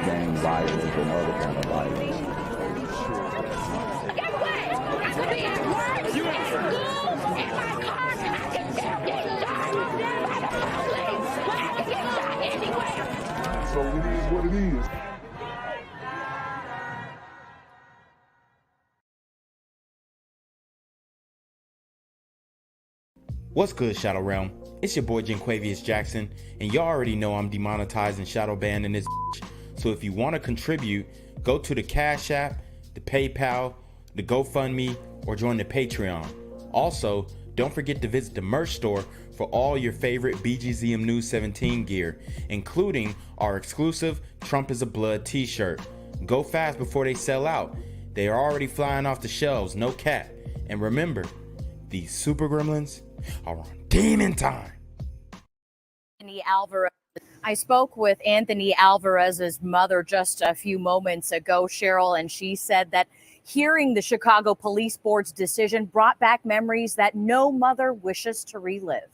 gang violence and other kind of violence. Guess what? I could be at work, at school, in my car, I can still get shot by the police, but I can get shot anywhere. So it is what it is. What's good, Shadow Realm? It's your boy Jenquavius Jackson, and y'all already know I'm demonetized and shadow banned in this bitch. So if you want to contribute, go to the Cash App, the PayPal, the GoFundMe, or join the Patreon. Also, don't forget to visit the merch store for all your favorite BGZM News 17 gear, including our exclusive Trump is a Blood t-shirt. Go fast before they sell out. They are already flying off the shelves, no cap. And remember, these super gremlins are on demon time. Anthony Alvarez. I spoke with Anthony Alvarez's mother just a few moments ago, Cheryl, and she said that hearing the Chicago Police Board's decision brought back memories that no mother wishes to relive.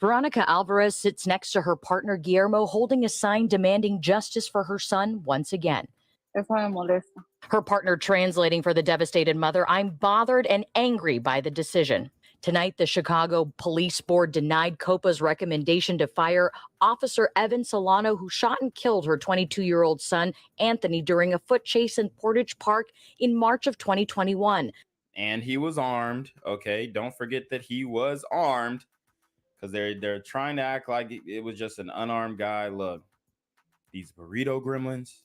Veronica Alvarez sits next to her partner Guillermo, holding a sign demanding justice for her son once again. Her partner translating for the devastated mother, "I'm bothered and angry by the decision." Tonight, the Chicago Police Board denied COPA's recommendation to fire Officer Evan Solano, who shot and killed her 22-year-old son, Anthony, during a foot chase in Portage Park in March of 2021. And he was armed, okay? Don't forget that he was armed, because they're trying to act like it was just an unarmed guy. Look, these burrito gremlins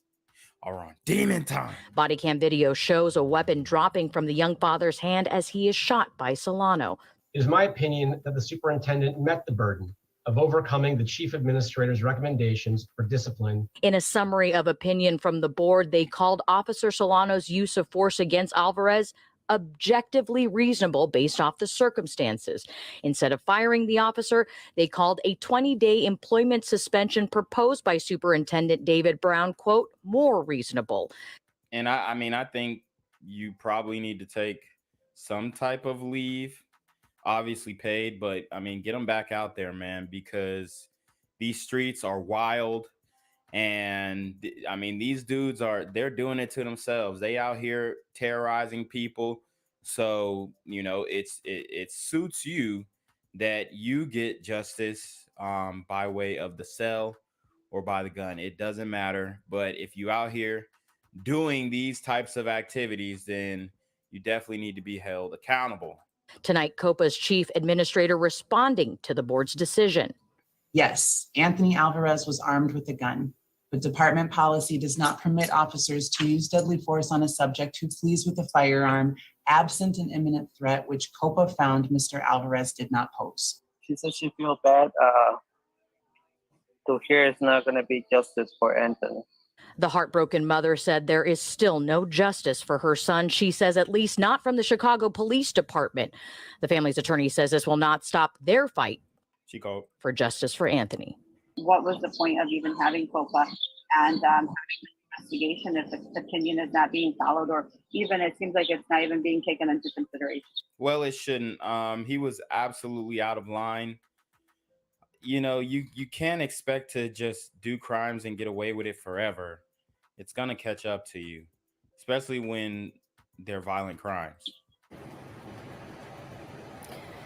are on demon time. Body cam video shows a weapon dropping from the young father's hand as he is shot by Solano. It is my opinion that the superintendent met the burden of overcoming the chief administrator's recommendations for discipline. In a summary of opinion from the board, they called Officer Solano's use of force against Alvarez objectively reasonable based off the circumstances. Instead of firing the officer, they called a 20-day employment suspension proposed by Superintendent David Brown, quote, more reasonable. And I think you probably need to take some type of leave, obviously paid, but get them back out there, man, because these streets are wild. And these dudes they're doing it to themselves. They out here terrorizing people. So, it suits you that you get justice by way of the cell or by the gun. It doesn't matter. But if you out here doing these types of activities, then you definitely need to be held accountable. Tonight, COPA's chief administrator responding to the board's decision. Yes, Anthony Alvarez was armed with a gun, but department policy does not permit officers to use deadly force on a subject who flees with a firearm, absent an imminent threat, which COPA found Mr. Alvarez did not pose. She said she feels bad to hear it's not going to be justice for Anthony. The heartbroken mother said there is still no justice for her son. She says at least not from the Chicago Police Department. The family's attorney says this will not stop their fight for justice for Anthony. What was the point of even having COPA and having an investigation if the opinion is not being followed, or even it seems like it's not even being taken into consideration? Well, it shouldn't. He was absolutely out of line. You can't expect to just do crimes and get away with it forever. It's going to catch up to you, especially when they're violent crimes.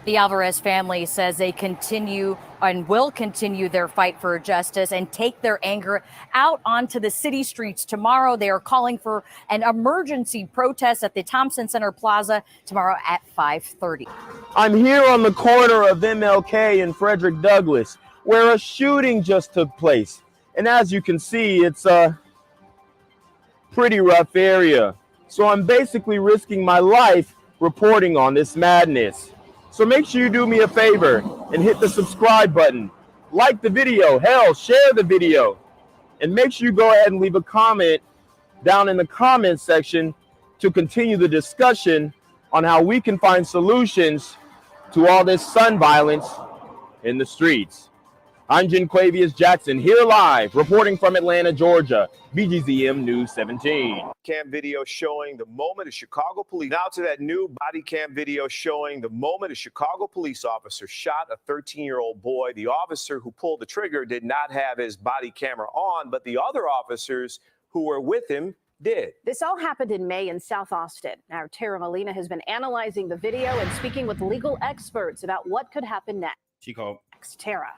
The Alvarez family says they continue and will continue their fight for justice and take their anger out onto the city streets tomorrow. They are calling for an emergency protest at the Thompson Center Plaza tomorrow at 5:30. I'm here on the corner of MLK and Frederick Douglass, where a shooting just took place. And as you can see, it's a pretty rough area. So I'm basically risking my life reporting on this madness. So make sure you do me a favor and hit the subscribe button, like the video, hell, share the video, and make sure you go ahead and leave a comment down in the comment section to continue the discussion on how we can find solutions to all this son violence in the streets. I'm Jenquavius Jackson, here live, reporting from Atlanta, Georgia, BGZM News 17. Cam video showing the moment a Chicago police. Now to that new body cam video showing the moment a Chicago police officer shot a 13-year-old boy. The officer who pulled the trigger did not have his body camera on, but the other officers who were with him did. This all happened in May in South Austin. Our Tara Molina has been analyzing the video and speaking with legal experts about what could happen next. Chico. Tara.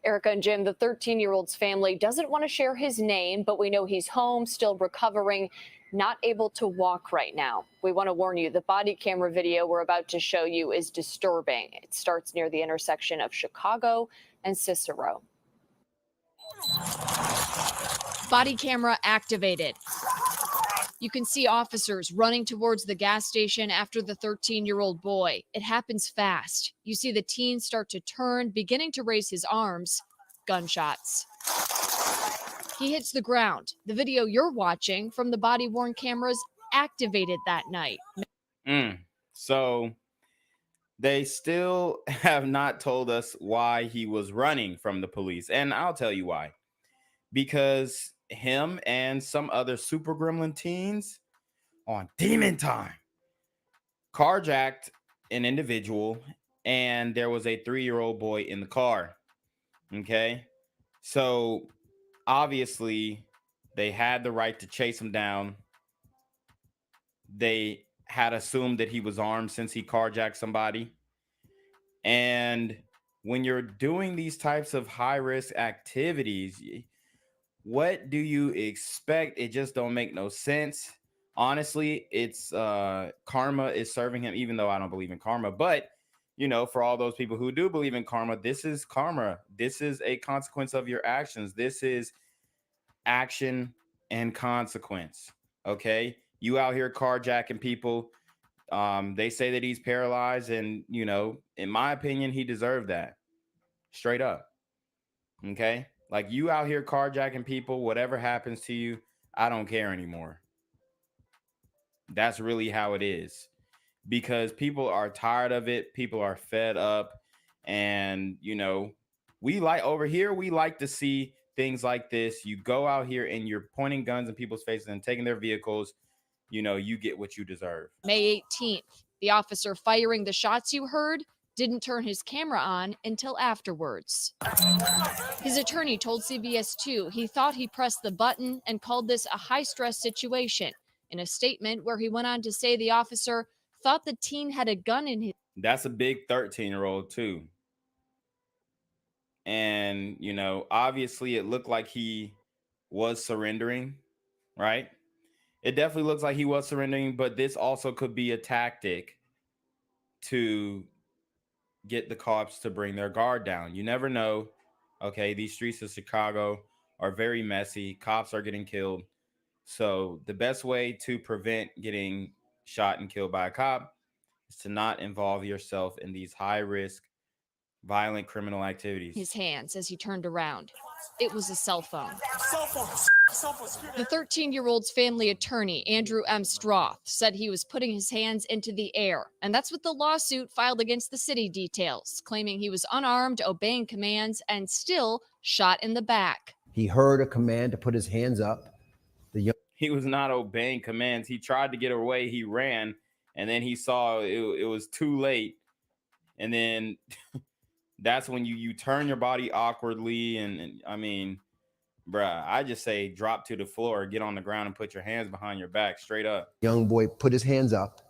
Erica and Jim, the 13-year-old's family doesn't want to share his name, but we know he's home, still recovering, not able to walk right now. We want to warn you, the body camera video we're about to show you is disturbing. It starts near the intersection of Chicago and Cicero. Body camera activated. You can see officers running towards the gas station after the 13-year-old boy. It happens fast. You see the teen start to turn, beginning to raise his arms. Gunshots. He hits the ground. The video you're watching from the body-worn cameras activated that night. So they still have not told us why he was running from the police. And I'll tell you why. Because him and some other super gremlin teens on Demon Time carjacked an individual, and there was a 3-year-old boy in the car. Okay, so obviously they had the right to chase him down. They had assumed that he was armed since he carjacked somebody. And when you're doing these types of high-risk activities, what do you expect? It just don't make no sense. Honestly, it's karma is serving him, even though I don't believe in karma. But, you know, for all those people who do believe in karma, this is karma. This is a consequence of your actions. This is action and consequence. Okay? You out here carjacking people. They say that he's paralyzed, and, you know, in my opinion, he deserved that. Straight up. Okay? Like, you out here carjacking people, whatever happens to you, I don't care anymore. That's really how it is. Because people are tired of it. People are fed up. And, you know, we like over here, we like to see things like this. You go out here and you're pointing guns in people's faces and taking their vehicles. You know, you get what you deserve. May 18th, the officer firing the shots you heard didn't turn his camera on until afterwards. His attorney told CBS 2 he thought he pressed the button and called this a high-stress situation. In a statement where he went on to say the officer thought the teen had a gun in his... That's a big 13-year-old too. And, you know, obviously it looked like he was surrendering, right? It definitely looks like he was surrendering, but this also could be a tactic to get the cops to bring their guard down. You never know. Okay, these streets of Chicago are very messy. Cops are getting killed. So the best way to prevent getting shot and killed by a cop is to not involve yourself in these high-risk, violent criminal activities. His hands as he turned around. It was a cell phone. The 13-year-old's family attorney, Andrew M. Stroth, said he was putting his hands into the air. And that's what the lawsuit filed against the city details, claiming he was unarmed, obeying commands, and still shot in the back. He heard a command to put his hands up. He was not obeying commands. He tried to get away. He ran, and then he saw it was too late. And then that's when you turn your body awkwardly. And I mean, bruh, I just say drop to the floor, get on the ground, and put your hands behind your back, straight up. Young boy put his hands up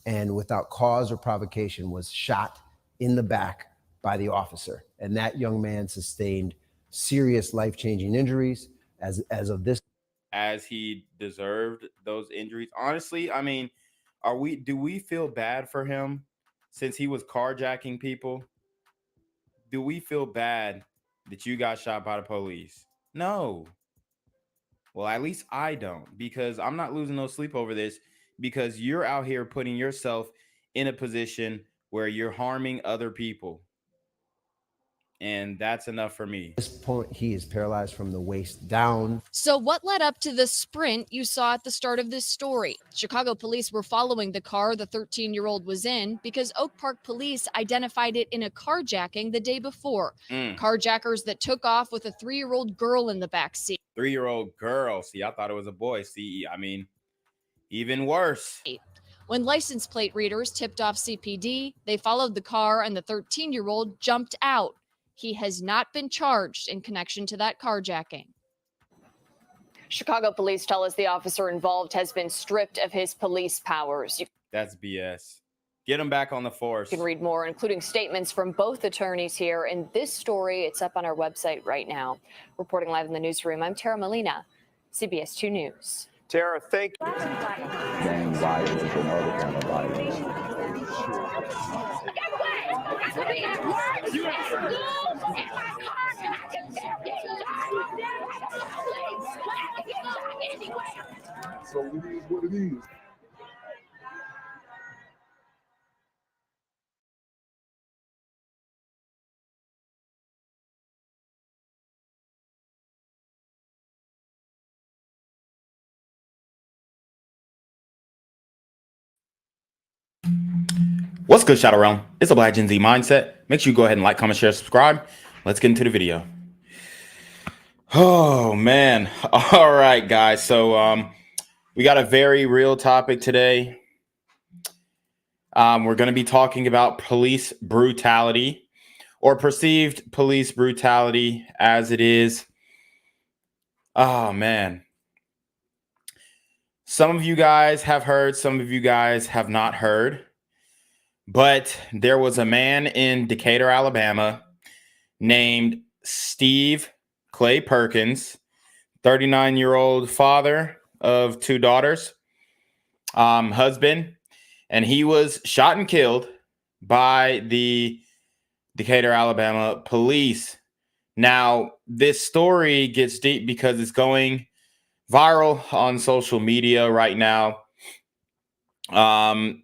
and without cause or provocation was shot in the back by the officer. And that young man sustained serious life-changing injuries as of this. As he deserved those injuries. Honestly, I mean, do we feel bad for him since he was carjacking people? Do we feel bad that you got shot by the police? No. Well, at least I don't, because I'm not losing no sleep over this, because you're out here putting yourself in a position where you're harming other people. and that's enough for me. At this point, he is paralyzed from the waist down. So, what led up to the sprint you saw at the start of this story? Chicago police were following the car the 13-year-old was in because Oak Park police identified it in a carjacking the day before. Carjackers that took off with a 3-year-old girl in the back seat. 3-year-old girl. See, I thought it was a boy. See, I mean, even worse. When license plate readers tipped off CPD, they followed the car and the 13-year-old jumped out. He has not been charged in connection to that carjacking. Chicago police tell us the officer involved has been stripped of his police powers. That's BS. Get him back on the force. You can read more, including statements from both attorneys here in this story. It's up on our website right now. Reporting live in the newsroom, I'm Tara Molina, CBS 2 News. Tara, thank you. Gang violence and other kind of violence. I could be at work, at school, in my car, and I can still get shot by the police. I can get shot anywhere. So it is what it is. What's good, Shadow Realm? It's a Black Gen Z Mindset. Make sure you go ahead and like, comment, share, subscribe. Let's get into the video. Oh, man. All right, guys. So we got a very real topic today. We're going to be talking about police brutality, or perceived police brutality as it is. Oh, man. Some of you guys have heard, some of you guys have not heard. But there was a man in Decatur, Alabama, named Steve Clay Perkins, 39-year-old father of 2 daughters, husband, and he was shot and killed by the Decatur, Alabama police. Now, this story gets deep because it's going viral on social media right now.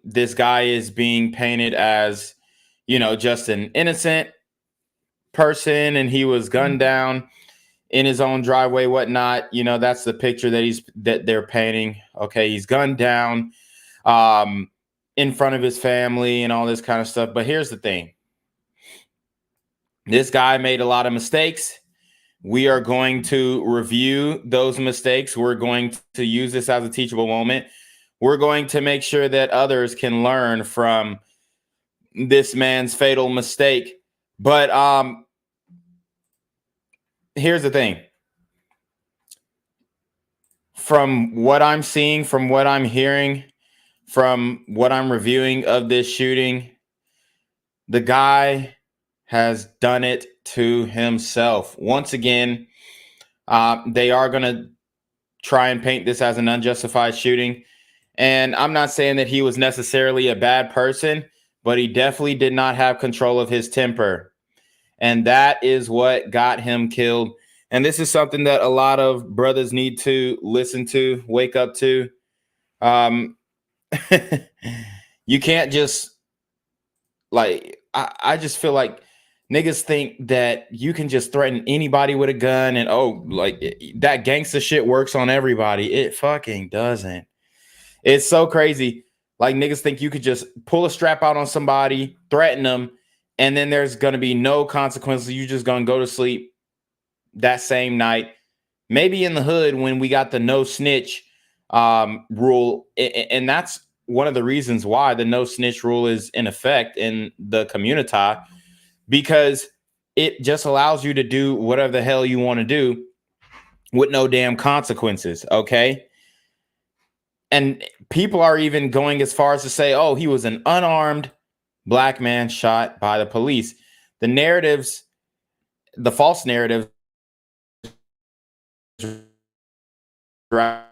This guy is being painted as, you know, just an innocent person, and he was gunned down in his own driveway, whatnot. You know, that's the picture that they're painting. Okay, he's gunned down in front of his family and all this kind of stuff. But here's the thing. This guy made a lot of mistakes. We are going to review those mistakes. We're going to use this as a teachable moment. We're going to make sure that others can learn from this man's fatal mistake. But here's the thing. From what I'm seeing, from what I'm hearing, from what I'm reviewing of this shooting, the guy has done it to himself. Once again, they are going to try and paint this as an unjustified shooting. And I'm not saying that he was necessarily a bad person, but he definitely did not have control of his temper. And that is what got him killed. And this is something that a lot of brothers need to listen to, wake up to. You can't just, like, I just feel like niggas think that you can just threaten anybody with a gun and, oh, like, that gangster shit works on everybody. It fucking doesn't. It's so crazy. Like, niggas think you could just pull a strap out on somebody, threaten them, and then there's going to be no consequences. You just going to go to sleep that same night. Maybe in the hood when we got the no snitch rule. And that's one of the reasons why the no snitch rule is in effect in the community, because it just allows you to do whatever the hell you want to do with no damn consequences. Okay. And people are even going as far as to say, oh, he was an unarmed black man shot by the police. The narratives, the false narratives, rather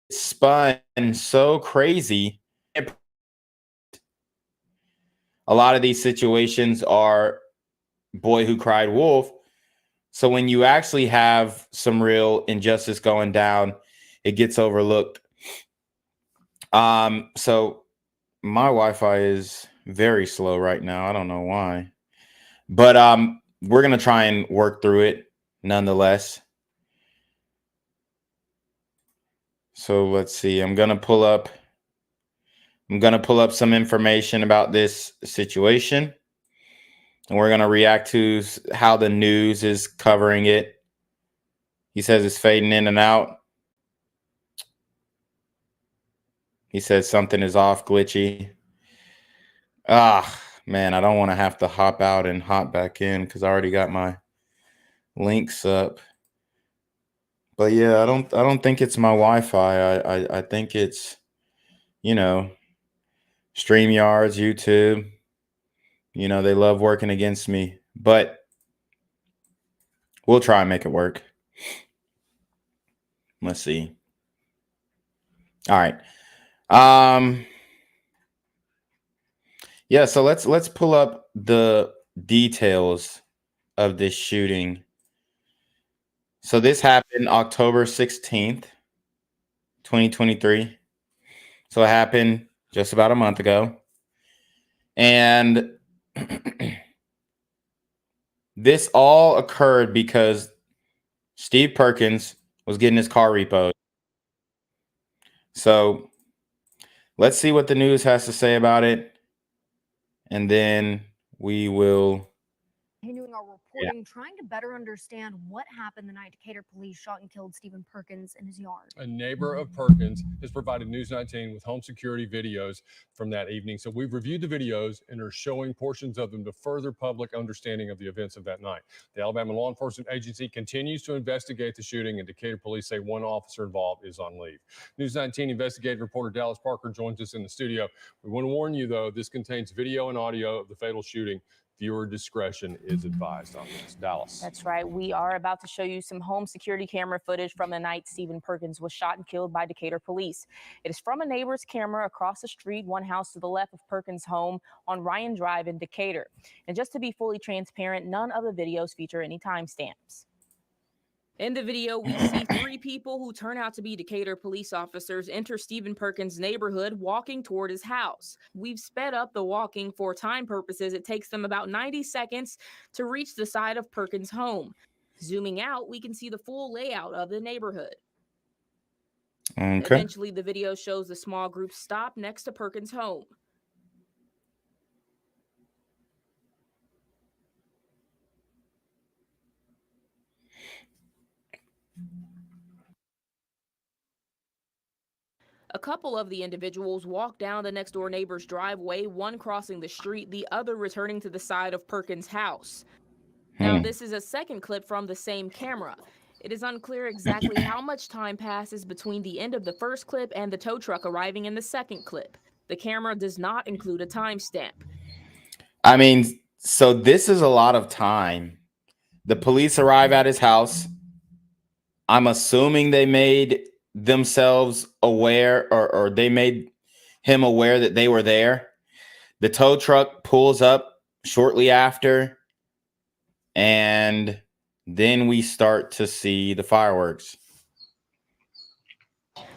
spun so crazy. A lot of these situations are boy who cried wolf. So when you actually have some real injustice going down, it gets overlooked. So my Wi-Fi is very slow right now. I don't know why. But we're going to try and work through it nonetheless. So let's see. I'm going to pull up some information about this situation. And we're going to react to how the news is covering it. He says it's fading in and out. He says something is off, glitchy. Ah, man, I don't want to have to hop out and hop back in because I already got my links up. But yeah, I don't think it's my Wi-Fi. I think it's, you know, StreamYards, YouTube. You know, they love working against me, but we'll try and make it work. Let's see. All right. Yeah, so let's pull up the details of this shooting. So this happened October 16th, 2023. So it happened just about a month ago. And this all occurred because Steve Perkins was getting his car repoed. So let's see what the news has to say about it. And then we will Continuing our reporting, trying to better understand what happened the night Decatur police shot and killed Stephen Perkins in his yard. A neighbor of Perkins has provided News 19 with home security videos from that evening. So we've reviewed the videos and are showing portions of them to further public understanding of the events of that night. The Alabama Law Enforcement Agency continues to investigate the shooting, and Decatur police say one officer involved is on leave. News 19 investigative reporter Dallas Parker joins us in the studio. We want to warn you, though, this contains video and audio of the fatal shooting. Viewer discretion is advised on this. Dallas. That's right. We are about to show you some home security camera footage from the night Stephen Perkins was shot and killed by Decatur police. It is from a neighbor's camera across the street, one house to the left of Perkins' home on Ryan Drive in Decatur. And just to be fully transparent, none of the videos feature any timestamps. In the video, we see three people who turn out to be Decatur police officers enter Stephen Perkins' neighborhood walking toward his house. We've sped up the walking for time purposes. It takes them about 90 seconds to reach the side of Perkins' home. Zooming out, we can see the full layout of the neighborhood. Okay. Eventually, the video shows the small group stop next to Perkins' home. A couple of the individuals walk down the next door neighbor's driveway, one crossing the street, the other returning to the side of Perkins' house. Now, this is a second clip from the same camera. It is unclear exactly how much time passes between the end of the first clip and the tow truck arriving in the second clip. The camera does not include a timestamp. I mean, so this is a lot of time. The police arrive at his house. I'm assuming they made themselves aware or they made him aware that they were there. The tow truck pulls up shortly after, and then we start to see the fireworks.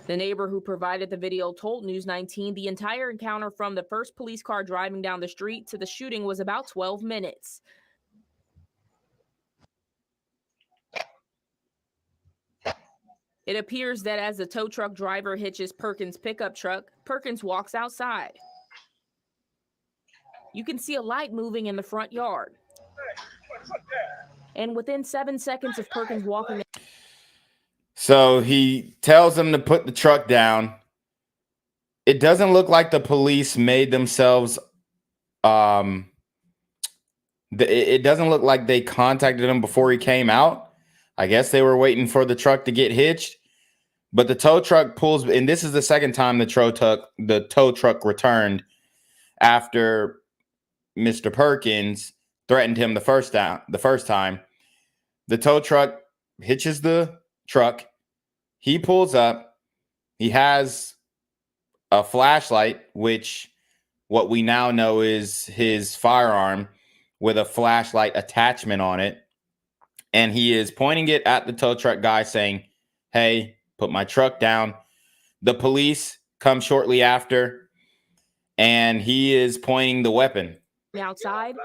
The neighbor who provided the video told News 19 the entire encounter from the first police car driving down the street to the shooting was about 12 minutes. It appears that as the tow truck driver hitches Perkins' pickup truck, Perkins walks outside. You can see a light moving in the front yard. And within 7 seconds of Perkins walking... So he tells them to put the truck down. It doesn't look like the police made themselves... it doesn't look like they contacted him before he came out. I guess they were waiting for the truck to get hitched, but the tow truck pulls, and this is the second time the tow truck returned after Mr. Perkins threatened him the first time. The tow truck hitches the truck. He pulls up. He has a flashlight, which what we now know is his firearm with a flashlight attachment on it. and he is pointing it at the tow truck guy saying, "Hey, put my truck down." The police come shortly after, and he is pointing the weapon. Outside.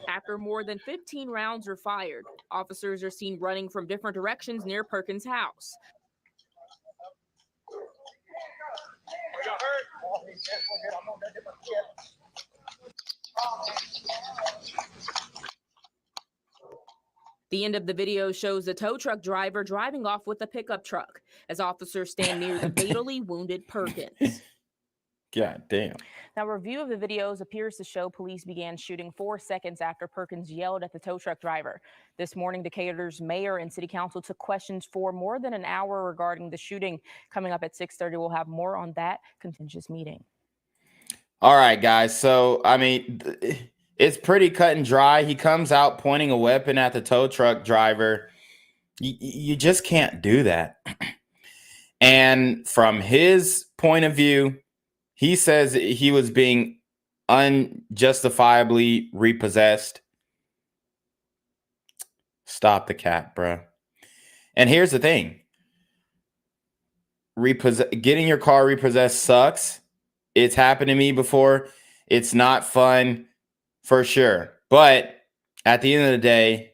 After more than 15 rounds are fired, officers are seen running from different directions near Perkins' house. The end of the video shows the tow truck driver driving off with a pickup truck as officers stand near the fatally wounded Perkins. God damn. Now, a review of the videos appears to show police began shooting 4 seconds after Perkins yelled at the tow truck driver. This morning, Decatur's mayor and city council took questions for more than an hour regarding the shooting. Coming up at 6:30, we'll have more on that contentious meeting. All right, guys. So, I mean, it's pretty cut and dry. He comes out pointing a weapon at the tow truck driver. You just can't do that. And from his point of view, he says he was being unjustifiably repossessed. Stop the cap, bro. And here's the thing. Getting your car repossessed sucks. It's happened to me before. It's not fun for sure. But at the end of the day,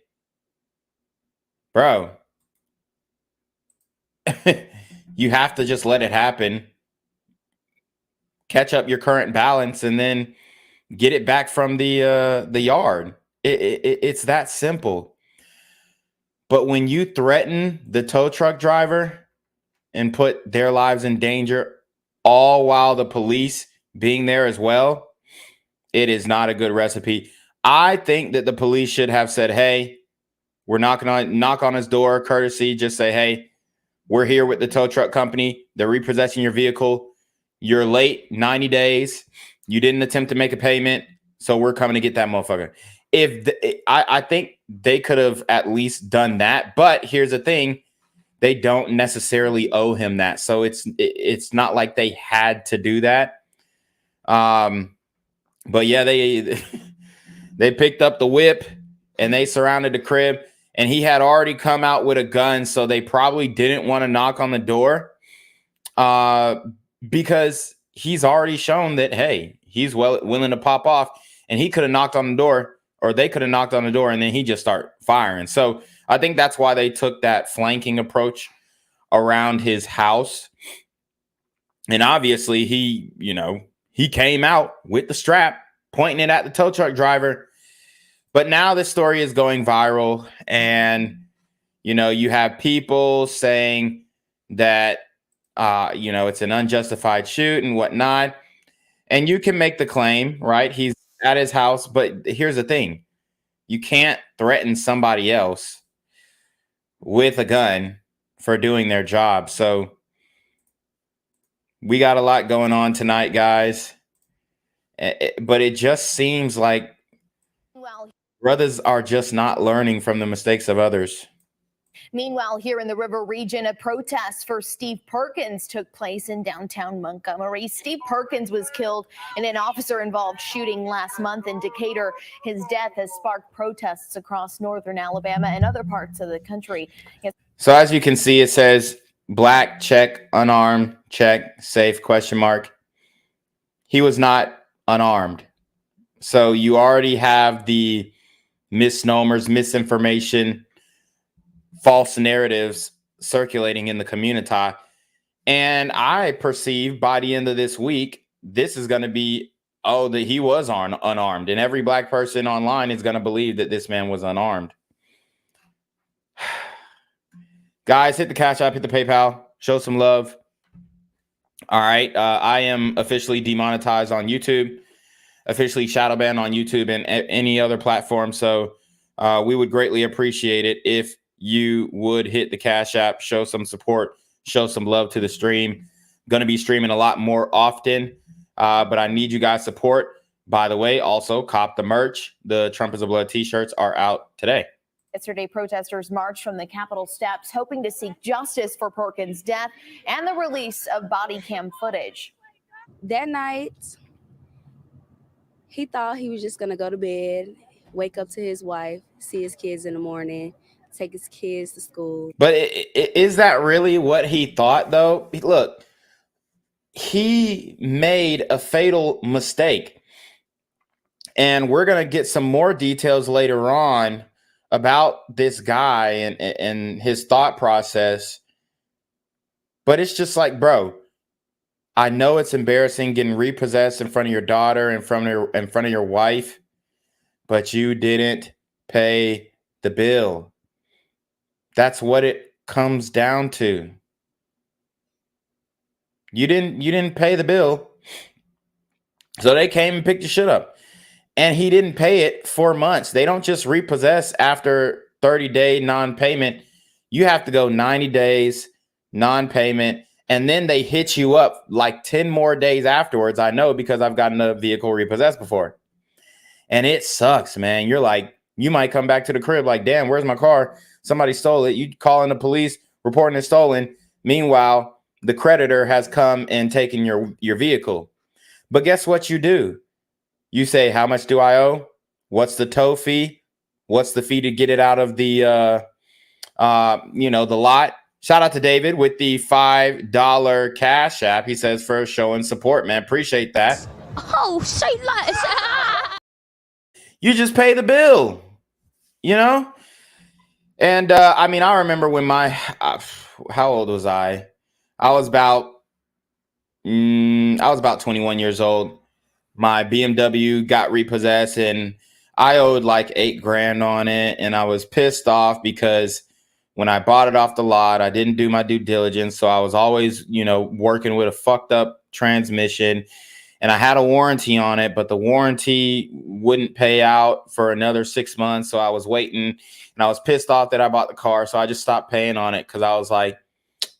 bro, you have to just let it happen. Catch up your current balance and then get it back from the yard. It's that simple. But when you threaten the tow truck driver and put their lives in danger, all while the police being there as well, it is not a good recipe. I think that the police should have said, "Hey, we're not going to knock on his door, courtesy. Just say, hey, we're here with the tow truck company. They're repossessing your vehicle. You're late 90 days. You didn't attempt to make a payment. So we're coming to get that motherfucker." I think they could have at least done that. But here's the thing. They don't necessarily owe him that. So it's not like they had to do that. But yeah, they picked up the whip and they surrounded the crib, and he had already come out with a gun. So they probably didn't want to knock on the door because he's already shown that, hey, he's willing to pop off, and he could have knocked on the door, or they could have knocked on the door, and then he just start firing. So I think that's why they took that flanking approach around his house. And obviously he came out with the strap, pointing it at the tow truck driver. But now this story is going viral, and, you have people saying that, it's an unjustified shoot and whatnot. And you can make the claim, right? He's at his house. But here's the thing. You can't threaten somebody else with a gun for doing their job. So we got a lot going on tonight, guys. But it just seems like brothers are just not learning from the mistakes of others. Meanwhile, here in the River region, a protest for Steve Perkins took place in downtown Montgomery. Steve Perkins was killed in an officer-involved shooting last month in Decatur. His death has sparked protests across northern Alabama and other parts of the country. So as you can see, it says black, check, unarmed, check, safe, question mark. He was not unarmed. So you already have the misnomers, misinformation, false narratives circulating in the community. And I perceive by the end of this week, this is going to be, that he was unarmed. And every black person online is going to believe that this man was unarmed. Guys, hit the Cash App, hit the PayPal, show some love. All right. I am officially demonetized on YouTube, officially shadow banned on YouTube and any other platform. So we would greatly appreciate it if you would hit the Cash App, show some support, show some love to the stream. Going to be streaming a lot more often, but I need you guys' support. By the way, also cop the merch. The Trump is a Blood t-shirts are out today. Yesterday, protesters marched from the Capitol steps, hoping to seek justice for Perkins' death and the release of body cam footage. That night, he thought he was just going to go to bed, wake up to his wife, see his kids in the morning, take his kids to school. But is that really what he thought, though? Look, he made a fatal mistake. And we're going to get some more details later on about this guy and his thought process. But it's just like, bro, I know it's embarrassing getting repossessed in front of your daughter, in front of your wife, but you didn't pay the bill. That's what it comes down to. You didn't pay the bill. So they came and picked your shit up. And he didn't pay it for months. They don't just repossess after 30-day non-payment. You have to go 90 days non-payment. And then they hit you up like 10 more days afterwards. I know, because I've gotten a vehicle repossessed before. And it sucks, man. You're like, you might come back to the crib like, damn, where's my car? Somebody stole it. You calling the police, reporting it stolen. Meanwhile, the creditor has come and taken your vehicle. But guess what you do? You say, how much do I owe? What's the tow fee? What's the fee to get it out of the, the lot? Shout out to David with the $5 Cash App. He says, for showing support, man. Appreciate that. Oh, say less. You just pay the bill, And I remember when how old was I? I was about 21 years old. My BMW got repossessed and I owed like $8,000 on it. And I was pissed off because when I bought it off the lot, I didn't do my due diligence. So I was always, working with a fucked up transmission, and I had a warranty on it, but the warranty wouldn't pay out for another 6 months. So I was waiting, and I was pissed off that I bought the car. So I just stopped paying on it because I was like,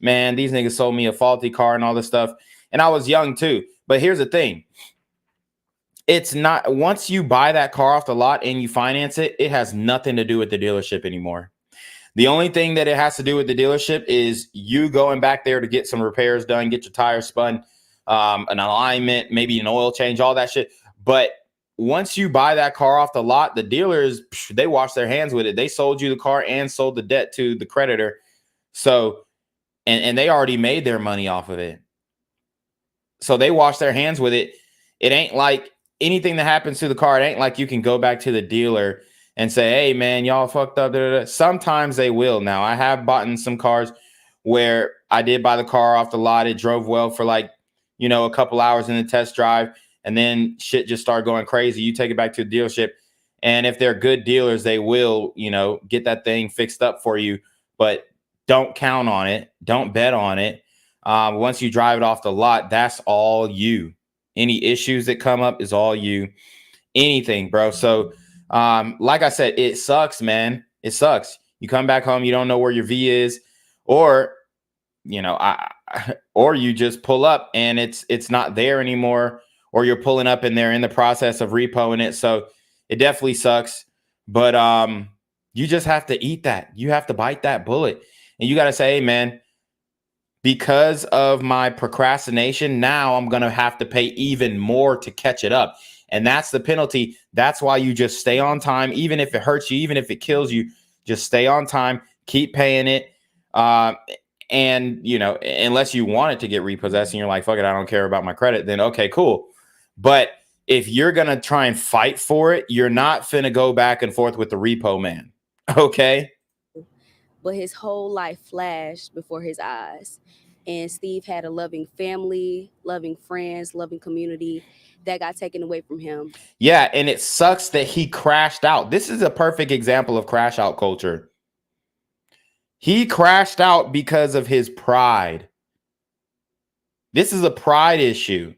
man, these niggas sold me a faulty car and all this stuff. And I was young too. But here's the thing. It's not, once you buy that car off the lot and you finance it, it has nothing to do with the dealership anymore. The only thing that it has to do with the dealership is you going back there to get some repairs done, get your tires spun, an alignment, maybe an oil change, all that shit. But once you buy that car off the lot, the dealers, they wash their hands with it. They sold you the car and sold the debt to the creditor. So, and they already made their money off of it. So they wash their hands with it. It ain't like anything that happens to the car. It ain't like you can go back to the dealer and say, hey, man, y'all fucked up. Sometimes they will. Now, I have bought in some cars where I did buy the car off the lot. It drove well for like, a couple hours in the test drive. And then shit just started going crazy. You take it back to the dealership. And if they're good dealers, they will, get that thing fixed up for you. But don't count on it. Don't bet on it. Once you drive it off the lot, that's all you. Any issues that come up is all you. Anything, bro. So, like I said, it sucks, man. It sucks. You come back home, you don't know where your V is, or, or you just pull up and it's not there anymore, or you're pulling up and they're in the process of repoing it. So it definitely sucks. But you just have to eat that. You have to bite that bullet. And you got to say, hey, man, because of my procrastination, now I'm going to have to pay even more to catch it up. And that's the penalty. That's why you just stay on time, even if it hurts you, even if it kills you, just stay on time, keep paying it. And, unless you want it to get repossessed and you're like, fuck it, I don't care about my credit, then okay, cool. But if you're going to try and fight for it, you're not finna go back and forth with the repo man. Okay. But his whole life flashed before his eyes. And Steve had a loving family, loving friends, loving community that got taken away from him. Yeah, and it sucks that he crashed out. This is a perfect example of crash out culture. He crashed out because of his pride. This is a pride issue.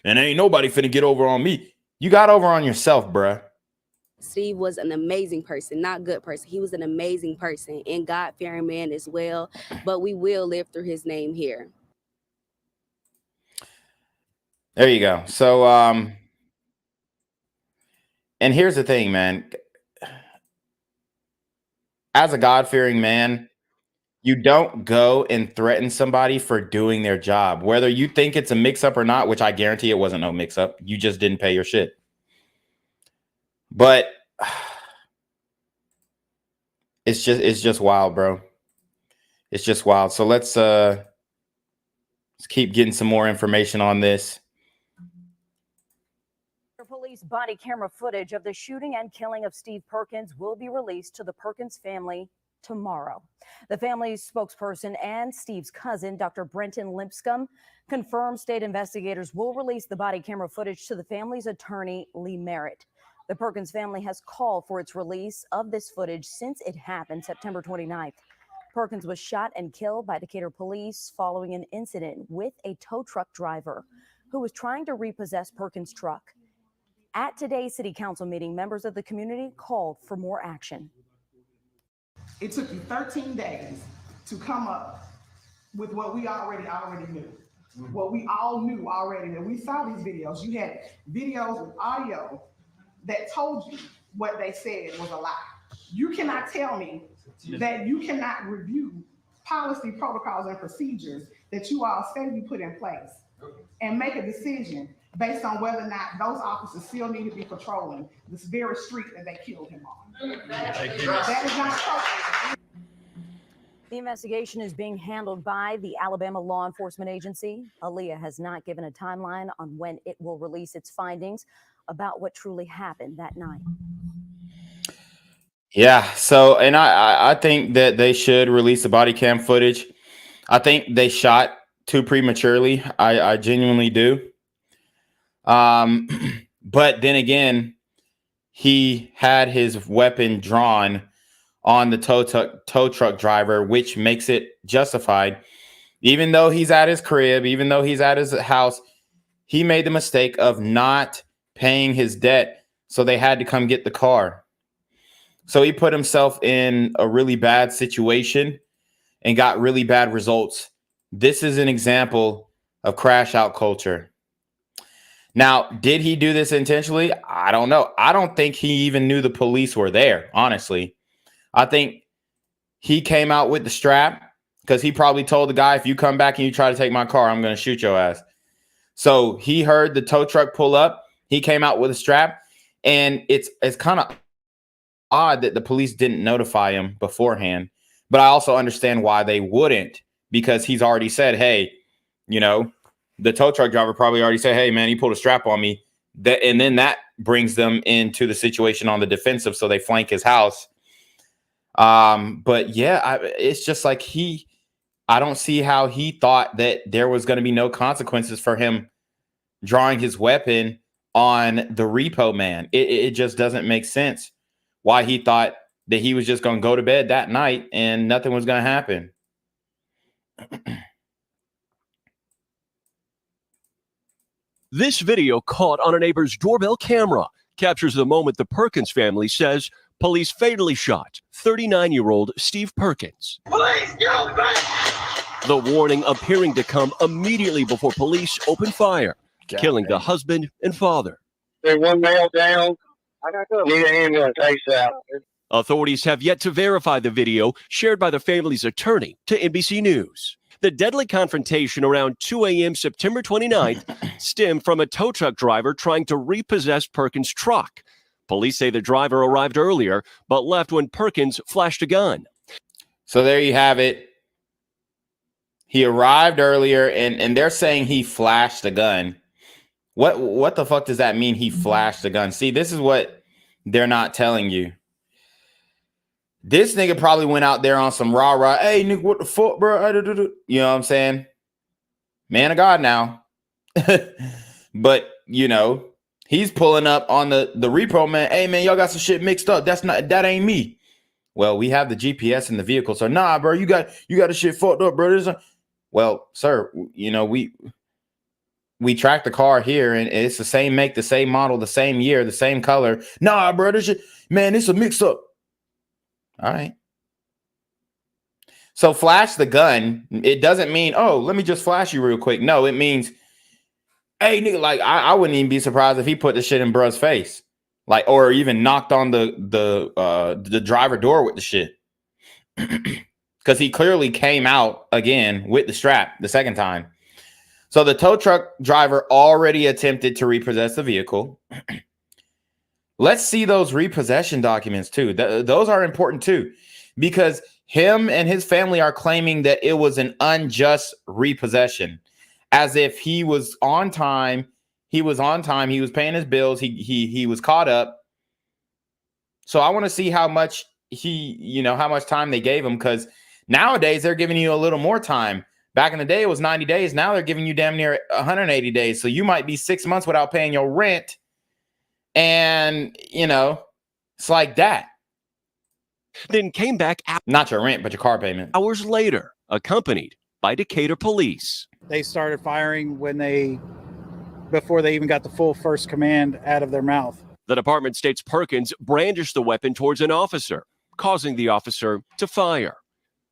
And ain't nobody finna get over on me. You got over on yourself, bruh. Steve was an amazing person, not good person. He was an amazing person and God-fearing man as well. But we will live through his name here. There you go. So, And here's the thing, man. As a God-fearing man, you don't go and threaten somebody for doing their job, whether you think it's a mix-up or not, which I guarantee it wasn't no mix-up. You just didn't pay your shit. But it's just wild, bro. It's just wild. So let's keep getting some more information on this. Police body camera footage of the shooting and killing of Steve Perkins will be released to the Perkins family tomorrow. The family's spokesperson and Steve's cousin, Dr. Brenton Lipscomb, confirmed state investigators will release the body camera footage to the family's attorney, Lee Merritt. The Perkins family has called for its release of this footage since it happened September 29th. Perkins was shot and killed by Decatur police following an incident with a tow truck driver who was trying to repossess Perkins' truck. At today's city council meeting, members of the community called for more action. It took you 13 days to come up with what we already knew. What we all knew already, that we saw these videos. You had videos with audio that told you what they said was a lie. You cannot tell me that you cannot review policy, protocols, and procedures that you all say you put in place and make a decision based on whether or not those officers still need to be patrolling this very street that they killed him on. That is not appropriate. The investigation is being handled by the Alabama Law Enforcement Agency. Aaliyah has not given a timeline on when it will release its findings about what truly happened that night. Yeah, so and I think that they should release the body cam footage. I think they shot too prematurely. I genuinely do. But then again, he had his weapon drawn on the tow truck driver, which makes it justified. Even though he's at his crib, even though he's at his house, he made the mistake of not paying his debt. So they had to come get the car. So he put himself in a really bad situation and got really bad results. This is an example of crash out culture. Now, did he do this intentionally? I don't know. I don't think he even knew the police were there, honestly. I think he came out with the strap because he probably told the guy, if you come back and you try to take my car, I'm going to shoot your ass. So he heard the tow truck pull up. He came out with a strap. And it's kind of odd that the police didn't notify him beforehand. But I also understand why they wouldn't, because he's already said, hey, you know, the tow truck driver probably already said, hey, man, he pulled a strap on me. And then that brings them into the situation on the defensive. So they flank his house. But yeah, it's just like I don't see how he thought that there was going to be no consequences for him drawing his weapon on the repo man. It just doesn't make sense why he thought that he was just going to go to bed that night and nothing was going to happen. This video caught on a neighbor's doorbell camera captures the moment the Perkins family says police fatally shot 39-year-old Steve Perkins. Please go back! The warning appearing to come immediately before police opened fire, killing the husband and father. There's one male down. I got to need an ambulance ASAP. Authorities have yet to verify the video shared by the family's attorney to NBC News. The deadly confrontation around 2 a.m. September 29th stemmed from a tow truck driver trying to repossess Perkins' truck. Police say the driver arrived earlier, but left when Perkins flashed a gun. So there you have it. He arrived earlier, and they're saying he flashed a gun. What the fuck does that mean, he flashed a gun? See, this is what they're not telling you. This nigga probably went out there on some rah-rah. Hey, nigga, what the fuck, bro? You know what I'm saying? Man of God now. But, you know, he's pulling up on the repo man. Hey, man, y'all got some shit mixed up. That ain't me. Well, we have the GPS in the vehicle. So, nah, bro, you got the shit fucked up, bro. Well, sir, you know, we tracked the car here, and it's the same make, the same model, the same year, the same color. Nah, bro, this shit, man, it's a mix-up. All right. So flash the gun. It doesn't mean, oh, let me just flash you real quick. No, it means, hey, nigga, like I wouldn't even be surprised if he put the shit in bruh's face. like, or even knocked on the driver door with the shit, because he clearly came out again with the strap the second time. So the tow truck driver already attempted to repossess the vehicle. Let's see those repossession documents too. Those are important too, because him and his family are claiming that it was an unjust repossession, as if he was on time. He was on time. He was paying his bills. He was caught up. So I want to see how much how much time they gave him, because nowadays they're giving you a little more time. Back in the day, it was 90 days. Now they're giving you damn near 180 days. So you might be 6 months without paying your rent. And, it's like that. Then came back not your rent, but your car payment. Hours later, accompanied by Decatur police. They started firing before they even got the full first command out of their mouth. The department states Perkins brandished the weapon towards an officer, causing the officer to fire.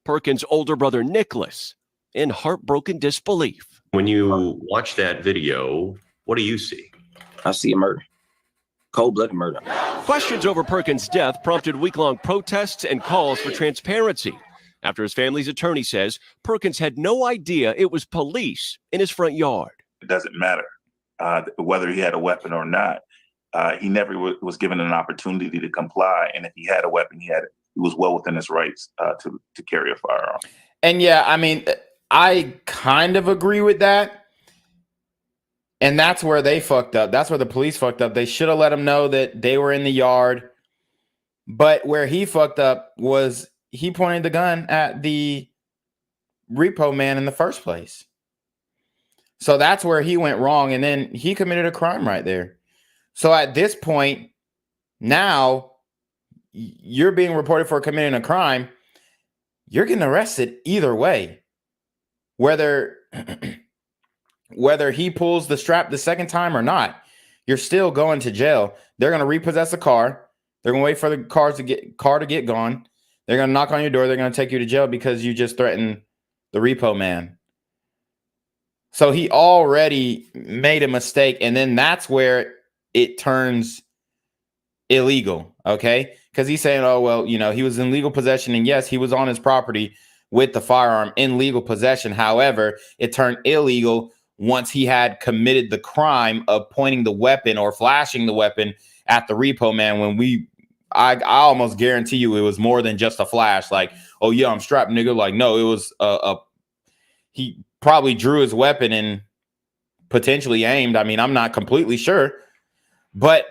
Perkins' older brother, Nicholas, in heartbroken disbelief. When you watch that video, what do you see? I see a murder. Cold-blooded murder. Questions over Perkins' death prompted week-long protests and calls for transparency after his family's attorney says Perkins had no idea it was police in his front yard. It doesn't matter whether he had a weapon or not. He never was given an opportunity to comply. And if he had a weapon, he was well within his rights to carry a firearm. And yeah, I mean, I kind of agree with that. And that's where they fucked up. That's where the police fucked up. They should have let him know that they were in the yard. But where he fucked up was he pointed the gun at the repo man in the first place. So that's where he went wrong. And then he committed a crime right there. So at this point, now you're being reported for committing a crime. You're getting arrested either way. Whether he pulls the strap the second time or not, you're still going to jail. They're going to repossess a car. They're going to wait for the car to get gone. They're going to knock on your door. They're going to take you to jail because you just threatened the repo man. So he already made a mistake. And then that's where it turns illegal. Okay. Because he's saying, oh, well, he was in legal possession. And yes, he was on his property with the firearm in legal possession. However, it turned illegal once he had committed the crime of pointing the weapon or flashing the weapon at the repo man. When I almost guarantee you it was more than just a flash. Like, oh yeah, I'm strapped, nigga. Like, no, it was he probably drew his weapon and potentially aimed. I mean, I'm not completely sure, but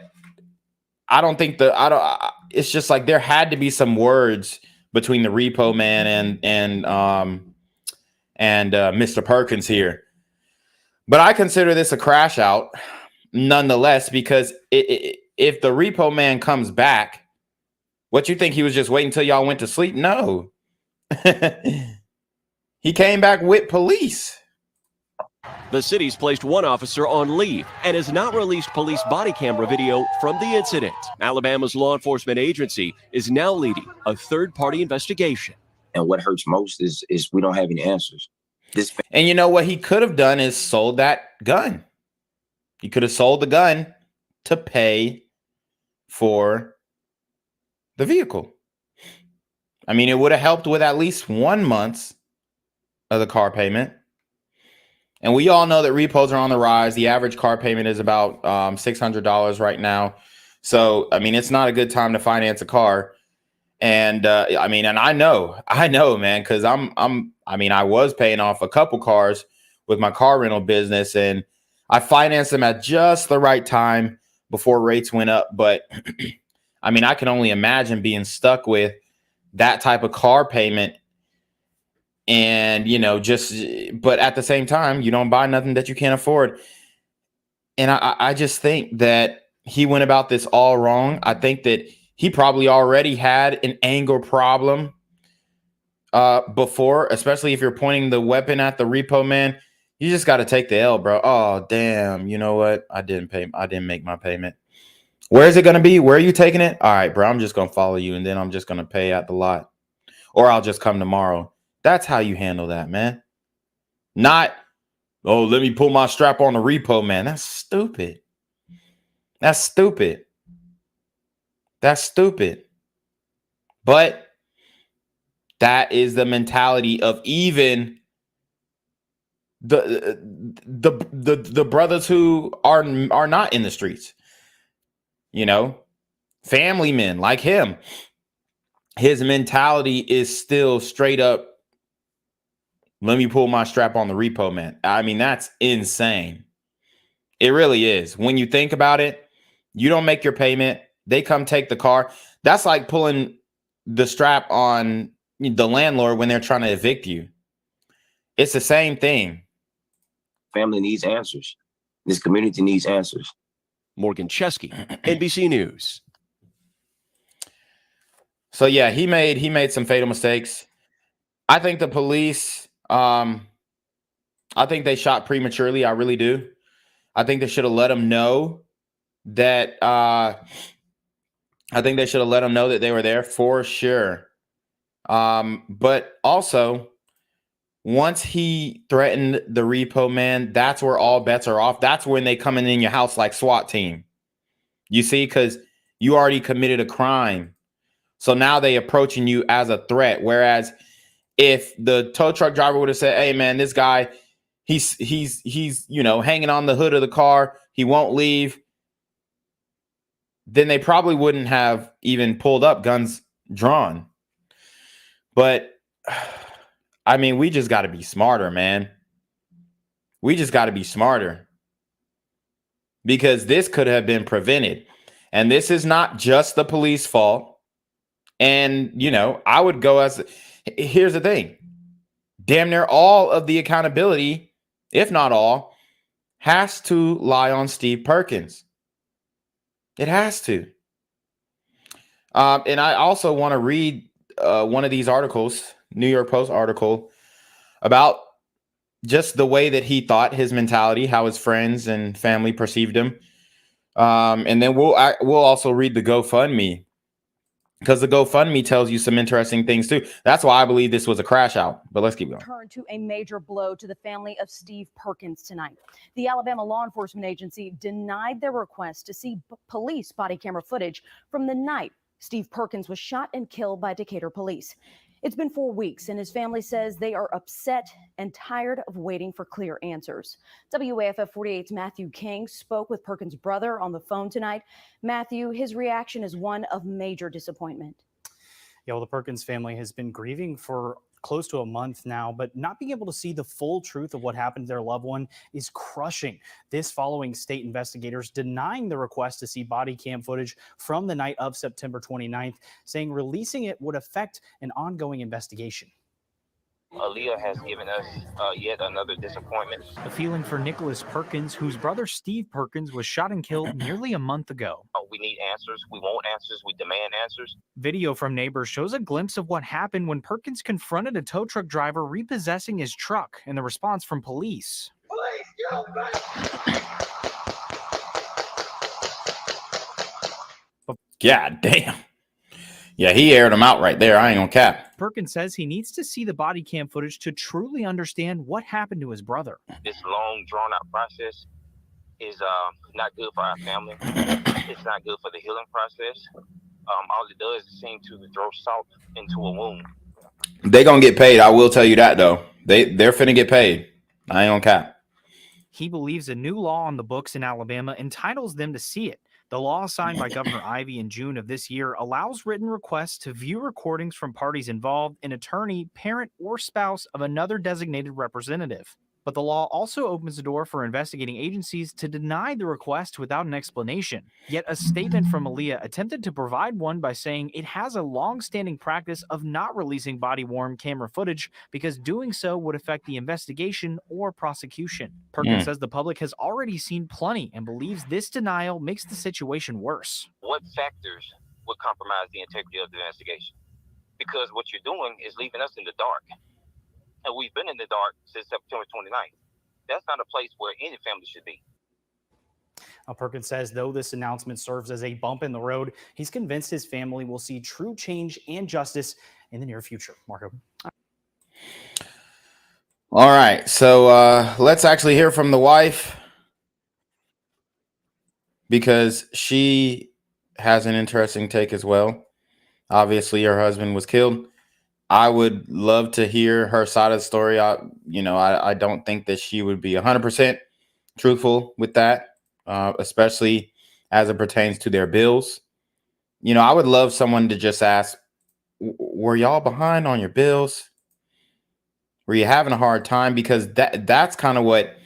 I don't think it's just like there had to be some words between the repo man and Mr. Perkins here. But I consider this a crash out nonetheless, because if the repo man comes back, what you think he was just waiting until y'all went to sleep? No. He came back with police. The city's placed one officer on leave and has not released police body camera video from the incident. Alabama's law enforcement agency is now leading a third-party investigation. And what hurts most is we don't have any answers. And you know what he could have done is sold that gun. He could have sold the gun to pay for the vehicle. I mean, it would have helped with at least 1 month of the car payment. And we all know that repos are on the rise. The average car payment is about $600 right now. So, I mean, it's not a good time to finance a car. And I mean, and I know, man, because I was paying off a couple cars with my car rental business, and I financed them at just the right time before rates went up. But I mean, I can only imagine being stuck with that type of car payment. And, but at the same time, you don't buy nothing that you can't afford. And I just think that he went about this all wrong. I think that he probably already had an anger problem before, especially if you're pointing the weapon at the repo man. You just got to take the L, bro. Oh, damn. You know what? I didn't make my payment. Where is it going to be? Where are you taking it? All right, bro. I'm just going to follow you, and then I'm just going to pay at the lot. Or I'll just come tomorrow. That's how you handle that, man. Not, oh, let me pull my strap on the repo man. That's stupid. That's stupid. That's stupid. But that is the mentality of even the brothers who are not in the streets. You know, family men like him. His mentality is still straight up, let me pull my strap on the repo man. I mean, that's insane. It really is. When you think about it, you don't make your payment, they come take the car. That's like pulling the strap on the landlord when they're trying to evict you. It's the same thing. Family needs answers. This community needs answers. Morgan Chesky, NBC News. So yeah, he made some fatal mistakes. I think the police, I think they shot prematurely. I really do. I think they should have let him know that. I think they should have let him know that they were there for sure. But also, once he threatened the repo man, that's where all bets are off. That's when they come in your house like SWAT team. You see, because you already committed a crime. So now they approaching you as a threat. Whereas if the tow truck driver would have said, hey man, this guy, he's hanging on the hood of the car, he won't leave, then they probably wouldn't have even pulled up, guns drawn. But I mean, we just got to be smarter, man. We just got to be smarter, because this could have been prevented. And this is not just the police fault. And, I would go here's the thing. Damn near all of the accountability, if not all, has to lie on Steve Perkins. It has to. And I also want to read one of these articles, New York Post article, about just the way that he thought, his mentality, how his friends and family perceived him. And then we'll also read the GoFundMe, because the GoFundMe tells you some interesting things too. That's why I believe this was a crash out. But let's keep going. Turn to a major blow to the family of Steve Perkins tonight. The Alabama law enforcement agency denied their request to see police body camera footage from the night Steve Perkins was shot and killed by Decatur police. It's been 4 weeks, and his family says they are upset and tired of waiting for clear answers. WAFF 48's Matthew King spoke with Perkins' brother on the phone tonight. Matthew, his reaction is one of major disappointment. Yeah, well, the Perkins family has been grieving for close to a month now, but not being able to see the full truth of what happened to their loved one is crushing. This following state investigators denying the request to see body cam footage from the night of September 29th, saying releasing it would affect an ongoing investigation. Aaliyah has given us yet another disappointment. A feeling for Nicholas Perkins, whose brother Steve Perkins was shot and killed nearly a month ago. We need answers. We want answers. We demand answers. Video from neighbors shows a glimpse of what happened when Perkins confronted a tow truck driver repossessing his truck, and the response from police. Police, go back! God damn. Yeah, he aired him out right there. I ain't gonna cap. Perkins says he needs to see the body cam footage to truly understand what happened to his brother. This long, drawn-out process is not good for our family. It's not good for the healing process. All it does is seem to throw salt into a wound. They gonna get paid. I will tell you that, though. They're finna get paid. I ain't gonna cap. He believes a new law on the books in Alabama entitles them to see it. The law signed by Governor Ivey in June of this year allows written requests to view recordings from parties involved, an attorney, parent, or spouse of another designated representative. But the law also opens the door for investigating agencies to deny the request without an explanation. Yet a statement from Aaliyah attempted to provide one by saying it has a long-standing practice of not releasing body-worn camera footage because doing so would affect the investigation or prosecution. Perkins says the public has already seen plenty and believes this denial makes the situation worse. What factors would compromise the integrity of the investigation? Because what you're doing is leaving us in the dark. And we've been in the dark since September 29th. That's not a place where any family should be. Perkins says, though this announcement serves as a bump in the road, he's convinced his family will see true change and justice in the near future. Marco. All right. So let's actually hear from the wife, because she has an interesting take as well. Obviously, her husband was killed. I would love to hear her side of the story. I don't think that she would be 100% truthful with that, especially as it pertains to their bills. I would love someone to just ask, were y'all behind on your bills? Were you having a hard time? Because that's kind of what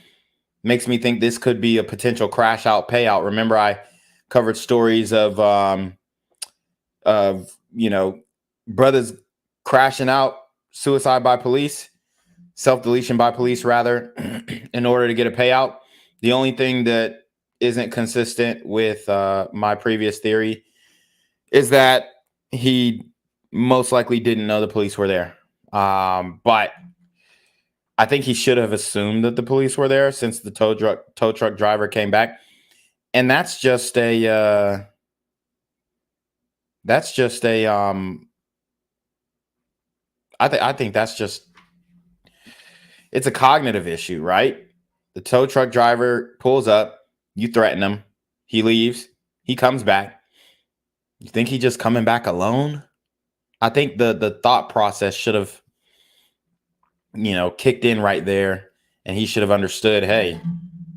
makes me think this could be a potential crash out payout. Remember, I covered stories of brothers crashing out, suicide by police, self-deletion by police rather, in order to get a payout. The only thing that isn't consistent with my previous theory is that he most likely didn't know the police were there. But I think he should have assumed that the police were there since the tow truck driver came back. And that's just a I think that's just, it's a cognitive issue, right? The tow truck driver pulls up, you threaten him, he leaves, he comes back. You think he just coming back alone? I think the thought process should have, kicked in right there, and he should have understood, hey,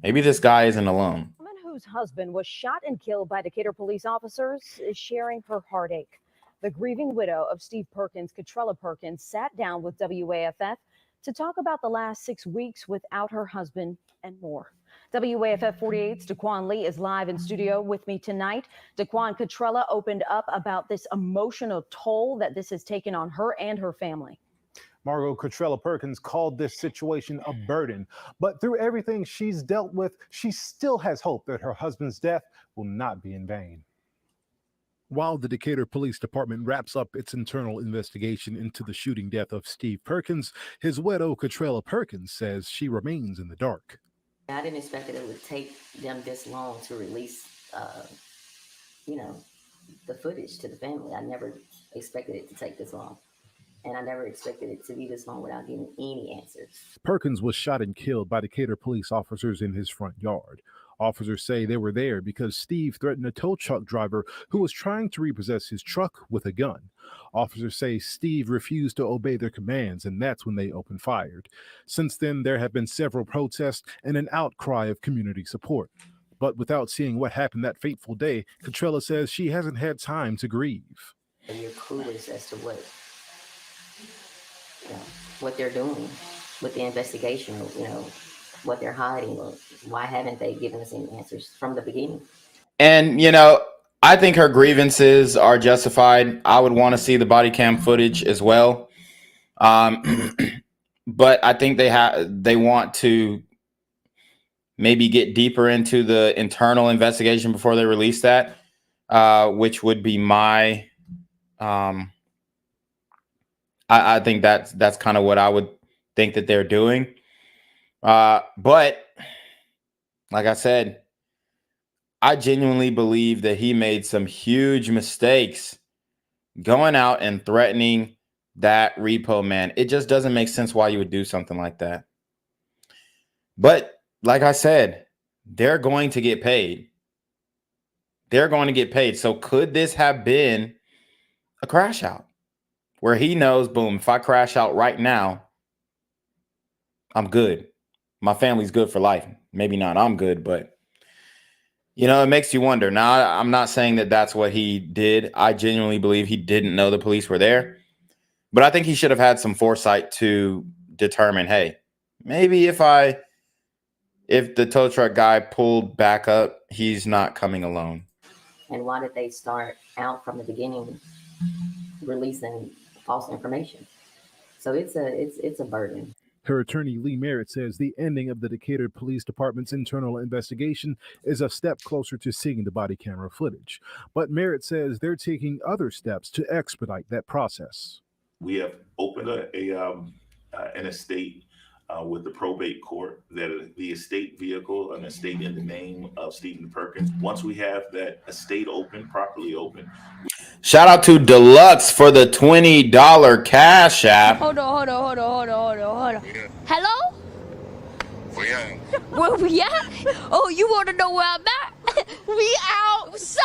maybe this guy isn't alone. The woman whose husband was shot and killed by Decatur police officers is sharing her heartache. The grieving widow of Steve Perkins, Catrella Perkins, sat down with WAFF to talk about the last 6 weeks without her husband and more. WAFF 48's Daquan Lee is live in studio with me tonight. Daquan, Catrella opened up about this emotional toll that this has taken on her and her family. Margot, Catrella Perkins called this situation a burden, but through everything she's dealt with, she still has hope that her husband's death will not be in vain. While the Decatur Police Department wraps up its internal investigation into the shooting death of Steve Perkins, his widow, Catrella Perkins, says she remains in the dark. I didn't expect that it would take them this long to release, the footage to the family. I never expected it to take this long. And I never expected it to be this long without getting any answers. Perkins was shot and killed by Decatur police officers in his front yard. Officers say they were there because Steve threatened a tow truck driver who was trying to repossess his truck with a gun. Officers say Steve refused to obey their commands, and that's when they opened fire. Since then, there have been several protests and an outcry of community support. But without seeing what happened that fateful day, Catrella says she hasn't had time to grieve. You're clueless as to what they're doing with the investigation, what they're hiding, or why haven't they given us any answers from the beginning? And, I think her grievances are justified. I would want to see the body cam footage as well. But I think they want to maybe get deeper into the internal investigation before they release that, which would be my, I think that's kind of what I would think that they're doing. But like I said, I genuinely believe that he made some huge mistakes going out and threatening that Repo man. It just doesn't make sense why you would do something like that. But like I said, they're going to get paid. They're going to get paid. So could this have been a crash out where he knows, boom, if I crash out right now, I'm good. My family's good for life. Maybe not I'm good, but it makes you wonder. Now, I'm not saying that that's what he did. I genuinely believe he didn't know the police were there. But I think he should have had some foresight to determine, hey, maybe if the tow truck guy pulled back up, he's not coming alone. And why did they start out from the beginning releasing false information? So it's a burden. Her attorney, Lee Merritt, says the ending of the Decatur Police Department's internal investigation is a step closer to seeing the body camera footage. But Merritt says they're taking other steps to expedite that process. We have opened an estate with the probate court, that the estate vehicle, an estate in the name of Stephen Perkins. Once we have that estate properly open. Shout out to Deluxe for the $20 cash app. Hold on. Hello? Where we at? Oh, you want to know where I'm at? We outside.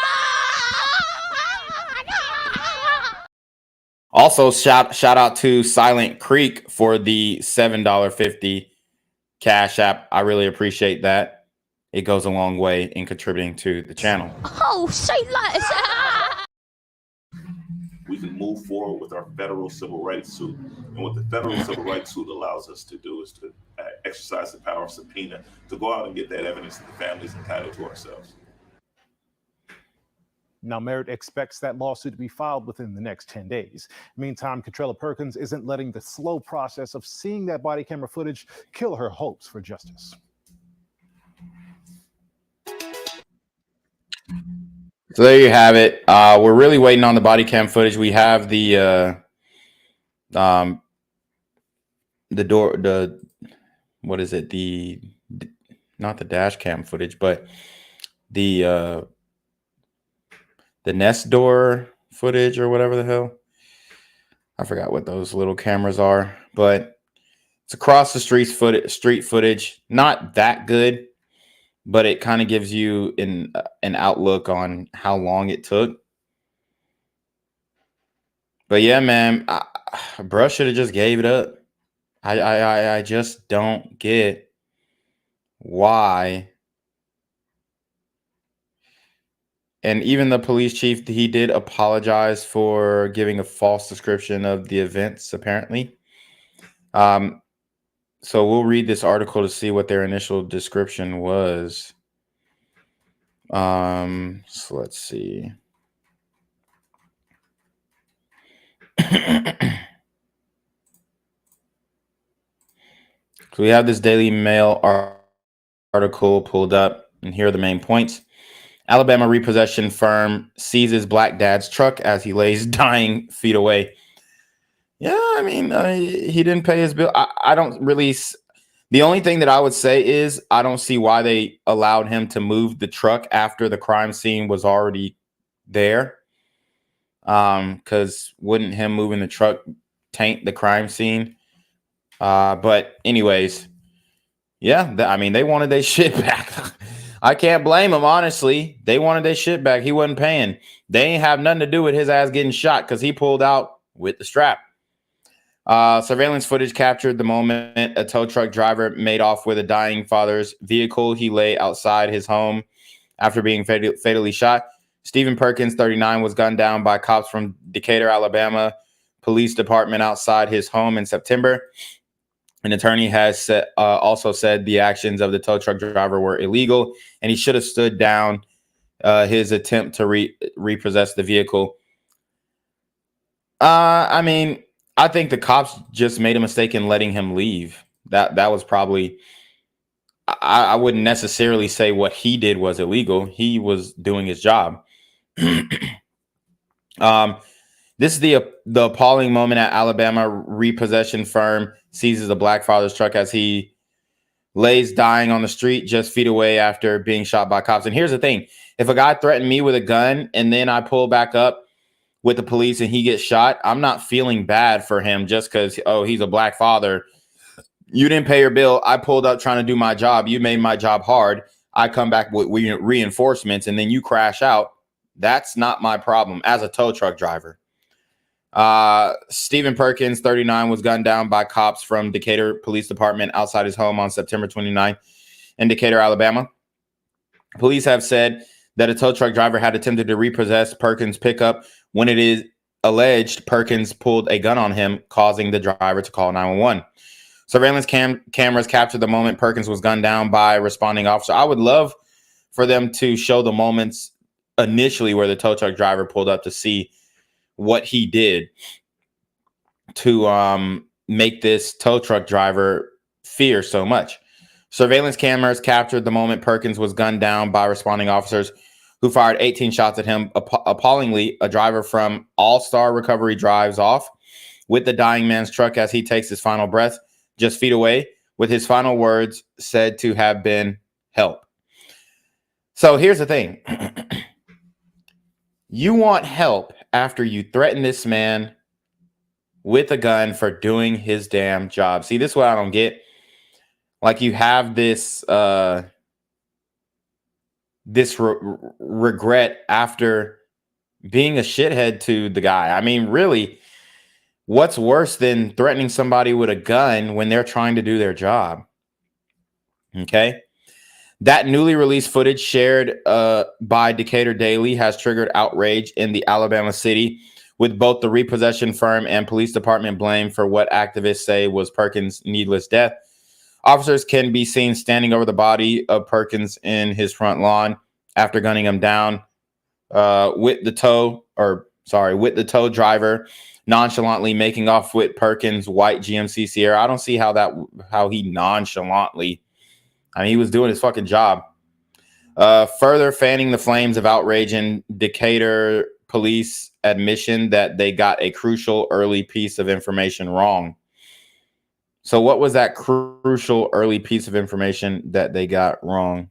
Also, shout out to Silent Creek for the $7.50 Cash App. I really appreciate that. It goes a long way in contributing to the channel. Oh, say less. We can move forward with our federal civil rights suit. And what the federal civil rights suit allows us to do is to exercise the power of subpoena to go out and get that evidence that the family's entitled to ourselves. Now, Merritt expects that lawsuit to be filed within the next 10 days. Meantime, Contrella Perkins isn't letting the slow process of seeing that body camera footage kill her hopes for justice. So there you have it. We're really waiting on the body cam footage. We have the what is it? Not the dash cam footage, but the Nest door footage or whatever the hell. I forgot what those little cameras are, but it's across the street footage. Not that good, but it kind of gives you an outlook on how long it took. But yeah, man, bruh should have just gave it up. I just don't get why. And even the police chief, he did apologize for giving a false description of the events, apparently. So we'll read this article to see what their initial description was. So let's see. So we have this Daily Mail article pulled up, and here are the main points. Alabama repossession firm seizes black dad's truck as he lays dying feet away. Yeah, I mean, he didn't pay his bill. I don't really. The only thing that I would say is I don't see why they allowed him to move the truck after the crime scene was already there. Because wouldn't him moving the truck taint the crime scene? But anyways, yeah, I mean, they wanted their shit back. I can't blame them, honestly. They wanted their shit back. He wasn't paying. They ain't have nothing to do with his ass getting shot because he pulled out with the strap. Surveillance footage captured the moment a tow truck driver made off with a dying father's vehicle. He lay outside his home after being fatally shot. Stephen Perkins, 39, was gunned down by cops from Decatur, Alabama Police Department outside his home in September. An attorney has also said the actions of the tow truck driver were illegal, and he should have stood down his attempt to repossess the vehicle. I mean, I think the cops just made a mistake in letting him leave. That was probably. I wouldn't necessarily say what he did was illegal. He was doing his job. This is the appalling moment at Alabama repossession firm seizes a black father's truck as he lays dying on the street just feet away after being shot by cops. And here's the thing. If a guy threatened me with a gun and then I pull back up with the police and he gets shot, I'm not feeling bad for him just because, oh, he's a black father. You didn't pay your bill. I pulled up trying to do my job. You made my job hard. I come back with reinforcements and then you crash out. That's not my problem as a tow truck driver. Stephen Perkins, 39, was gunned down by cops from Decatur Police Department outside his home on September 29 in Decatur, Alabama. Police have said that a tow truck driver had attempted to repossess Perkins' pickup when it is alleged Perkins pulled a gun on him, causing the driver to call 911. Surveillance cameras captured the moment Perkins was gunned down by a responding officer. I would love for them to show the moments initially where the tow truck driver pulled up to see what he did to make this tow truck driver fear so much. Surveillance cameras captured the moment Perkins was gunned down by responding officers who fired 18 shots at him. Appallingly, a driver from All-Star Recovery drives off with the dying man's truck as he takes his final breath just feet away, with his final words said to have been help. So here's the thing. You want help after you threaten this man with a gun for doing his damn job. See, this is what I don't get. Like, you have this this regret after being a shithead to the guy. I mean, really, what's worse than threatening somebody with a gun when they're trying to do their job? Okay. That newly released footage shared by Decatur Daily has triggered outrage in the Alabama city, with both the repossession firm and police department blamed for what activists say was Perkins' needless death. Officers can be seen standing over the body of Perkins in his front lawn after gunning him down with the tow driver nonchalantly making off with Perkins' white GMC Sierra. I don't see how he nonchalantly. I mean, he was doing his fucking job. Further fanning the flames of outrage in Decatur police admission that they got a crucial early piece of information wrong. So what was that crucial early piece of information that they got wrong?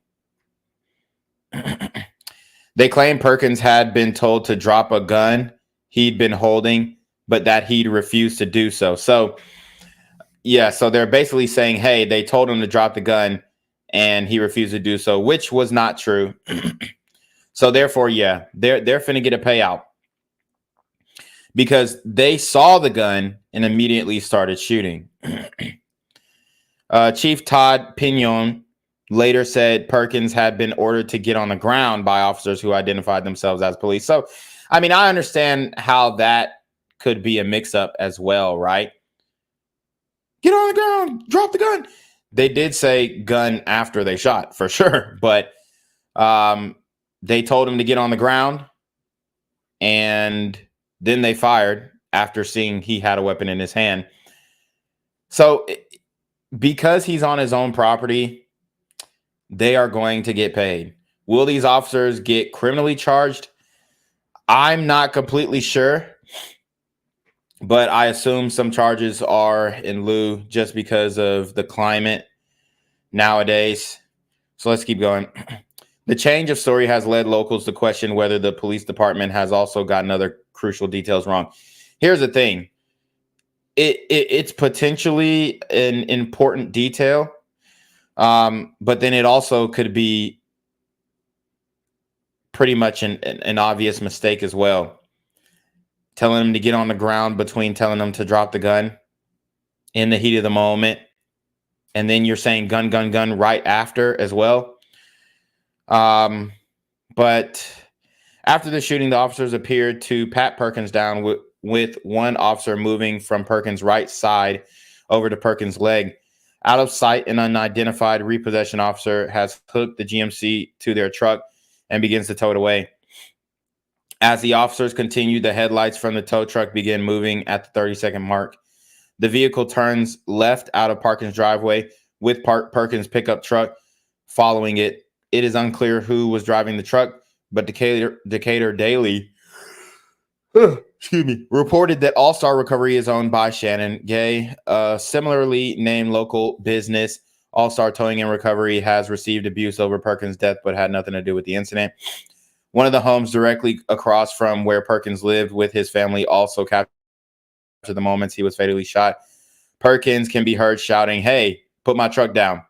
They claim Perkins had been told to drop a gun he'd been holding, but that he'd refused to do so. So, yeah, so they're basically saying, hey, they told him to drop the gun and he refused to do so, which was not true. So therefore, yeah, they're finna get a payout because they saw the gun and immediately started shooting. Chief Todd Pinion later said Perkins had been ordered to get on the ground by officers who identified themselves as police. So, I mean, I understand how that could be a mix-up as well, right? Get on the ground, drop the gun. They did say gun after they shot, for sure. But they told him to get on the ground, and then they fired after seeing he had a weapon in his hand. So because he's on his own property, they are going to get paid. Will these officers get criminally charged? I'm not completely sure, but I assume some charges are in lieu just because of the climate nowadays. So let's keep going. The change of story has led locals to question whether the police department has also gotten other crucial details wrong. Here's the thing. It's potentially an important detail, but then it also could be pretty much an obvious mistake as well. Telling him to get on the ground between telling him to drop the gun in the heat of the moment. And then you're saying gun, gun, gun right after as well. But after the shooting, the officers appeared to pat Perkins down with one officer moving from Perkins' right side over to Perkins' leg. Out of sight, an unidentified repossession officer has hooked the GMC to their truck and begins to tow it away. As the officers continued, the headlights from the tow truck began moving at the 30-second mark. The vehicle turns left out of Perkins' driveway with Perkins' pickup truck following it. It is unclear who was driving the truck, but Decatur Daily reported that All Star Recovery is owned by Shannon Gay. A similarly named local business, All Star Towing and Recovery, has received abuse over Perkins' death, but had nothing to do with the incident. One of the homes directly across from where Perkins lived with his family also captured the moments he was fatally shot. Perkins can be heard shouting, "Hey, put my truck down."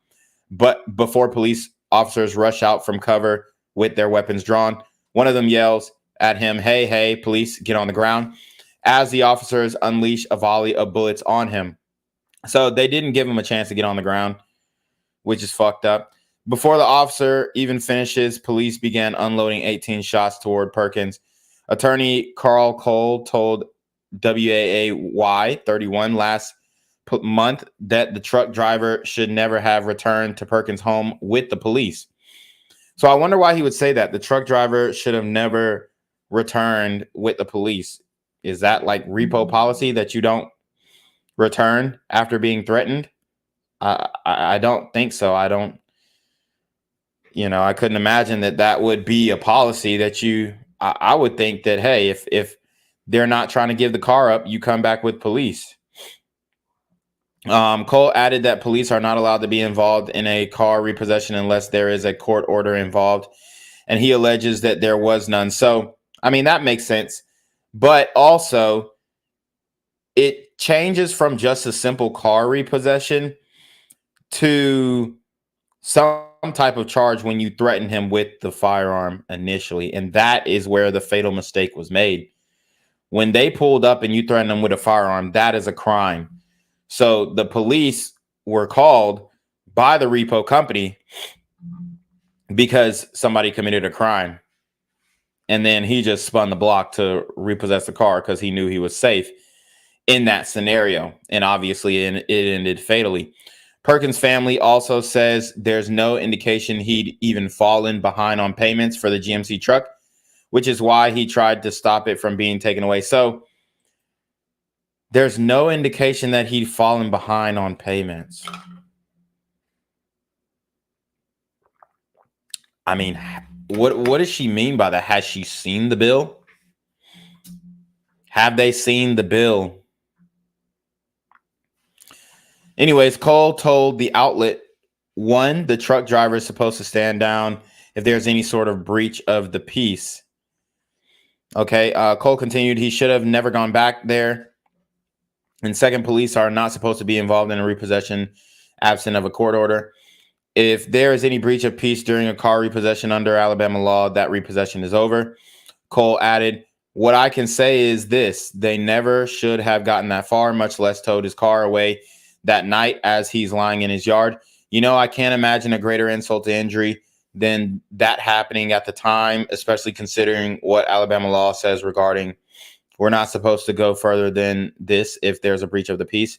But before police officers rush out from cover with their weapons drawn, one of them yells at him, "Hey, hey, police, get on the ground," as the officers unleash a volley of bullets on him. So they didn't give him a chance to get on the ground, which is fucked up. Before the officer even finishes, police began unloading 18 shots toward Perkins. Attorney Carl Cole told WAAY 31 last month that the truck driver should never have returned to Perkins' home with the police. So I wonder why he would say that. The truck driver should have never returned with the police. Is that like repo policy that you don't return after being threatened? I don't think so. I couldn't imagine that would be a policy that I would think that, hey, if they're not trying to give the car up, you come back with police. Cole added that police are not allowed to be involved in a car repossession unless there is a court order involved. And he alleges that there was none. So, I mean, that makes sense. But also, it changes from just a simple car repossession to type of charge when you threaten him with the firearm initially. And that is where the fatal mistake was made. When they pulled up and you threatened them with a firearm, that is a crime. So the police were called by the repo company because somebody committed a crime. And then he just spun the block to repossess the car because he knew he was safe in that scenario. And obviously it ended fatally. Perkins' family also says there's no indication he'd even fallen behind on payments for the GMC truck, which is why he tried to stop it from being taken away. So there's no indication that he'd fallen behind on payments. I mean, what does she mean by that? Has she seen the bill? Have they seen the bill? Anyways, Cole told the outlet, one, the truck driver is supposed to stand down if there's any sort of breach of the peace. Okay, Cole continued, he should have never gone back there. And second, police are not supposed to be involved in a repossession absent of a court order. If there is any breach of peace during a car repossession under Alabama law, that repossession is over. Cole added, what I can say is this, they never should have gotten that far, much less towed his car away that night as he's lying in his yard. You know, I can't imagine a greater insult to injury than that happening at the time, especially considering what Alabama law says regarding we're not supposed to go further than this if there's a breach of the peace.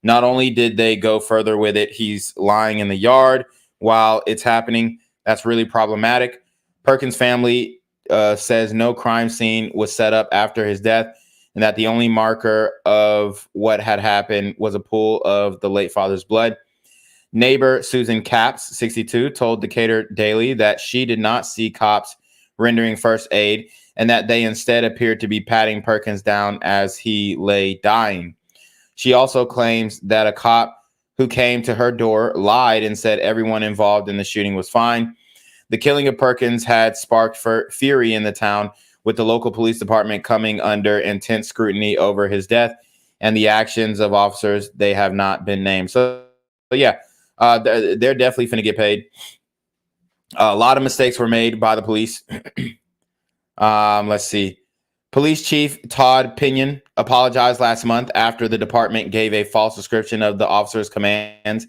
Not only did they go further with it, he's lying in the yard while it's happening. That's really problematic. Perkins' family says no crime scene was set up after his death and that the only marker of what had happened was a pool of the late father's blood. Neighbor Susan Capps, 62, told Decatur Daily that she did not see cops rendering first aid and that they instead appeared to be patting Perkins down as he lay dying. She also claims that a cop who came to her door lied and said everyone involved in the shooting was fine. The killing of Perkins had sparked fury in the town, with the local police department coming under intense scrutiny over his death and the actions of officers. They have not been named. So yeah, they're definitely finna get paid. A lot of mistakes were made by the police. Let's see. Police Chief Todd Pinion apologized last month after the department gave a false description of the officer's commands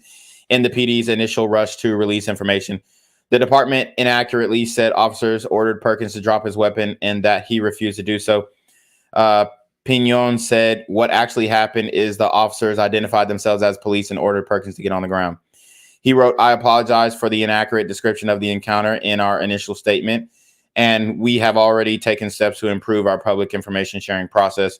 in the PD's initial rush to release information. The department inaccurately said officers ordered Perkins to drop his weapon and that he refused to do so. Pinion said what actually happened is the officers identified themselves as police and ordered Perkins to get on the ground. He wrote, I apologize for the inaccurate description of the encounter in our initial statement, and we have already taken steps to improve our public information sharing process.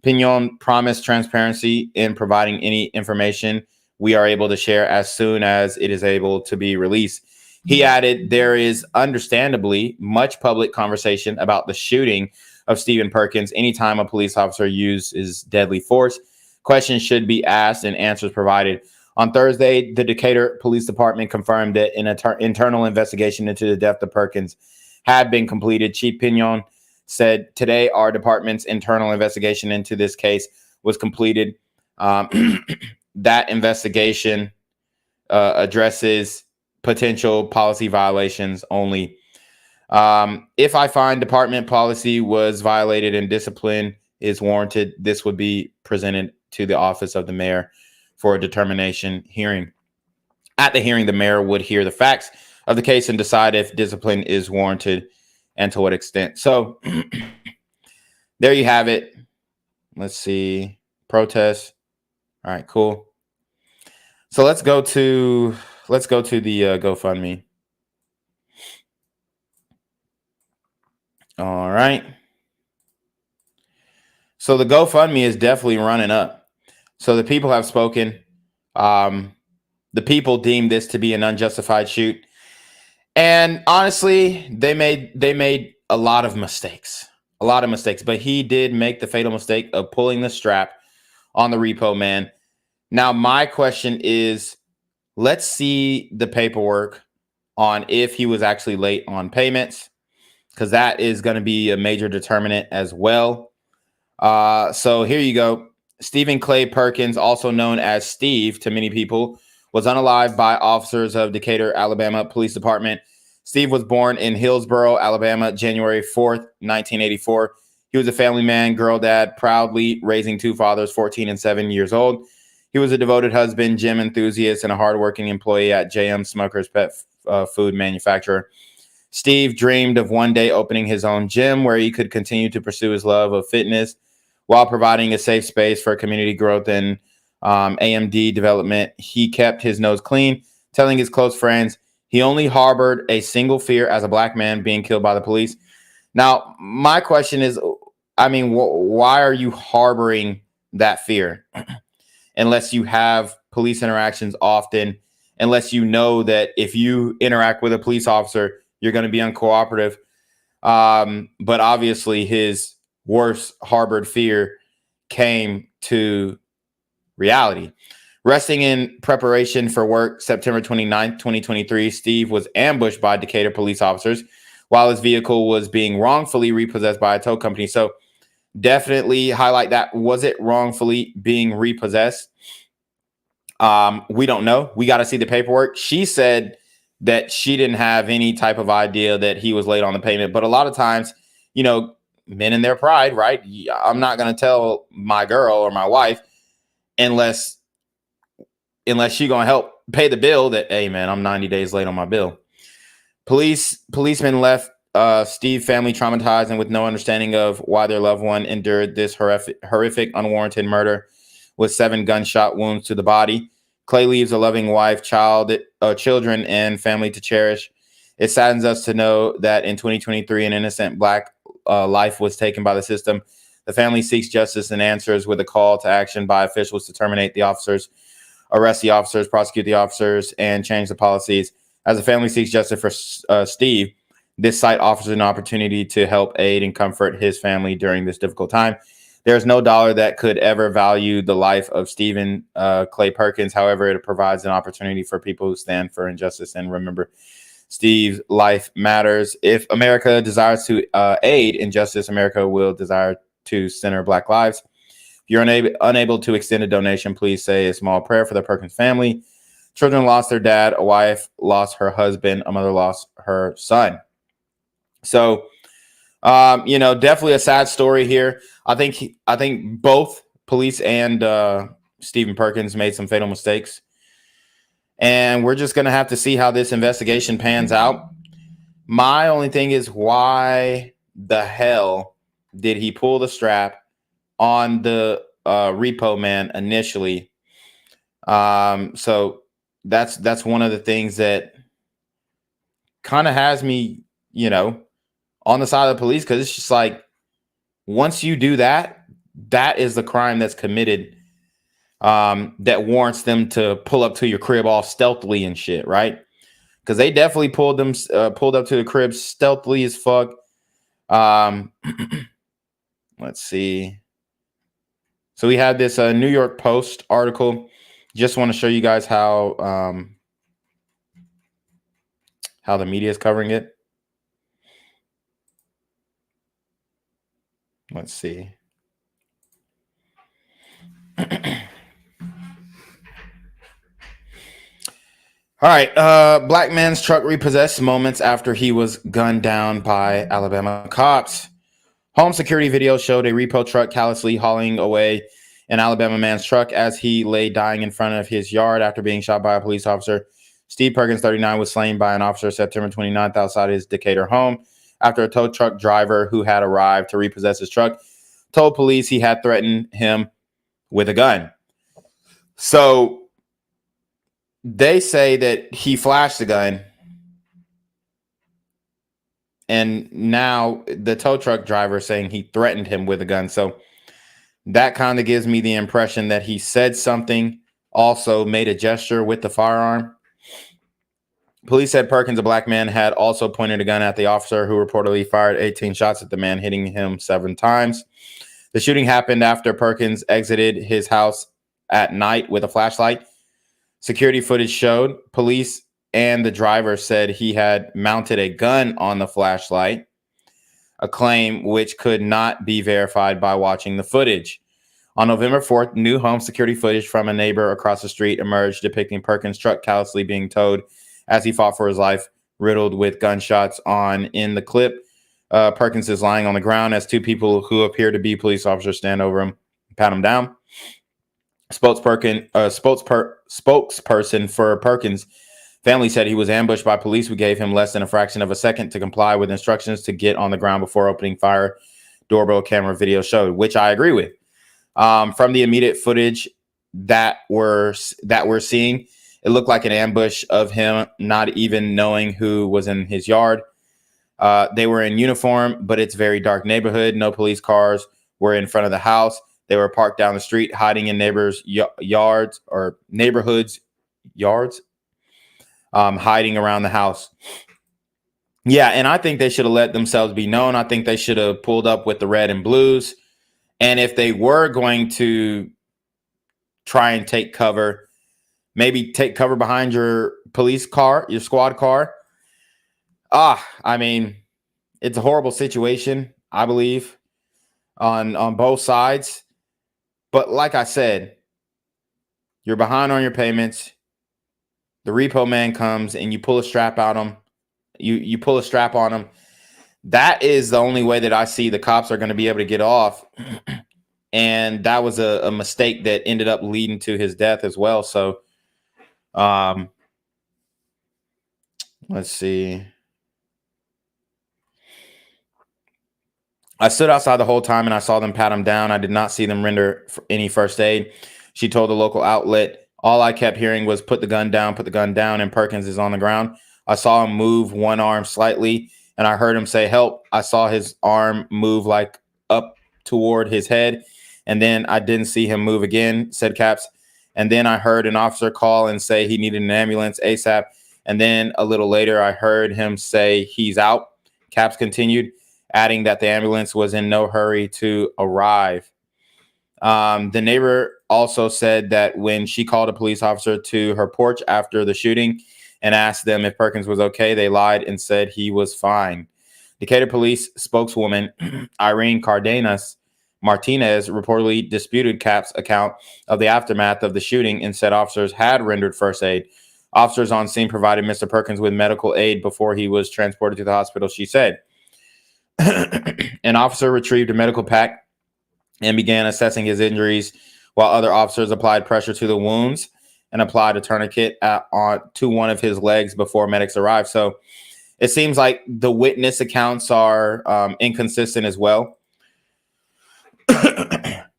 Pinion promised transparency in providing any information we are able to share as soon as it is able to be released. He added, there is understandably much public conversation about the shooting of Stephen Perkins. Anytime a police officer uses deadly force, questions should be asked and answers provided. On Thursday, the Decatur Police Department confirmed that an internal investigation into the death of Perkins had been completed. Chief Pinion said, today, our department's internal investigation into this case was completed. That investigation addresses potential policy violations only. If I find department policy was violated and discipline is warranted, this would be presented to the office of the mayor for a determination hearing. At the hearing, the mayor would hear the facts of the case and decide if discipline is warranted and to what extent. So there you have it. Let's see. Protests. All right, cool. So let's go to the GoFundMe. All right. So the GoFundMe is definitely running up. So the people have spoken. The people deemed this to be an unjustified shoot. And honestly, they made a lot of mistakes. But he did make the fatal mistake of pulling the strap on the repo man. Now, my question is, let's see the paperwork on if he was actually late on payments, because that is going to be a major determinant as well. So here you go. Stephen Clay Perkins, also known as Steve to many people, was unalived by officers of Decatur, Alabama Police Department. Steve was born in Hillsboro, Alabama, January 4th, 1984. He was a family man, girl dad, proudly raising two fathers, 14 and 7 years old. He was a devoted husband, gym enthusiast, and a hardworking employee at JM Smucker's pet food manufacturer. Steve dreamed of one day opening his own gym where he could continue to pursue his love of fitness while providing a safe space for community growth and AMD development. He kept his nose clean, telling his close friends he only harbored a single fear as a black man being killed by the police. Now, my question is, I mean, why are you harboring that fear? Unless you have police interactions often, unless you know that if you interact with a police officer, you're going to be uncooperative. But obviously his worst harbored fear came to reality. Resting in preparation for work, September 29th, 2023, Steve was ambushed by Decatur police officers while his vehicle was being wrongfully repossessed by a tow company. So definitely highlight that. Was it wrongfully being repossessed? We don't know. We got to see the paperwork. She said that she didn't have any type of idea that he was late on the payment. But a lot of times, you know, men in their pride, right? I'm not going to tell my girl or my wife unless she's going to help pay the bill that, hey, man, I'm 90 days late on my bill. Policemen left Steve family traumatized and with no understanding of why their loved one endured this horrific unwarranted murder with 7 gunshot wounds to the body. Clay leaves a loving wife, children, and family to cherish. It saddens us to know that in 2023, an innocent black life was taken by the system. The family seeks justice and answers with a call to action by officials to terminate the officers, arrest the officers, prosecute the officers, and change the policies. As the family seeks justice for Steve, this site offers an opportunity to help aid and comfort his family during this difficult time. There's no dollar that could ever value the life of Stephen Clay Perkins. However, it provides an opportunity for people who stand for injustice. And remember, Steve's life matters. If America desires to aid injustice, America will desire to center Black lives. If you're unable to extend a donation, please say a small prayer for the Perkins family. Children lost their dad. A wife lost her husband. A mother lost her son. So, you know, definitely a sad story here. I think both police and Stephen Perkins made some fatal mistakes. And we're just going to have to see how this investigation pans out. My only thing is, why the hell did he pull the strap on the repo man initially? So that's one of the things that kind of has me, you know, on the side of the police, because it's just like, once you do that, that is the crime that's committed, that warrants them to pull up to your crib all stealthily and shit, right? Because they definitely pulled up to the crib stealthily as fuck. Let's see. So we had this New York Post article. Just want to show you guys how the media is covering it. Let's see. All right. Black man's truck repossessed moments after he was gunned down by Alabama cops. Home security video showed a repo truck callously hauling away an Alabama man's truck as he lay dying in front of his yard after being shot by a police officer. Steve Perkins, 39, was slain by an officer September 29th outside his Decatur home after a tow truck driver who had arrived to repossess his truck told police he had threatened him with a gun. So they say that he flashed the gun, and now the tow truck driver saying he threatened him with a gun. So that kind of gives me the impression that he said something, also made a gesture with the firearm. Police said Perkins, a black man, had also pointed a gun at the officer, who reportedly fired 18 shots at the man, hitting him 7 times. The shooting happened after Perkins exited his house at night with a flashlight. Security footage showed police and the driver said he had mounted a gun on the flashlight, a claim which could not be verified by watching the footage. On November 4th, new home security footage from a neighbor across the street emerged depicting Perkins' truck callously being towed as he fought for his life, riddled with gunshots on. In the clip, Perkins is lying on the ground as two people who appear to be police officers stand over him, pat him down. Spokesperson for Perkins' family said he was ambushed by police who gave him less than a fraction of a second to comply with instructions to get on the ground before opening fire. Doorbell camera video showed, which I agree with. From the immediate footage that we're seeing, it looked like an ambush of him, not even knowing who was in his yard. They were in uniform, but it's a very dark neighborhood. No police cars were in front of the house. They were parked down the street, hiding in neighbors' yards or neighborhoods' yards, hiding around the house. Yeah, and I think they should have let themselves be known. I think they should have pulled up with the red and blues. And if they were going to try and take cover, maybe take cover behind your police car, your squad car. I mean, it's a horrible situation, I believe, on both sides. But like I said, you're behind on your payments. The repo man comes and you pull a strap out on him. You pull a strap on him. That is the only way that I see the cops are going to be able to get off. And that was a mistake that ended up leading to his death as well. So, let's see. I stood outside the whole time and I saw them pat him down. I did not see them render any first aid. She told the local outlet, all I kept hearing was put the gun down, and Perkins is on the ground. I saw him move one arm slightly and I heard him say help. I saw his arm move like up toward his head. And then I didn't see him move again, said Capps. And then I heard an officer call and say he needed an ambulance ASAP. And then a little later, I heard him say he's out. Capps continued, adding that the ambulance was in no hurry to arrive. The neighbor also said that when she called a police officer to her porch after the shooting and asked them if Perkins was okay, they lied and said he was fine. Decatur police spokeswoman Irene Cardenas Martinez reportedly disputed Capps' account of the aftermath of the shooting and said officers had rendered first aid. Officers on scene provided Mr. Perkins with medical aid before he was transported to the hospital, she said. An officer retrieved a medical pack and began assessing his injuries, while other officers applied pressure to the wounds and applied a tourniquet to one of his legs before medics arrived. So it seems like the witness accounts are inconsistent as well.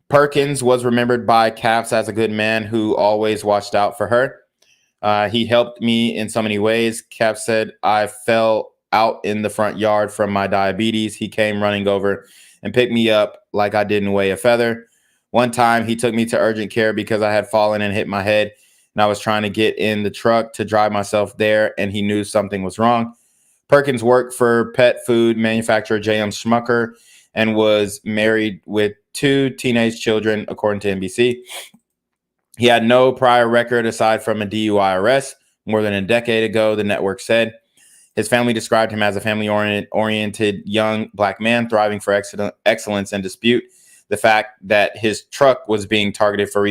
Perkins was remembered by Capps as a good man who always watched out for her. He helped me in so many ways. Capps said, I fell out in the front yard from my diabetes. He came running over and picked me up like I didn't weigh a feather. One time he took me to urgent care because I had fallen and hit my head, and I was trying to get in the truck to drive myself there, and he knew something was wrong. Perkins worked for pet food manufacturer J.M. Smucker and was married with 2 teenage children, according to NBC. He had no prior record aside from a DUI arrest more than a decade ago, the network said. His family described him as a family-oriented young black man thriving for excellence and dispute the fact that his truck was being targeted for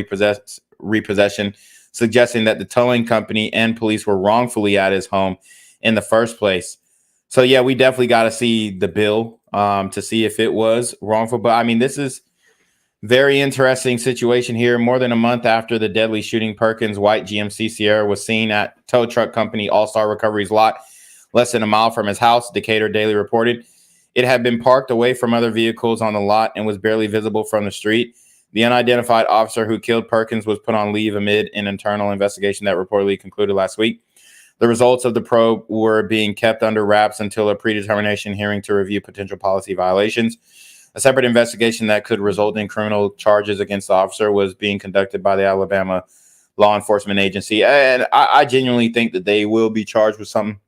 repossession, suggesting that the towing company and police were wrongfully at his home in the first place. So, yeah, we definitely got to see the bill to see if it was wrongful. But, I mean, this is very interesting situation here. More than a month after the deadly shooting, Perkins' white GMC Sierra was seen at tow truck company All-Star Recovery's lot less than a mile from his house, Decatur Daily reported. It had been parked away from other vehicles on the lot and was barely visible from the street. The unidentified officer who killed Perkins was put on leave amid an internal investigation that reportedly concluded last week. The results of the probe were being kept under wraps until a predetermination hearing to review potential policy violations. A separate investigation that could result in criminal charges against the officer was being conducted by the Alabama Law Enforcement Agency. And I genuinely think that they will be charged with something.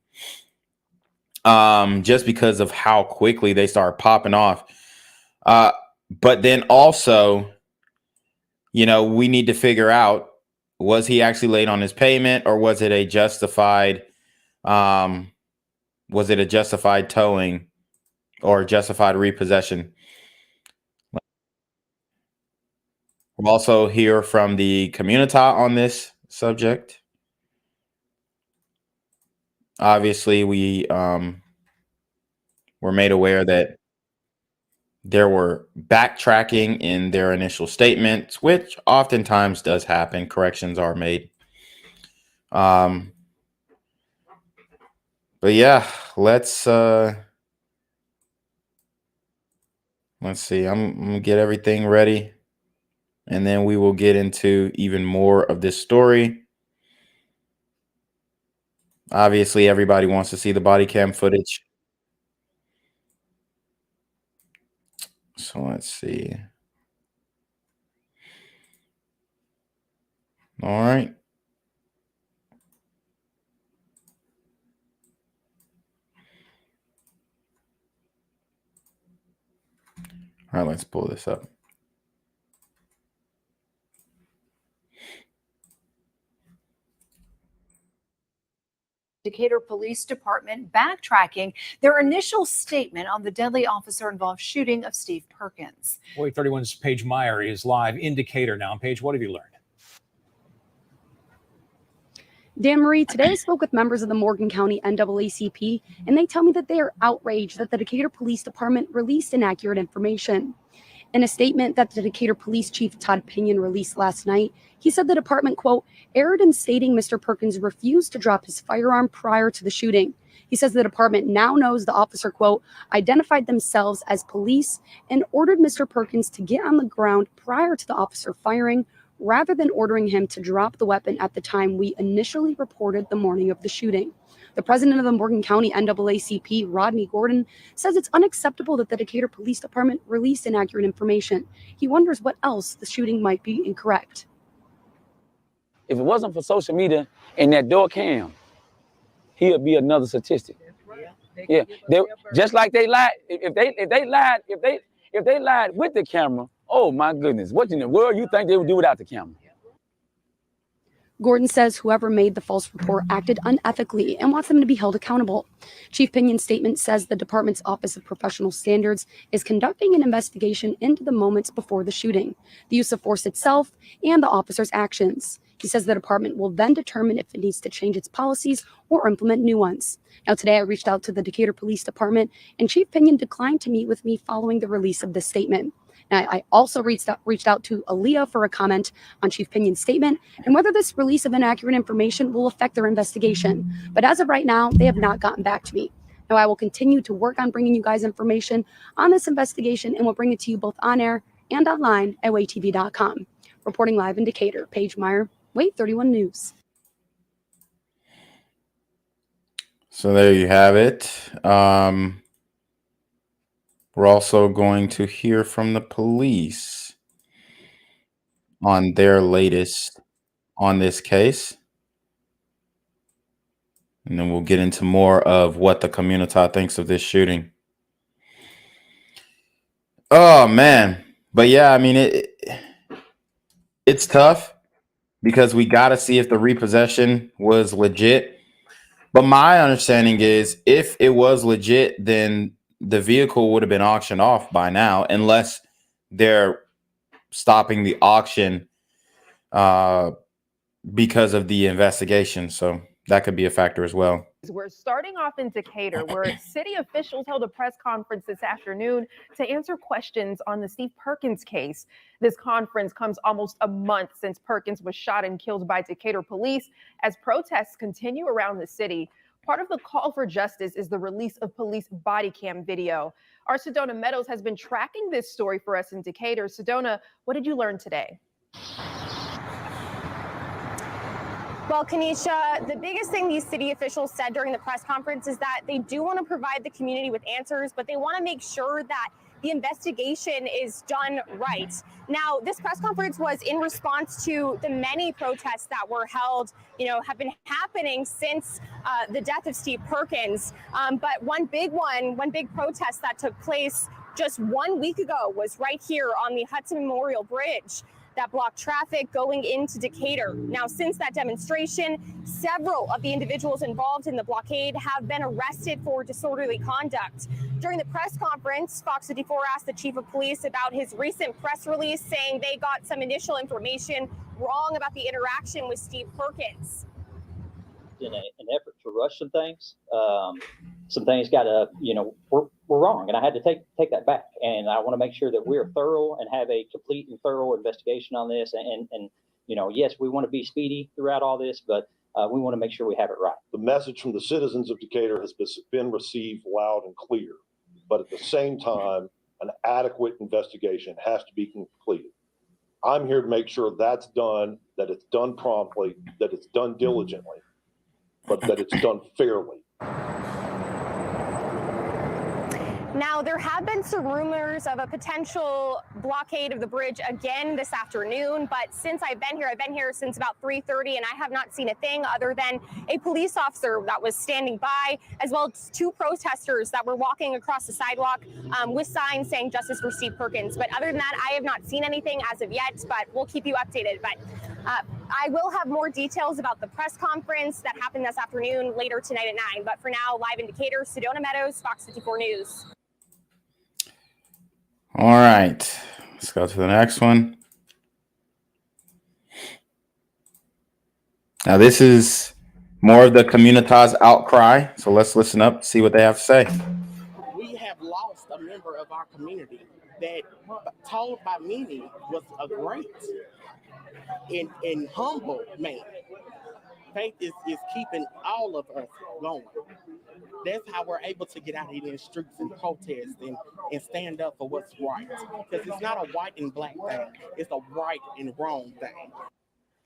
Just because of how quickly they start popping off. But then also, you know, we need to figure out, was he actually late on his payment, or was it a justified towing or justified repossession? We'll also hear from the community on this subject. Obviously, we were made aware that there were backtracking in their initial statements, which oftentimes does happen. Corrections are made. But yeah, let's see. I'm gonna get everything ready, and then we will get into even more of this story. Obviously, everybody wants to see the body cam footage. So let's see. All right. All right, let's pull this up. Decatur Police Department backtracking their initial statement on the deadly officer-involved shooting of Steve Perkins. Boy 31's Paige Meyer is live in Decatur now. Paige, what have you learned? Dan Marie, today I spoke with members of the Morgan County NAACP, and they tell me that they are outraged that the Decatur Police Department released inaccurate information. In a statement that the Decatur Police Chief Todd Pinion released last night, he said the department, quote, erred in stating Mr. Perkins refused to drop his firearm prior to the shooting. He says the department now knows the officer, quote, identified themselves as police and ordered Mr. Perkins to get on the ground prior to the officer firing, rather than ordering him to drop the weapon at the time we initially reported the morning of the shooting. The president of the Morgan County NAACP, Rodney Gordon, says it's unacceptable that the Decatur Police Department released inaccurate information. He wonders what else the shooting might be incorrect. If it wasn't for social media and that door cam, he'll be another statistic. Yeah, just like they lied. If they lied with the camera, oh my goodness, what in the world you think they would do without the camera? Gordon says whoever made the false report acted unethically and wants them to be held accountable. Chief Pinion's statement says the department's Office of Professional Standards is conducting an investigation into the moments before the shooting, the use of force itself, and the officer's actions. He says the department will then determine if it needs to change its policies or implement new ones. Now, today I reached out to the Decatur Police Department, and Chief Pinion declined to meet with me following the release of this statement. Now, I also reached out to Aaliyah for a comment on Chief Pinion's statement and whether this release of inaccurate information will affect their investigation. But as of right now, they have not gotten back to me. Now, I will continue to work on bringing you guys information on this investigation, and we'll bring it to you both on air and online at WaveTV.com. Reporting live in Decatur, Paige Meyer, Wave 31 News. So there you have it. We're also going to hear from the police on their latest on this case. And then we'll get into more of what the community thinks of this shooting. Oh, man. But yeah, I mean, it's tough because we got to see if the repossession was legit. But my understanding is if it was legit, then the vehicle would have been auctioned off by now, unless they're stopping the auction because of the investigation. So that could be a factor as well. We're starting off in Decatur, where city officials held a press conference this afternoon to answer questions on the Steve Perkins case. This conference comes almost a month since Perkins was shot and killed by Decatur police as protests continue around the city. Part of the call for justice is the release of police body cam video. Our Sedona Meadows has been tracking this story for us in Decatur. Sedona, what did you learn today? Well, Kanisha, the biggest thing these city officials said during the press conference is that they do want to provide the community with answers, but they want to make sure that the investigation is done right. Now, this press conference was in response to the many protests that were held, have been happening since the death of Steve Perkins. But one big protest that took place just 1 week ago was right here on the Hudson Memorial Bridge. that blocked traffic going into Decatur. Now, since that demonstration, several of the individuals involved in the blockade have been arrested for disorderly conduct. During the press conference, Fox 54 asked the chief of police about his recent press release saying they got some initial information wrong about the interaction with Steve Perkins. In an effort to rush some things got to, were wrong, and I had to take that back. And I want to make sure that we're thorough and have a complete and thorough investigation on this. And yes, we want to be speedy throughout all this, but we want to make sure we have it right. The message from the citizens of Decatur has been received loud and clear, but at the same time, an adequate investigation has to be completed. I'm here to make sure that's done, that it's done promptly, that it's done diligently, but that it's done fairly. Now, there have been some rumors of a potential blockade of the bridge again this afternoon, but since I've been here since about 3:30, and I have not seen a thing other than a police officer that was standing by, as well as two protesters that were walking across the sidewalk with signs saying "Justice for Steve Perkins." But other than that, I have not seen anything as of yet, but we'll keep you updated. But I will have more details about the press conference that happened this afternoon later tonight at 9. But for now, live in Decatur, Sedona Meadows, Fox 54 News. All right, let's go to the next one. Now, this is more of the Communitas outcry. So let's listen up, see what they have to say. We have lost a member of our community that, told by many, was a great and humble man. Faith is keeping all of us going. That's how we're able to get out here in the streets and protest and stand up for what's right. Because it's not a white and black thing. It's a right and wrong thing.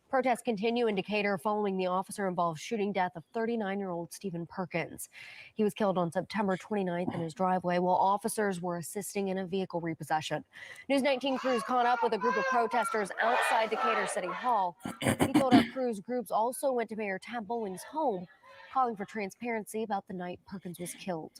Protests continue in Decatur following the officer-involved shooting death of 39-year-old Stephen Perkins. He was killed on September 29th in his driveway while officers were assisting in a vehicle repossession. News 19 crews caught up with a group of protesters outside Decatur City Hall. He told our crews groups also went to Mayor Tab Bowling's home, calling for transparency about the night Perkins was killed.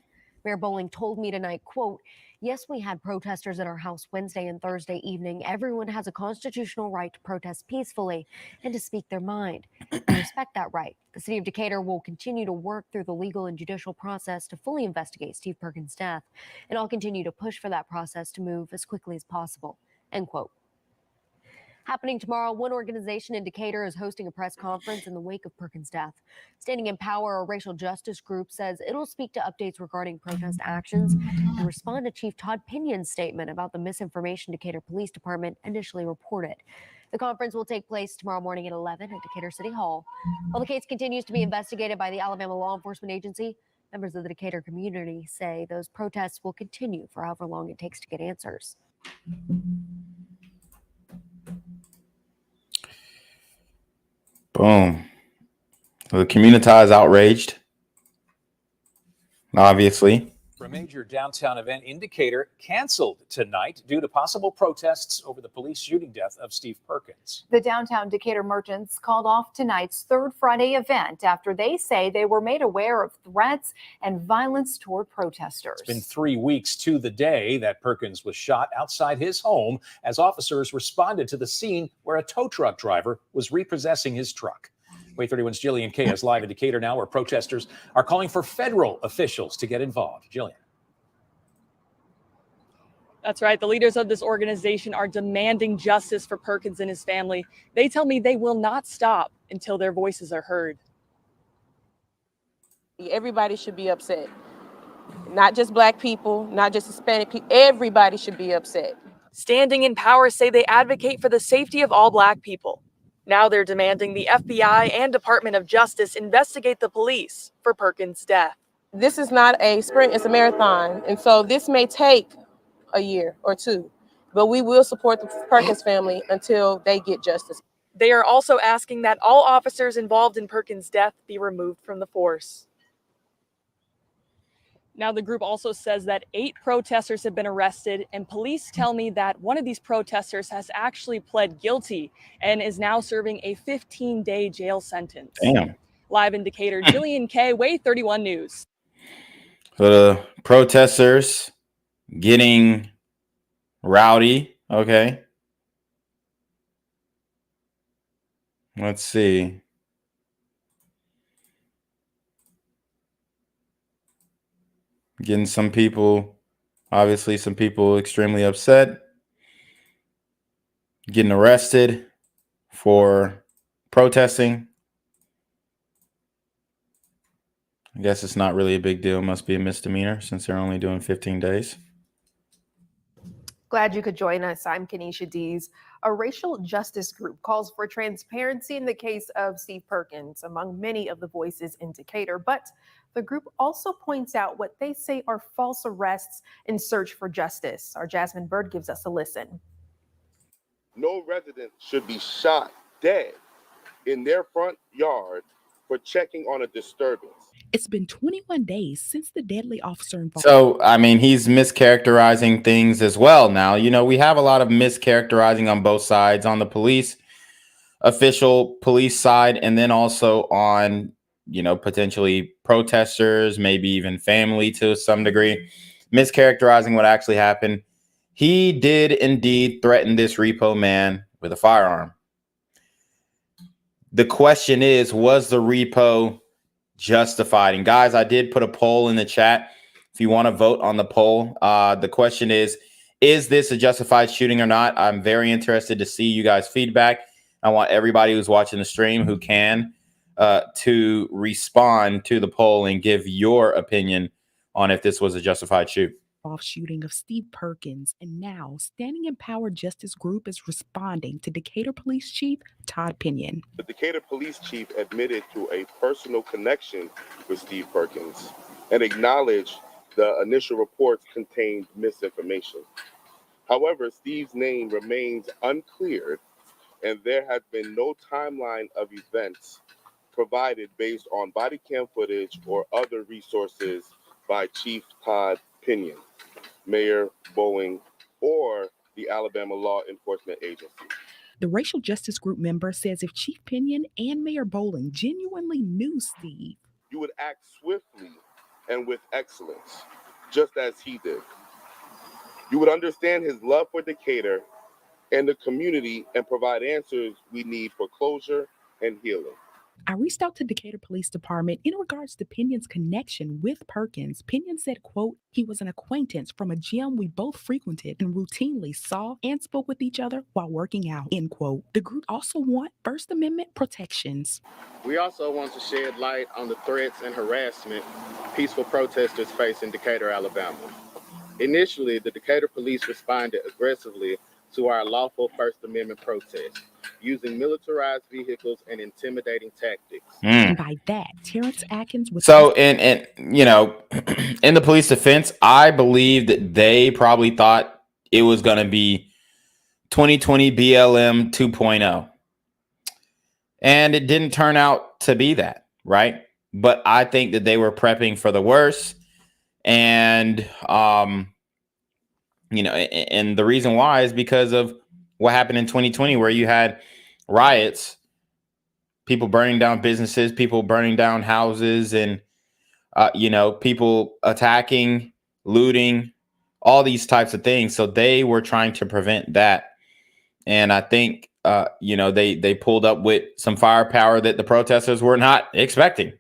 Mayor Bowling told me tonight, quote, "Yes, we had protesters at our house Wednesday and Thursday evening. Everyone has a constitutional right to protest peacefully and to speak their mind. I respect that right. The city of Decatur will continue to work through the legal and judicial process to fully investigate Steve Perkins' death, and I'll continue to push for that process to move as quickly as possible," end quote. Happening tomorrow, one organization in Decatur is hosting a press conference in the wake of Perkins' death. Standing in Power, a racial justice group, says it'll speak to updates regarding protest actions and respond to Chief Todd Pinion's statement about the misinformation Decatur Police Department initially reported. The conference will take place tomorrow morning at 11 at Decatur City Hall. While the case continues to be investigated by the Alabama Law Enforcement Agency, members of the Decatur community say those protests will continue for however long it takes to get answers. Boom. The Communitas outraged, obviously. A major downtown event in Decatur canceled tonight due to possible protests over the police shooting death of Steve Perkins. The downtown Decatur merchants called off tonight's third Friday event after they say they were made aware of threats and violence toward protesters. It's been 3 weeks to the day that Perkins was shot outside his home as officers responded to the scene where a tow truck driver was repossessing his truck. Way 31's Jillian Kay is live in Decatur now, where protesters are calling for federal officials to get involved. Jillian. That's right. The leaders of this organization are demanding justice for Perkins and his family. They tell me they will not stop until their voices are heard. Everybody should be upset. Not just Black people, not just Hispanic people. Everybody should be upset. Standing in Power say they advocate for the safety of all Black people. Now they're demanding the FBI and Department of Justice investigate the police for Perkins' death. This is not a sprint, it's a marathon. And so this may take a year or two, but we will support the Perkins family until they get justice. They are also asking that all officers involved in Perkins' death be removed from the force. Now, the group also says that 8 protesters have been arrested, and police tell me that one of these protesters has actually pled guilty and is now serving a 15-day jail sentence. Damn. Live in Decatur, Jillian Kay, Way 31 News. So the protesters getting rowdy, okay. Let's see. Getting some people, obviously some people extremely upset. Getting arrested for protesting. I guess it's not really a big deal. Must be a misdemeanor since they're only doing 15 days. Glad you could join us. I'm Kenesha Dees. A racial justice group calls for transparency in the case of Steve Perkins, among many of the voices in Decatur. But the group also points out what they say are false arrests in search for justice. Our Jasmine Bird gives us a listen. No resident should be shot dead in their front yard for checking on a disturbance. It's been 21 days since the deadly officer involved. So, I mean, he's mischaracterizing things as well now. You know, we have a lot of mischaracterizing on both sides, on the police, official police side, and then also on, you know, potentially protesters, maybe even family to some degree, mischaracterizing what actually happened. He did indeed threaten this repo man with a firearm. The question is, was the repo justified? And guys, I did put a poll in the chat. If you want to vote on the poll, the question is this a justified shooting or not? I'm very interested to see you guys' feedback. I want everybody who's watching the stream who can to respond to the poll and give your opinion on if this was a justified shoot. Shooting of Steve Perkins, and now Standing Empowered Justice Group is responding to Decatur Police Chief Todd Pinion. The Decatur Police Chief admitted to a personal connection with Steve Perkins and acknowledged the initial reports contained misinformation. However, Steve's name remains uncleared, and there has been no timeline of events provided based on body cam footage or other resources by Chief Todd Pinion, Mayor Boeing, or the Alabama Law Enforcement Agency. The Racial Justice Group member says if Chief Pinion and Mayor Bowling genuinely knew Steve, you would act swiftly and with excellence, just as he did. You would understand his love for Decatur and the community and provide answers we need for closure and healing. I reached out to Decatur Police Department in regards to Pinion's connection with Perkins. Pinion said, quote, he was an acquaintance from a gym we both frequented and routinely saw and spoke with each other while working out, end quote. The group also want First Amendment protections. We also want to shed light on the threats and harassment peaceful protesters face in Decatur, Alabama. Initially, the Decatur police responded aggressively to our lawful First Amendment protest, using militarized vehicles and intimidating tactics. And by that, Terrence Atkins was so and you know, in the police defense, I believe that they probably thought it was going to be 2020 BLM 2.0. And it didn't turn out to be that, right? But I think that they were prepping for the worst. And you know, and the reason why is because of what happened in 2020, where you had riots, people burning down businesses, people burning down houses, and you know, people attacking, looting, all these types of things. So they were trying to prevent that. And I think you know, they pulled up with some firepower that the protesters were not expecting.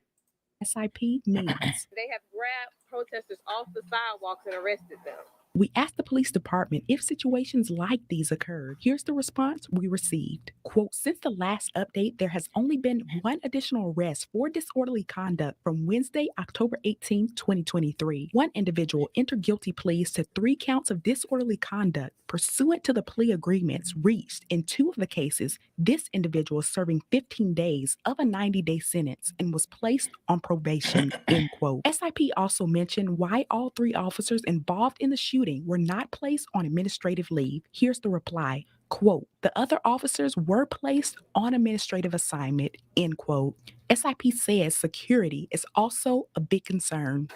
SIP means They have grabbed protesters off the sidewalks and arrested them. we asked the police department if situations like these occurred. Here's the response we received. Quote, since the last update, there has only been one additional arrest for disorderly conduct from Wednesday, October 18, 2023. One individual entered guilty pleas to 3 counts of disorderly conduct pursuant to the plea agreements reached in 2 of the cases. This individual is serving 15 days of a 90-day sentence and was placed on probation, end quote. SIP also mentioned why all 3 officers involved in the shooting were not placed on administrative leave. Here's the reply. Quote, the other officers were placed on administrative assignment, end quote. SIP says security is also a big concern.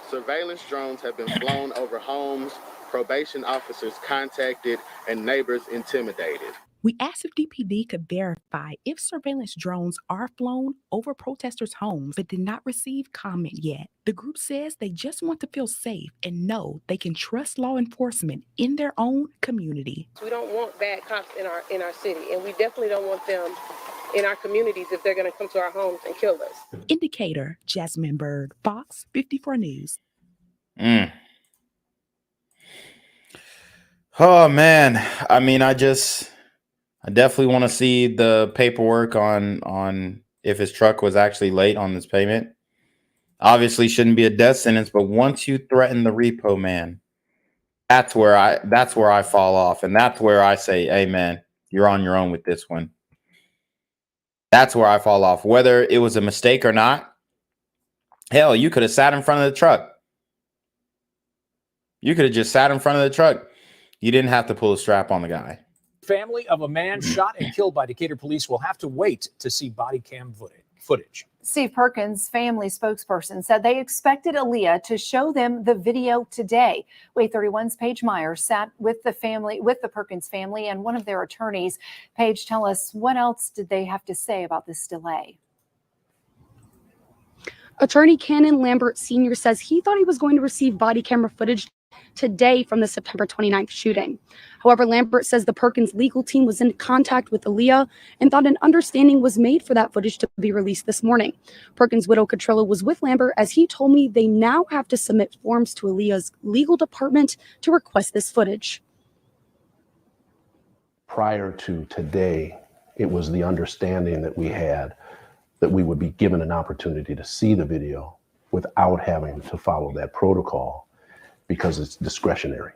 Surveillance drones have been flown over homes, probation officers contacted, and neighbors intimidated. We asked if DPD could verify if surveillance drones are flown over protesters' homes, but did not receive comment yet. The group says they just want to feel safe and know they can trust law enforcement in their own community. We don't want bad cops in our city, and we definitely don't want them in our communities if they're going to come to our homes and kill us. Indicator, Jasmine Bird, Fox 54 News. Oh man, I mean, I definitely want to see the paperwork on if his truck was actually late on this payment. Obviously, shouldn't be a death sentence, but once you threaten the repo man, that's where I fall off, and that's where I say, "Hey, man, you're on your own with this one." That's where I fall off, whether it was a mistake or not. Hell, you could have sat in front of the truck. You could have just sat in front of the truck. You didn't have to pull a strap on the guy. Family of a man shot and killed by Decatur police will have to wait to see body cam footage. Steve Perkins' family spokesperson said they expected Aaliyah to show them the video today. Wait 31's Paige Meyer sat with the Perkins family and one of their attorneys. Paige, tell us, what else did they have to say about this delay? Attorney Cannon Lambert Sr. says he thought he was going to receive body camera footage today from the September 29th shooting. However, Lambert says the Perkins legal team was in contact with Aaliyah and thought an understanding was made for that footage to be released this morning. Perkins' widow Catrilla was with Lambert as he told me they now have to submit forms to Aaliyah's legal department to request this footage. Prior to today, it was the understanding that we had that we would be given an opportunity to see the video without having to follow that protocol because it's discretionary.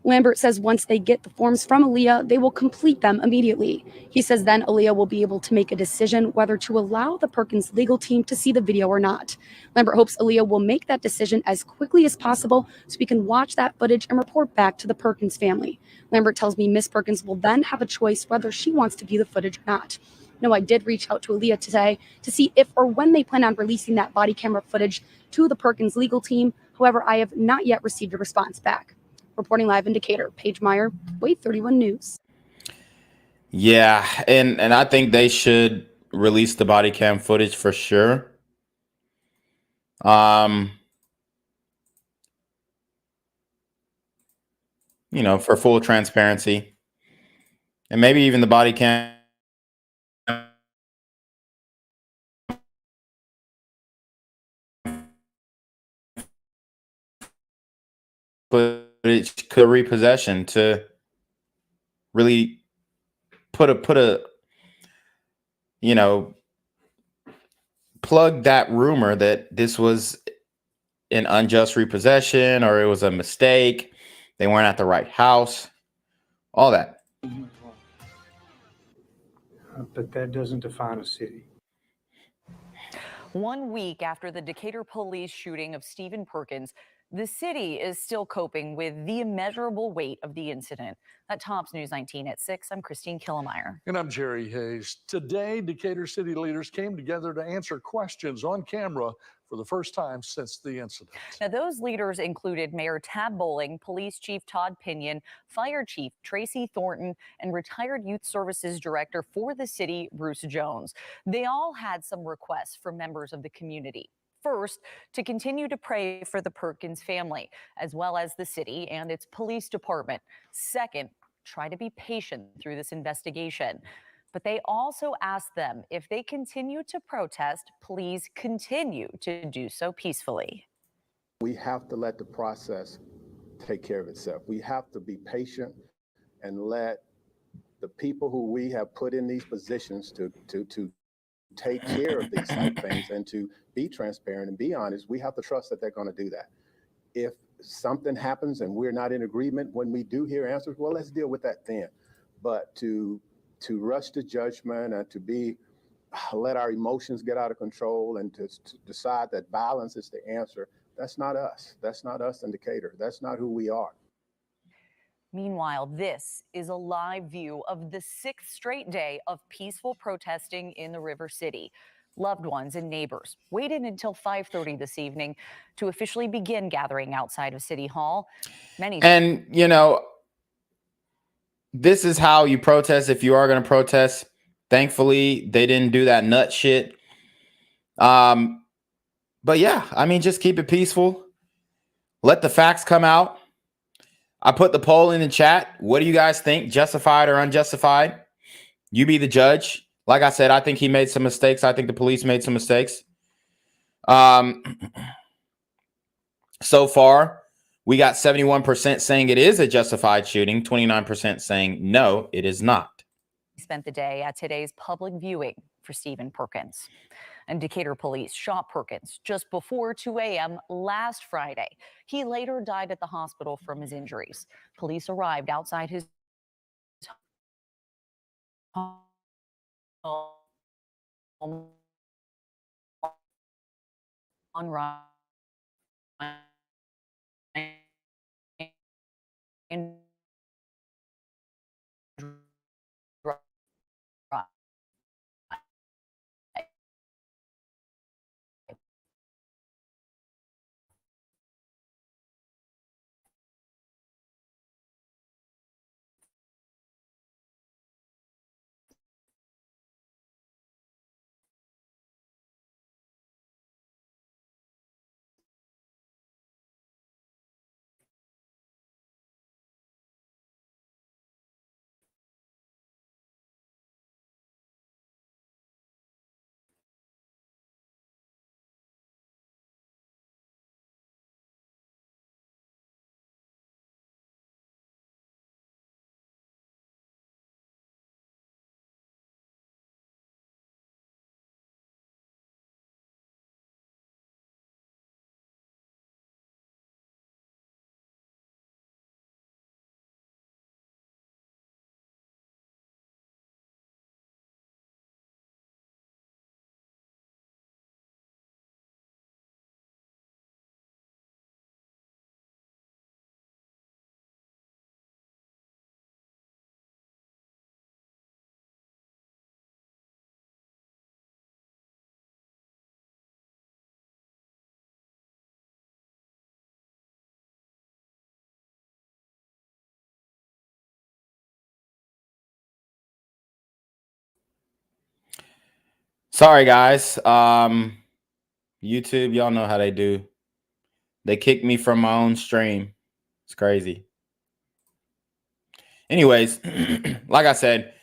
Lambert says once they get the forms from Aaliyah, they will complete them immediately. He says then Aaliyah will be able to make a decision whether to allow the Perkins legal team to see the video or not. Lambert hopes Aaliyah will make that decision as quickly as possible so we can watch that footage and report back to the Perkins family. Lambert tells me Miss Perkins will then have a choice whether she wants to view the footage or not. No, I did reach out to Aaliyah today to see if or when they plan on releasing that body camera footage to the Perkins legal team. However, I have not yet received a response back. Reporting live in Decatur, Paige Meyer, Wait 31 News. Yeah, and I think they should release the body cam footage for sure. You know, for full transparency. And maybe even the body cam footage could repossession to really put a you know, plug that rumor that this was an unjust repossession or it was a mistake. They weren't at the right house. All that. But that doesn't define a city. 1 week after the Decatur police shooting of Stephen Perkins, the city is still coping with the immeasurable weight of the incident. That tops News 19 at 6. I'm Christine Killemeyer. And I'm Jerry Hayes. Today, Decatur city leaders came together to answer questions on camera for the first time since the incident. Now, those leaders included Mayor Tab Bowling, Police Chief Todd Pinion, Fire Chief Tracy Thornton, and retired Youth Services Director for the city, Bruce Jones. They all had some requests from members of the community. First, to continue to pray for the Perkins family, as well as the city and its police department. Second, try to be patient through this investigation. But they also asked them if they continue to protest, please continue to do so peacefully. We have to let the process take care of itself. We have to be patient and let the people who we have put in these positions to take care of these type things and to be transparent and be honest, we have to trust that they're going to do that. If something happens and we're not in agreement, when we do hear answers, well, let's deal with that then. But to rush to judgment and to let our emotions get out of control and to decide that violence is the answer, that's not us. That's not us in Decatur. That's not who we are. Meanwhile, this is a live view of the 6th straight day of peaceful protesting in the River City. Loved ones and neighbors waited until 5:30 this evening to officially begin gathering outside of City Hall. And, you know, this is how you protest if you are going to protest. Thankfully, they didn't do that nut shit. But yeah, I mean, just keep it peaceful. Let the facts come out. I put the poll in the chat. What do you guys think? Justified or unjustified? You be the judge. Like I said, I think he made some mistakes. I think the police made some mistakes. So far, we got 71% saying it is a justified shooting, 29% saying no, it is not. He spent the day at today's public viewing for Stephen Perkins. And Decatur police shot Perkins just before 2 a.m. last Friday. He later died at the hospital from his injuries. Police arrived outside his home on Ryan Sorry, guys. YouTube, y'all know how they do. They kicked me from my own stream. It's crazy. Anyways, like I said,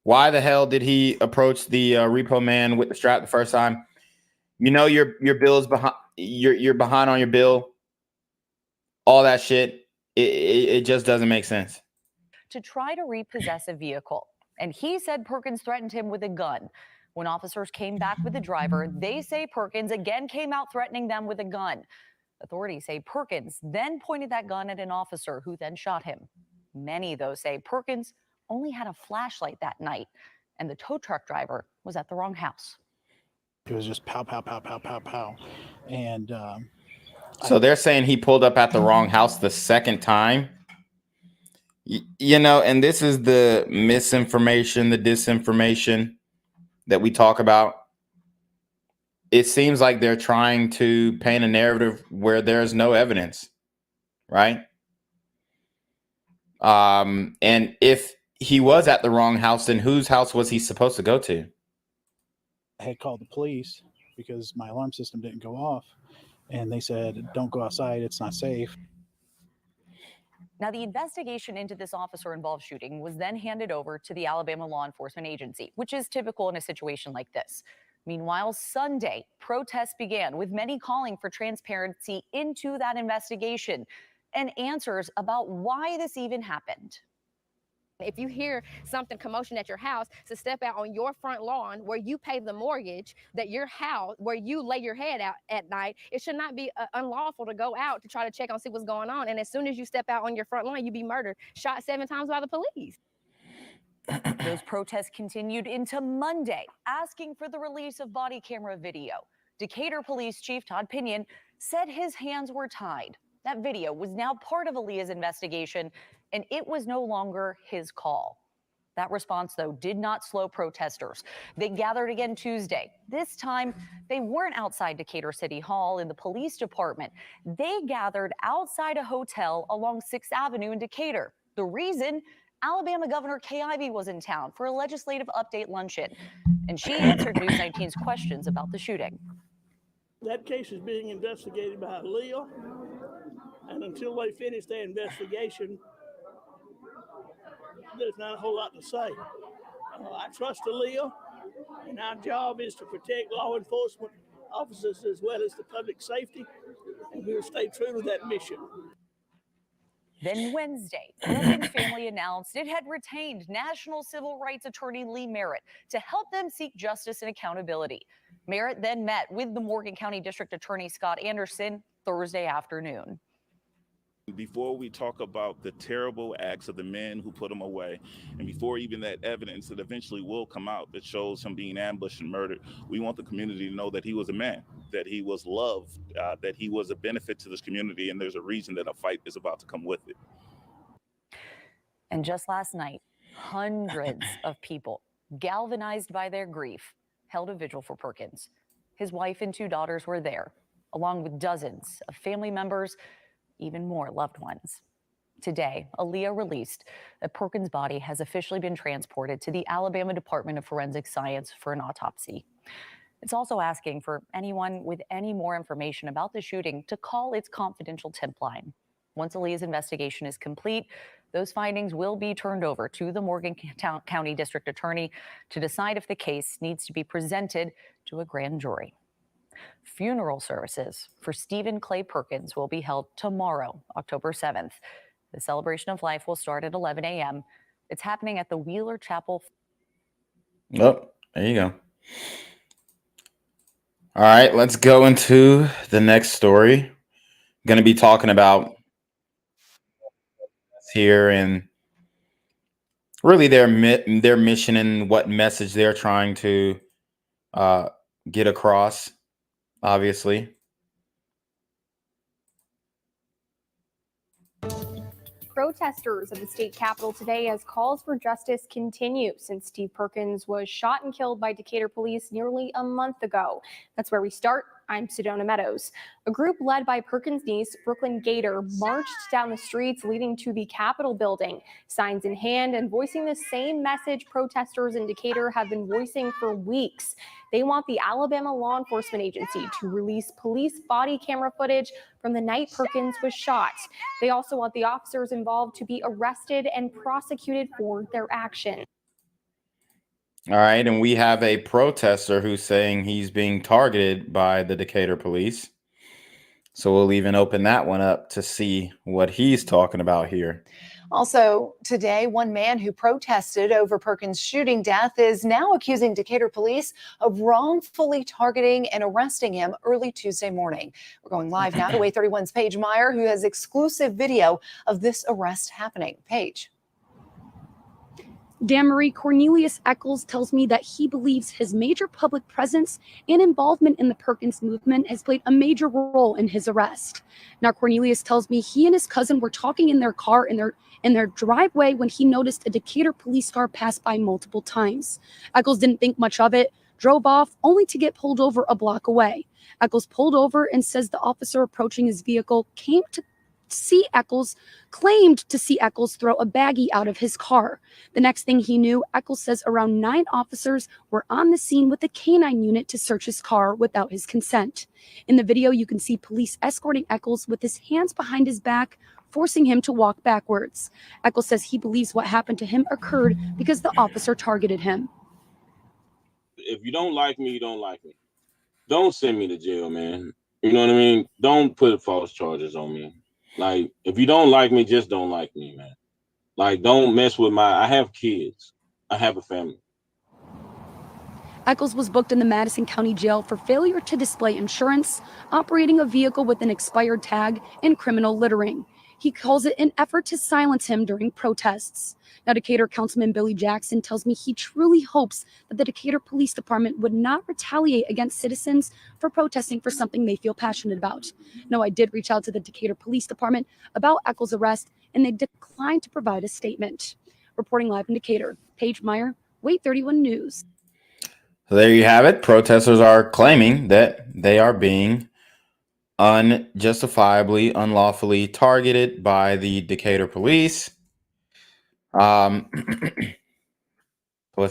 why the hell did he approach the repo man with the strap the first time? You know your bill's behind. You're behind on your bill. All that shit. It just doesn't make sense. to try to repossess a vehicle. And he said Perkins threatened him with a gun. When officers came back with the driver, they say Perkins again came out threatening them with a gun. Authorities say Perkins then pointed that gun at an officer who then shot him. Many, though, say Perkins only had a flashlight that night and the tow truck driver was at the wrong house. It was just pow, pow, pow, pow, pow, pow. And So they're saying he pulled up at the wrong house the second time. You know, and this is the misinformation, the disinformation that we talk about. It seems like they're trying to paint a narrative where there's no evidence, right? And if he was at the wrong house, then whose house was he supposed to go to? I had called the police because my alarm system didn't go off. And they said, don't go outside, it's not safe. Now, the investigation into this officer-involved shooting was then handed over to the Alabama Law Enforcement Agency, which is typical in a situation like this. Meanwhile, Sunday, protests began, with many calling for transparency into that investigation and answers about why this even happened. If you hear something commotion at your house, to step out on your front lawn where you pay the mortgage, that your house where you lay your head out at night, it should not be unlawful to go out to try to check on see what's going on. And as soon as you step out on your front lawn, you be murdered, shot 7 times by the police. Those protests continued into Monday, asking for the release of body camera video. Decatur Police Chief Todd Pinion said his hands were tied. That video was now part of Aaliyah's investigation, and it was no longer his call. That response, though, did not slow protesters. They gathered again Tuesday. This time, they weren't outside Decatur City Hall in the police department. They gathered outside a hotel along 6th Avenue in Decatur. The reason? Alabama Governor Kay Ivey was in town for a legislative update luncheon, and she answered News 19's questions about the shooting. That case is being investigated by Aaliyah, and until they finish their investigation, there's not a whole lot to say. I trust Aaliyah, and our job is to protect law enforcement officers as well as the public safety, and we will stay true to that mission. Then Wednesday, Perkins' family announced it had retained National Civil Rights Attorney Lee Merritt to help them seek justice and accountability. Merritt then met with the Morgan County District Attorney Scott Anderson Thursday afternoon. Before we talk about the terrible acts of the men who put him away, and before even that evidence that eventually will come out that shows him being ambushed and murdered, we want the community to know that he was a man, that he was loved, that he was a benefit to this community, and there's a reason that a fight is about to come with it. And just last night, hundreds of people, galvanized by their grief, held a vigil for Perkins. His wife and 2 daughters were there, along with dozens of family members, even more loved ones. Today, Aaliyah released that Perkins' body has officially been transported to the Alabama Department of Forensic Science for an autopsy. It's also asking for anyone with any more information about the shooting to call its confidential tip line. Once Aaliyah's investigation is complete, those findings will be turned over to the Morgan County District Attorney to decide if the case needs to be presented to a grand jury. Funeral services for Stephen Clay Perkins will be held tomorrow, October 7th. The celebration of life will start at 11 a.m. It's happening at the Wheeler Chapel. Oh, there you go. All right, let's go into the next story. Going to be talking about here and really their mission and what message they're trying to get across, obviously. Protesters at the state capitol today as calls for justice continue since Steve Perkins was shot and killed by Decatur police nearly a month ago. That's where we start. I'm Sedona Meadows. A group led by Perkins' niece, Brooklyn Gator, marched down the streets leading to the Capitol building, signs in hand and voicing the same message protesters in Decatur have been voicing for weeks. They want the Alabama law enforcement agency to release police body camera footage from the night Perkins was shot. They also want the officers involved to be arrested and prosecuted for their action. All right, and we have a protester who's saying he's being targeted by the Decatur police. So we'll even open that one up to see what he's talking about here. Also today, one man who protested over Perkins' shooting death is now accusing Decatur police of wrongfully targeting and arresting him early Tuesday morning. We're going live now to A31's Paige Meyer, who has exclusive video of this arrest happening. Paige. Dan Marie Cornelius Eccles tells me that he believes his major public presence and involvement in the Perkins movement has played a major role in his arrest. Now, Cornelius tells me he and his cousin were talking in their car in their driveway when he noticed a Decatur police car pass by multiple times. Eccles didn't think much of it, drove off, only to get pulled over a block away. Eccles pulled over and says the officer approaching his vehicle claimed to see Eccles throw a baggie out of his car. The next thing he knew, Eccles says around 9 officers were on the scene with a canine unit to search his car without his consent. In the video, you can see police escorting Eccles with his hands behind his back, forcing him to walk backwards. Eccles says he believes what happened to him occurred because the officer targeted him. If you don't like me, you don't like me. Don't send me to jail, man. You know what I mean? Don't put false charges on me. Like, if you don't like me, just don't like me, man. Like, don't mess with I have kids. I have a family. Eccles was booked in the Madison County Jail for failure to display insurance, operating a vehicle with an expired tag, and criminal littering. He calls it an effort to silence him during protests. Now, Decatur Councilman Billy Jackson tells me he truly hopes that the Decatur Police Department would not retaliate against citizens for protesting for something they feel passionate about. Now, I did reach out to the Decatur Police Department about Eccles' arrest, and they declined to provide a statement. Reporting live in Decatur, Paige Meyer, Wait 31 News. So there you have it. Protesters are claiming that they are being unjustifiably, unlawfully targeted by the Decatur police. Let's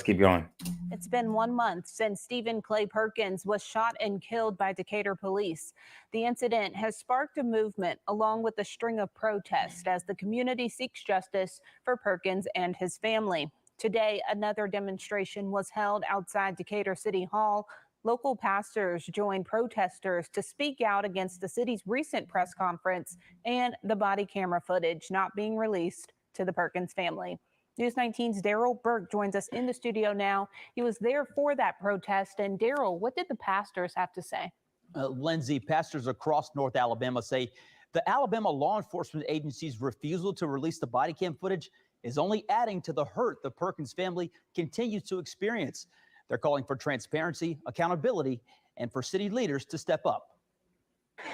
keep going. It's been 1 month since Stephen Clay Perkins was shot and killed by Decatur police. The incident has sparked a movement along with a string of protests as the community seeks justice for Perkins and his family. Today, another demonstration was held outside Decatur City Hall. Local pastors joined protesters to speak out against the city's recent press conference and the body camera footage not being released to the Perkins family. News 19's Daryl Burke joins us in the studio now. He was there for that protest. And Daryl, what did the pastors have to say? Lindsay, pastors across North Alabama say the Alabama law enforcement agency's refusal to release the body cam footage is only adding to the hurt the Perkins family continues to experience. They're calling for transparency, accountability, and for city leaders to step up.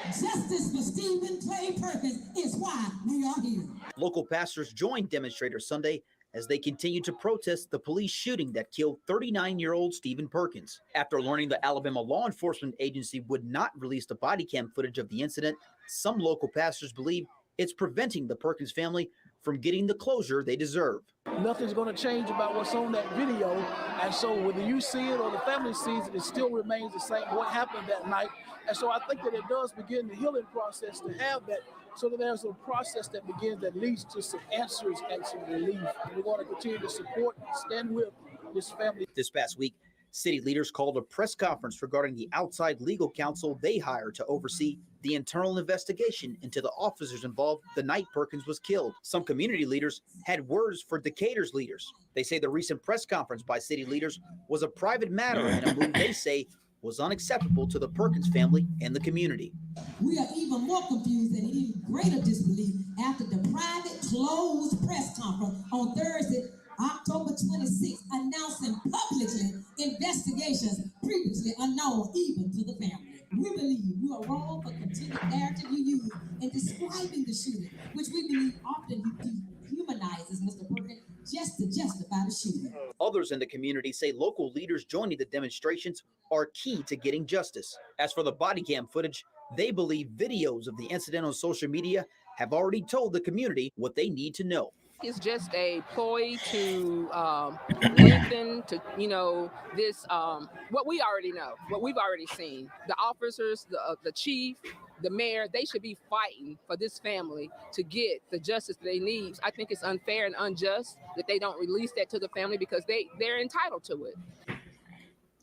Justice for Stephen Clay Perkins is why we are here. Local pastors joined demonstrators Sunday as they continue to protest the police shooting that killed 39-year-old Stephen Perkins. After learning the Alabama law enforcement agency would not release the body cam footage of the incident, some local pastors believe it's preventing the Perkins family from getting the closure they deserve. Nothing's going to change about what's on that video, and so whether you see it or the family sees it, it still remains the same what happened that night. And so I think that it does begin the healing process to have that, so that there's a process that begins that leads to some answers and some relief. We want to continue to support and stand with this family. This past week, city leaders called a press conference regarding the outside legal counsel they hired to oversee the internal investigation into the officers involved the night Perkins was killed. Some community leaders had words for Decatur's leaders. They say the recent press conference by city leaders was a private matter and a move they say was unacceptable to the Perkins family and the community. We are even more confused and even greater disbelief after the private closed press conference on Thursday, October 26th, announcing publicly investigations previously unknown even to the family. We believe you are wrong for continued narrative you use in describing the shooting, which we believe often dehumanizes Mr. Perkins just to justify the shooting. Others in the community say local leaders joining the demonstrations are key to getting justice. As for the body cam footage, they believe videos of the incident on social media have already told the community what they need to know. It's just a ploy to lengthen to, this, what we already know, what we've already seen. The officers, the chief, the mayor, they should be fighting for this family to get the justice they need. I think it's unfair and unjust that they don't release that to the family because they're entitled to it.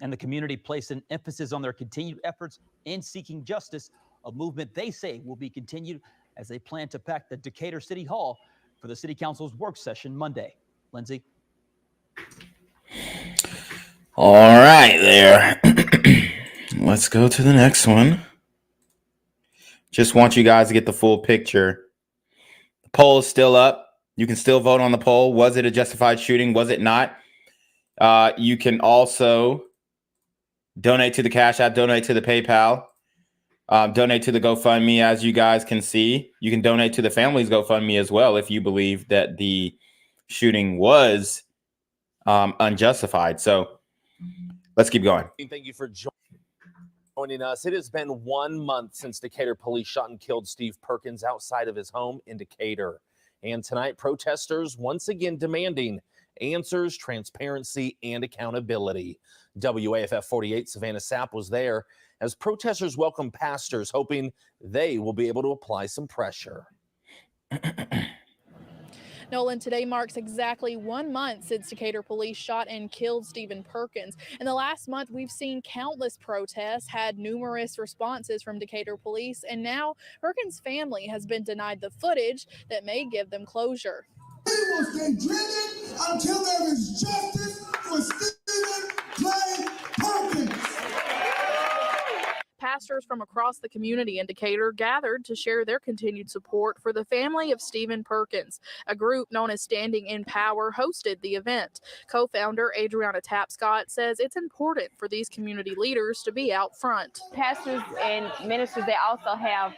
And the community placed an emphasis on their continued efforts in seeking justice, a movement they say will be continued as they plan to pack the Decatur City Hall for the City Council's work session Monday. Lindsay. All right, there. Let's go to the next one. Just want you guys to get the full picture. The poll is still up. You can still vote on the poll. Was it a justified shooting? Was it not? You can also donate to the Cash App, donate to the PayPal, donate to the GoFundMe, as you guys can see. You can donate to the family's GoFundMe as well if you believe that the shooting was unjustified. So let's keep going. Thank you for joining us. It has been 1 month since Decatur police shot and killed Steve Perkins outside of his home in Decatur. And tonight, protesters once again demanding answers, transparency, and accountability. WAFF 48 Savannah Sapp was there as protesters welcome pastors, hoping they will be able to apply some pressure. Nolan, today marks exactly 1 month since Decatur police shot and killed Stephen Perkins. In the last month, we've seen countless protests, had numerous responses from Decatur police, and now Perkins' family has been denied the footage that may give them closure. We will stay driven until there is justice for Stephen Clay Perkins. Pastors from across the community in Decatur gathered to share their continued support for the family of Stephen Perkins. A group known as Standing in Power hosted the event. Co-founder Adriana Tapscott says it's important for these community leaders to be out front. Pastors and ministers, they also have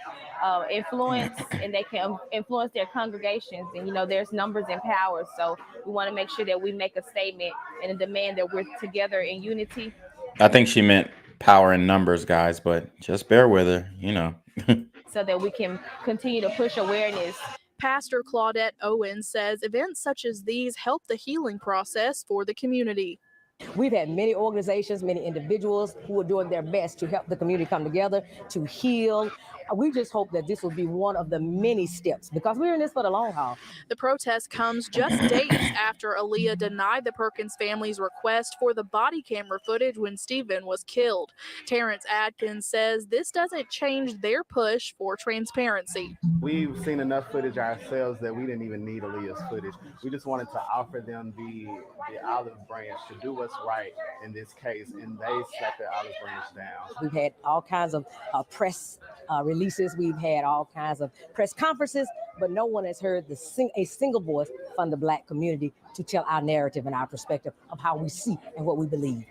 influence, and they can influence their congregations. And, there's numbers and power. So we want to make sure that we make a statement and a demand that we're together in unity. I think she meant power in numbers, guys, but just bear with her, so that we can continue to push awareness. Pastor Claudette Owens says events such as these help the healing process for the community. We've had many organizations, many individuals who are doing their best to help the community come together, to heal. We just hope that this will be one of the many steps because we're in this for the long haul. The protest comes just days after Aaliyah denied the Perkins family's request for the body camera footage when Stephen was killed. Terrence Adkins says this doesn't change their push for transparency. We've seen enough footage ourselves that we didn't even need Aaliyah's footage. We just wanted to offer them the olive branch to do what's right in this case, and they set the olive branch down. We've had all kinds of press releases. We've had all kinds of press conferences, but no one has heard a single voice from the Black community to tell our narrative and our perspective of how we see and what we believe.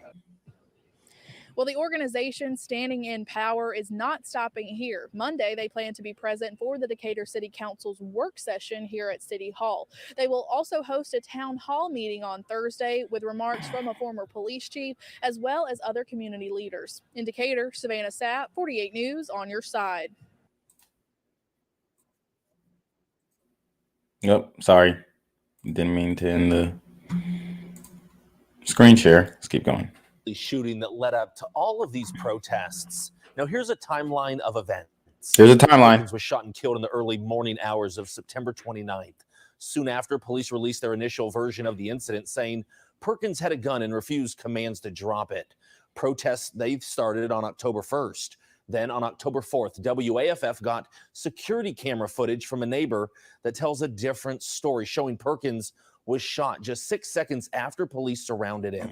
Well, the organization Standing in Power is not stopping here. Monday, they plan to be present for the Decatur City Council's work session here at City Hall. They will also host a town hall meeting on Thursday with remarks from a former police chief, as well as other community leaders. In Decatur, Savannah Sapp, 48 News, on your side. Yep, sorry. Didn't mean to end the screen share. Let's keep going. Shooting that led up to all of these protests. Now, here's a timeline of events. Here's a timeline. Perkins was shot and killed in the early morning hours of September 29th. Soon after, police released their initial version of the incident, saying Perkins had a gun and refused commands to drop it. Protests, they've started on October 1st. Then on October 4th, WAFF got security camera footage from a neighbor that tells a different story, showing Perkins was shot just 6 seconds after police surrounded him.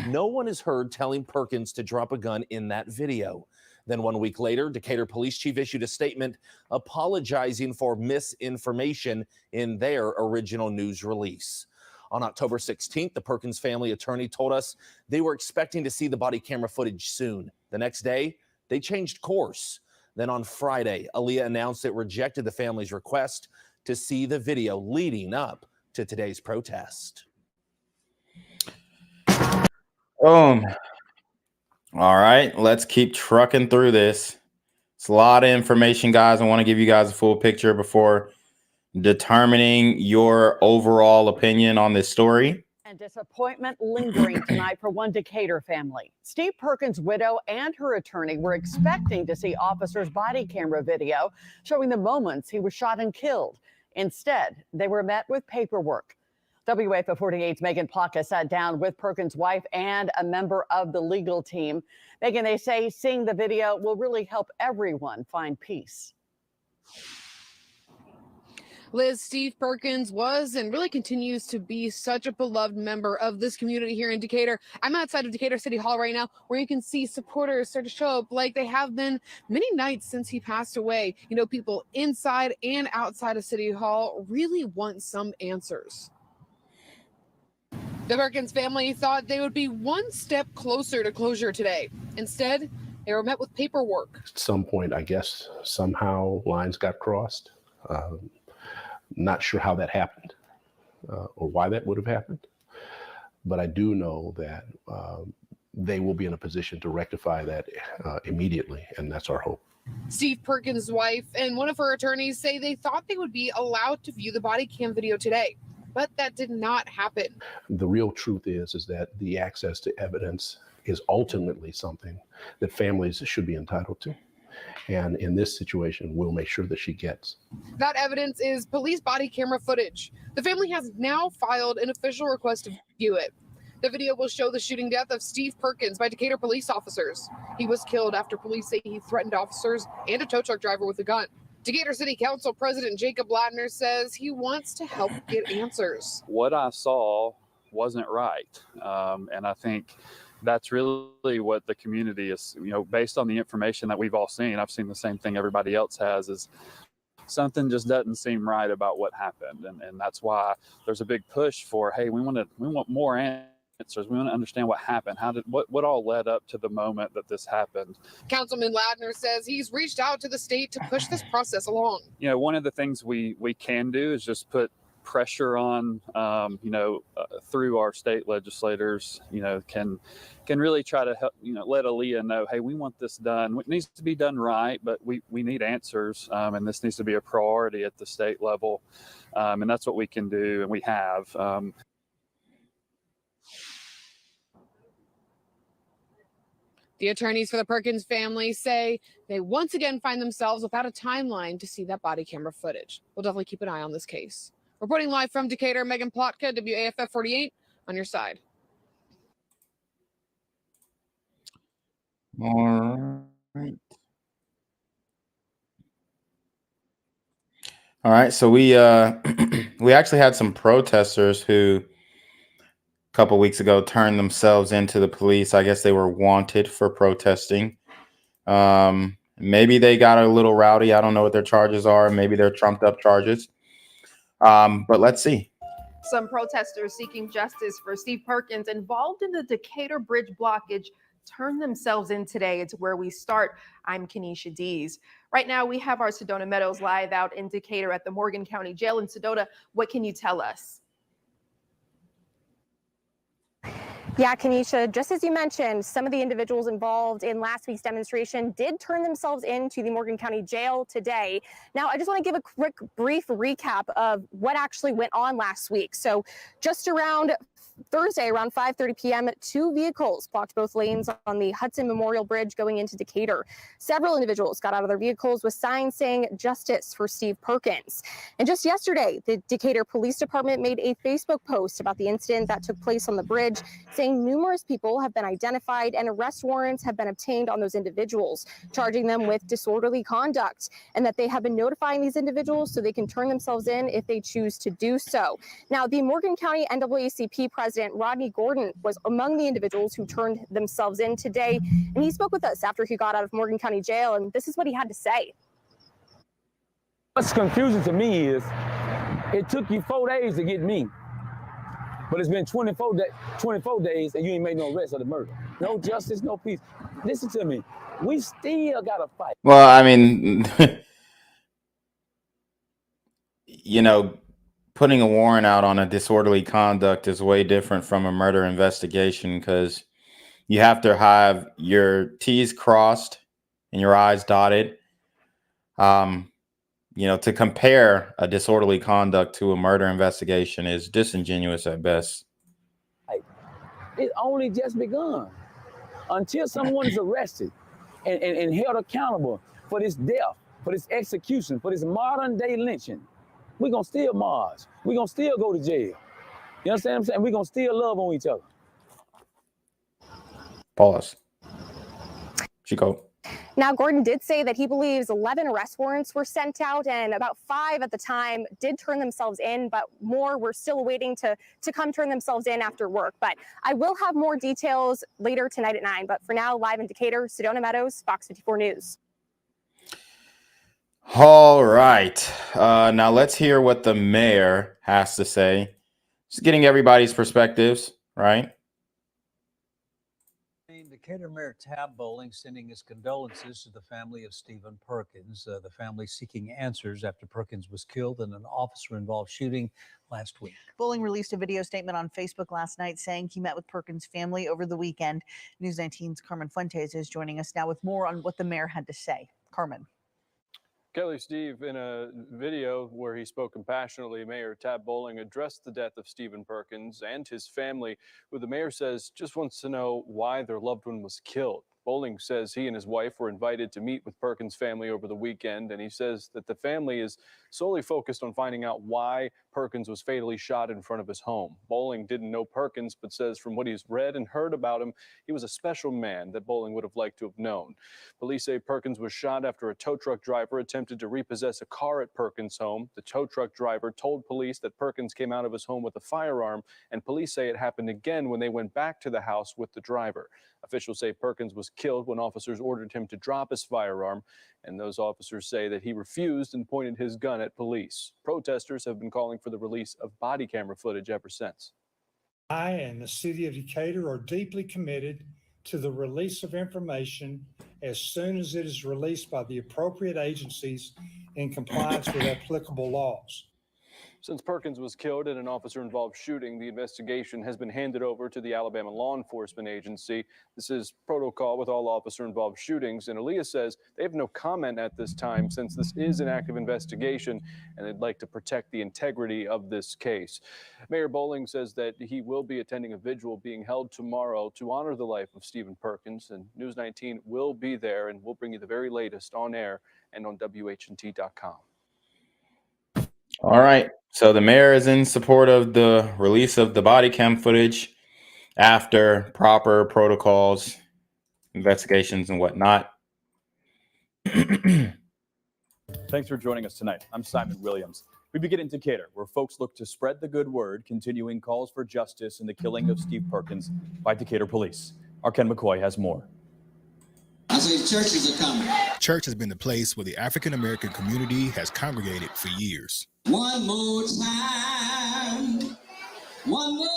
No one is heard telling Perkins to drop a gun in that video. Then 1 week later, Decatur Police Chief issued a statement apologizing for misinformation in their original news release. On October 16th, the Perkins family attorney told us they were expecting to see the body camera footage soon. The next day, they changed course. Then on Friday, Aaliyah announced it rejected the family's request to see the video leading up to today's protest. Boom. All right, let's keep trucking through this. It's a lot of information, guys. I want to give you guys a full picture before determining your overall opinion on this story. And disappointment lingering tonight for one Decatur family. Steve Perkins' widow and her attorney were expecting to see officers' body camera video showing the moments he was shot and killed. Instead, they were met with paperwork. WAFO 48's Megan Plaka sat down with Perkins' wife and a member of the legal team. Megan, they say seeing the video will really help everyone find peace. Liz, Steve Perkins was and really continues to be such a beloved member of this community here in Decatur. I'm outside of Decatur City Hall right now, where you can see supporters start to show up like they have been many nights since he passed away. You know, people inside and outside of City Hall really want some answers. The Perkins family thought they would be one step closer to closure today. Instead, they were met with paperwork. At some point, I guess, somehow lines got crossed. Not sure how that happened or why that would have happened, but I do know that they will be in a position to rectify that immediately, and that's our hope. Steve Perkins' wife and one of her attorneys say they thought they would be allowed to view the body cam video today, but that did not happen. The real truth is that the access to evidence is ultimately something that families should be entitled to. And in this situation, we'll make sure that she gets. That evidence is police body camera footage. The family has now filed an official request to view it. The video will show the shooting death of Steve Perkins by Decatur police officers. He was killed after police say he threatened officers and a tow truck driver with a gun. Decatur City Council President Jacob Ladner says he wants to help get answers. What I saw wasn't right. And I think that's really what the community is, you know, based on the information that we've all seen. I've seen the same thing everybody else has, is something just doesn't seem right about what happened. And that's why there's a big push for, hey, we want more answers. We want to understand what happened. What all led up to the moment that this happened. Councilman Ladner says he's reached out to the state to push this process along. You know, one of the things we can do is just put pressure on, through our state legislators, can really try to help, let Aaliyah know, hey, we want this done. It needs to be done right, but we need answers, and this needs to be a priority at the state level, and that's what we can do, and we have. The attorneys for the Perkins family say they once again find themselves without a timeline to see that body camera footage. We'll definitely keep an eye on this case. Reporting live from Decatur, Megan Plotka, WAFF 48, on your side. All right. All right. So we we actually had some protesters who a couple weeks ago turned themselves into the police. I guess they were wanted for protesting. Maybe they got a little rowdy. I don't know what their charges are. Maybe they're trumped up charges. But let's see. Some protesters seeking justice for Steve Perkins involved in the Decatur Bridge blockage turned themselves in today. It's where we start. I'm Kenesha Dees. Right now, we have our Sedona Meadows live out in Decatur at the Morgan County Jail in Sedona. What can you tell us? Yeah, Kenesha, just as you mentioned, some of the individuals involved in last week's demonstration did turn themselves into the Morgan County Jail today. Now, I just want to give a quick, brief recap of what actually went on last week. So just around Thursday, around 5:30 p.m., 2 vehicles blocked both lanes on the Hudson Memorial Bridge going into Decatur. Several individuals got out of their vehicles with signs saying justice for Steve Perkins. And just yesterday, the Decatur Police Department made a Facebook post about the incident that took place on the bridge, saying numerous people have been identified and arrest warrants have been obtained on those individuals, charging them with disorderly conduct, and that they have been notifying these individuals so they can turn themselves in if they choose to do so. Now, the Morgan County NAACP President Rodney Gordon was among the individuals who turned themselves in today, and he spoke with us after he got out of Morgan County Jail, and this is what he had to say. What's confusing to me is it took you 4 days to get me, but it's been 24 days and you ain't made no arrest of the murder. No justice, no peace. Listen to me. We still got to fight. Well, I mean, you know, putting a warrant out on a disorderly conduct is way different from a murder investigation because you have to have your T's crossed and your I's dotted. You know, to compare a disorderly conduct to a murder investigation is disingenuous at best. It's only just begun. Until someone is arrested and held accountable for this death, for this execution, for this modern day lynching, we're going to still march. We're going to still go to jail. You understand what I'm saying? We're going to still love on each other. Pause. Chico. Now, Gordon did say that he believes 11 arrest warrants were sent out and about 5 at the time did turn themselves in, but more were still waiting to come turn themselves in after work. But I will have more details later tonight at 9. But for now, live in Decatur, Sedona Meadows, Fox 54 News. All right. Now let's hear what the mayor has to say. Just getting everybody's perspectives, right? Decatur Mayor Tab Bowling sending his condolences to the family of Stephen Perkins. The family seeking answers after Perkins was killed in an officer-involved shooting last week. Bowling released a video statement on Facebook last night saying he met with Perkins' family over the weekend. News 19's Carmen Fuentes is joining us now with more on what the mayor had to say. Carmen. Kelly, Steve, in a video where he spoke compassionately, Mayor Tab Bowling addressed the death of Stephen Perkins and his family, who the mayor says just wants to know why their loved one was killed. Bowling says he and his wife were invited to meet with Perkins' family over the weekend, and he says that the family is solely focused on finding out why Perkins was fatally shot in front of his home. Bowling didn't know Perkins, but says from what he's read and heard about him, he was a special man that Bowling would have liked to have known. Police say Perkins was shot after a tow truck driver attempted to repossess a car at Perkins' home. The tow truck driver told police that Perkins came out of his home with a firearm, and police say it happened again when they went back to the house with the driver. Officials say Perkins was killed when officers ordered him to drop his firearm, and those officers say that he refused and pointed his gun at police. Protesters have been calling for the release of body camera footage ever since. I and the city of Decatur are deeply committed to the release of information as soon as it is released by the appropriate agencies in compliance with applicable laws. Since Perkins was killed in an officer-involved shooting, the investigation has been handed over to the Alabama Law Enforcement Agency. This is protocol with all officer-involved shootings, and Aaliyah says they have no comment at this time since this is an active investigation, and they'd like to protect the integrity of this case. Mayor Bowling says that he will be attending a vigil being held tomorrow to honor the life of Stephen Perkins, and News 19 will be there, and we'll bring you the very latest on air and on WHNT.com. All right. So the mayor is in support of the release of the body cam footage after proper protocols, investigations, and whatnot. Thanks for joining us tonight. I'm Simon Williams. We begin in Decatur, where folks look to spread the good word, continuing calls for justice in the killing of Steve Perkins by Decatur police. Our Ken McCoy has more. I say churches are coming. Church has been the place where the African-American community has congregated for years. One more time. One more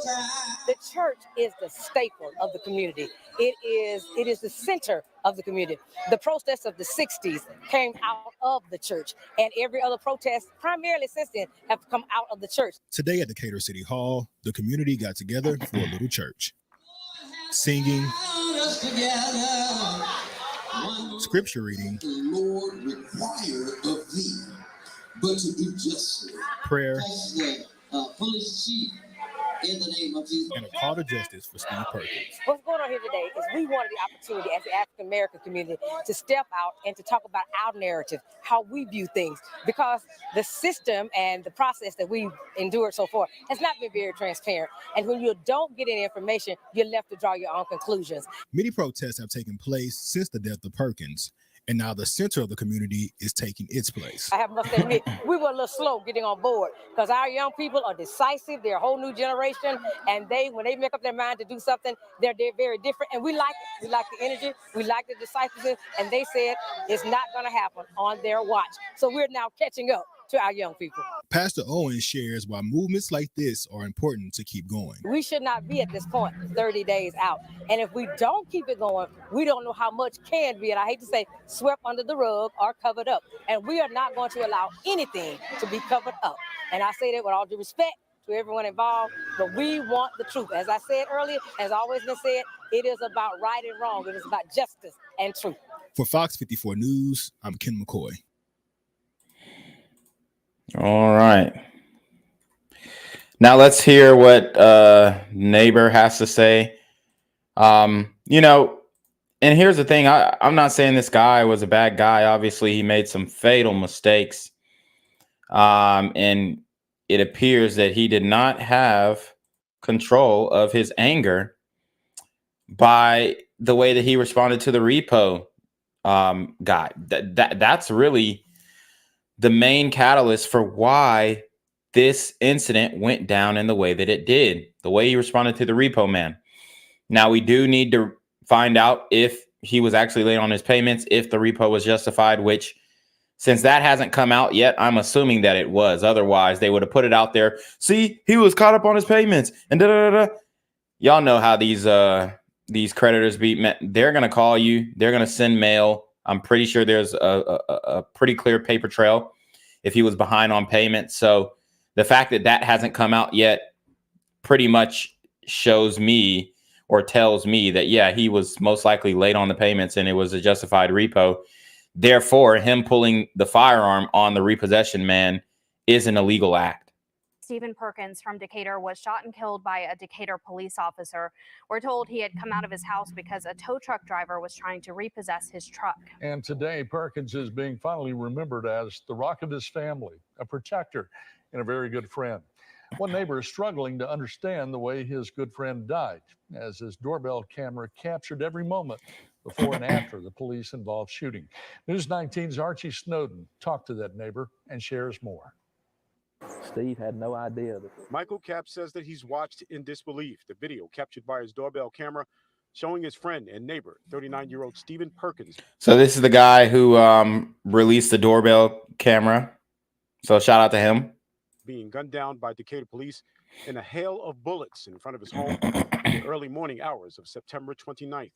time. The church is the staple of the community. It is the center of the community. The protests of the 60s came out of the church, and every other protest, primarily since then, have come out of the church. Today at Decatur City Hall, the community got together for a little church. Singing, scripture reading, the Lord required of thee, but to do justly. prayer, The police chief, in the name of Jesus. and a call to justice for Steve Perkins. What's going on here today is we wanted the opportunity as the African American community to step out and to talk about our narrative, how we view things, because the system and the process that we've endured so far has not been very transparent. And when you don't get any information, you're left to draw your own conclusions. Many protests have taken place since the death of Perkins, and now the center of the community is taking its place. I must admit, we were a little slow getting on board because our young people are decisive. They're a whole new generation, and when they make up their mind to do something, they're very different, and we like it. We like the energy, we like the decisiveness, and they said it's not going to happen on their watch. So we're now catching up to our young people. Pastor Owen shares why movements like this are important to keep going. We should not be at this point 30 days out. And if we don't keep it going, we don't know how much can be, and I hate to say, swept under the rug or covered up. And we are not going to allow anything to be covered up. And I say that with all due respect to everyone involved, but we want the truth. As I said earlier, has always been said, it is about right and wrong. It is about justice and truth. For Fox 54 News, I'm Ken McCoy. All right. Now let's hear what neighbor has to say. And here's the thing. I'm not saying this guy was a bad guy. Obviously, he made some fatal mistakes. And it appears that he did not have control of his anger by the way that he responded to the Repo guy. That's really the main catalyst for why this incident went down in the way that it did, the way he responded to the Repo man. Now, we do need to find out if he was actually late on his payments, if the Repo was justified, which, since that hasn't come out yet, I'm assuming that it was. Otherwise, they would have put it out there. See, he was caught up on his payments and da-da-da-da. Y'all know how these creditors be. They're going to call you. They're going to send mail. I'm pretty sure there's a pretty clear paper trail if he was behind on payments. So the fact that that hasn't come out yet pretty much shows me or tells me that, yeah, he was most likely late on the payments and it was a justified Repo. Therefore, him pulling the firearm on the repossession man is an illegal act. Stephen Perkins from Decatur was shot and killed by a Decatur police officer. We're told he had come out of his house because a tow truck driver was trying to repossess his truck. And today, Perkins is being finally remembered as the rock of his family, a protector, and a very good friend. One neighbor is struggling to understand the way his good friend died, as his doorbell camera captured every moment before and after the police-involved shooting. News 19's Archie Snowden talked to that neighbor and shares more. Steve had no idea. Michael Cap says that he's watched in disbelief the video captured by his doorbell camera showing his friend and neighbor, 39-year-old Stephen Perkins. So this is the guy who released the doorbell camera. So shout out to him. Being gunned down by Decatur police in a hail of bullets in front of his home in the early morning hours of September 29th.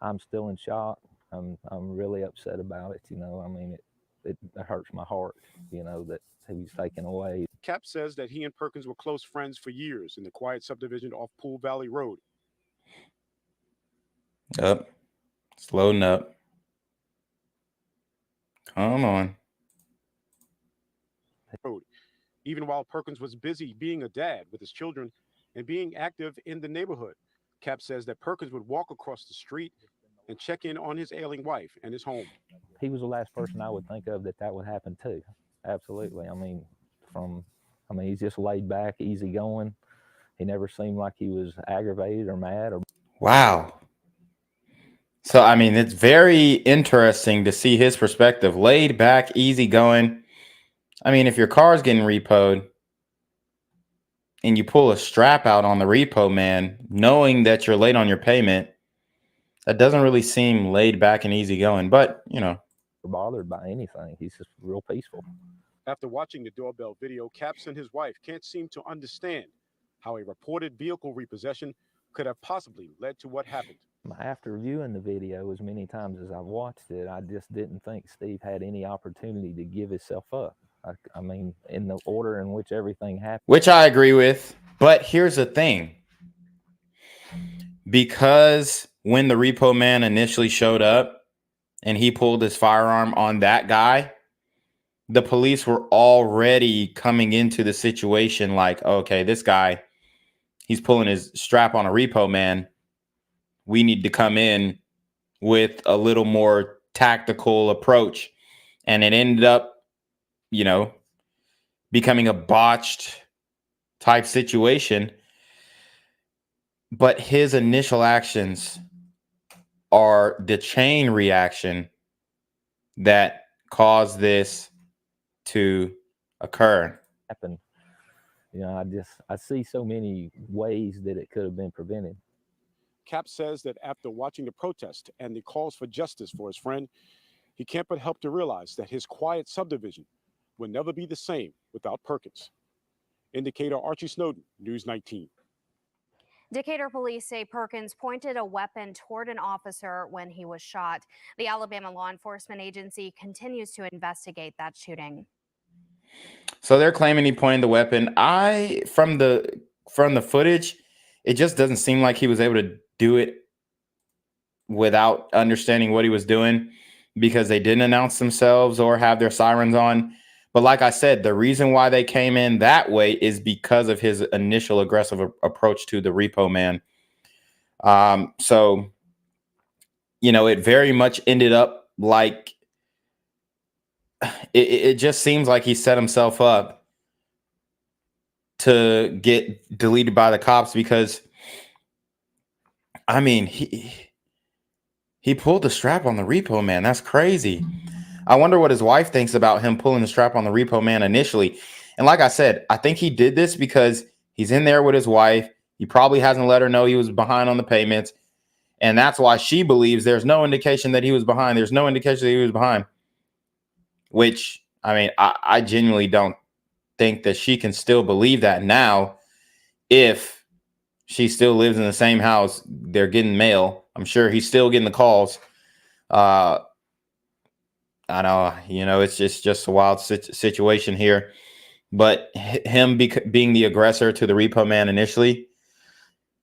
I'm still in shock. I'm really upset about it. You know, I mean, it hurts my heart, that he was taken away. Cap says that he and Perkins were close friends for years in the quiet subdivision off Pool Valley Road. Up. It's loading up. Come on. Even while Perkins was busy being a dad with his children and being active in the neighborhood. Cap says that Perkins would walk across the street and check in on his ailing wife and his home. He was the last person I would think of that would happen to. Absolutely. He's just laid back, easy going. He never seemed like he was aggravated or mad or. Wow. So, it's very interesting to see his perspective. Laid back, easy going. If your car's getting repoed and you pull a strap out on the repo man, knowing that you're late on your payment, that doesn't really seem laid back and easy going. But, bothered by anything. He's just real peaceful. After watching the doorbell video, Caps and his wife can't seem to understand how a reported vehicle repossession could have possibly led to what happened. After viewing the video as many times as I've watched it, I just didn't think Steve had any opportunity to give himself up. In the order in which everything happened. Which I agree with. But here's the thing. Because when the repo man initially showed up and he pulled his firearm on that guy, the police were already coming into the situation like, okay, this guy, he's pulling his strap on a repo man. We need to come in with a little more tactical approach. And it ended up, becoming a botched type situation. But his initial actions are the chain reaction that caused this to occur. I see so many ways that it could have been prevented. Cap says that after watching the protest and the calls for justice for his friend, he can't but help to realize that his quiet subdivision will never be the same without Perkins. Indicator Archie Snowden, News 19. Decatur police say Perkins pointed a weapon toward an officer when he was shot. The Alabama law enforcement agency continues to investigate that shooting. So they're claiming he pointed the weapon. From the footage, it just doesn't seem like he was able to do it without understanding what he was doing, because they didn't announce themselves or have their sirens on. But like I said, the reason why they came in that way is because of his initial aggressive approach to the repo man. So, it very much ended up like it just seems like he set himself up to get deleted by the cops, because he pulled the strap on the repo man. That's crazy. I wonder what his wife thinks about him pulling the strap on the repo man initially. And like I said, I think he did this because he's in there with his wife. He probably hasn't let her know he was behind on the payments. And that's why she believes there's no indication that he was behind. There's no indication that he was behind. Which, I genuinely don't think that she can still believe that now. If she still lives in the same house, they're getting mail. I'm sure he's still getting the calls. I know, it's just a wild situation here. But him being the aggressor to the repo man initially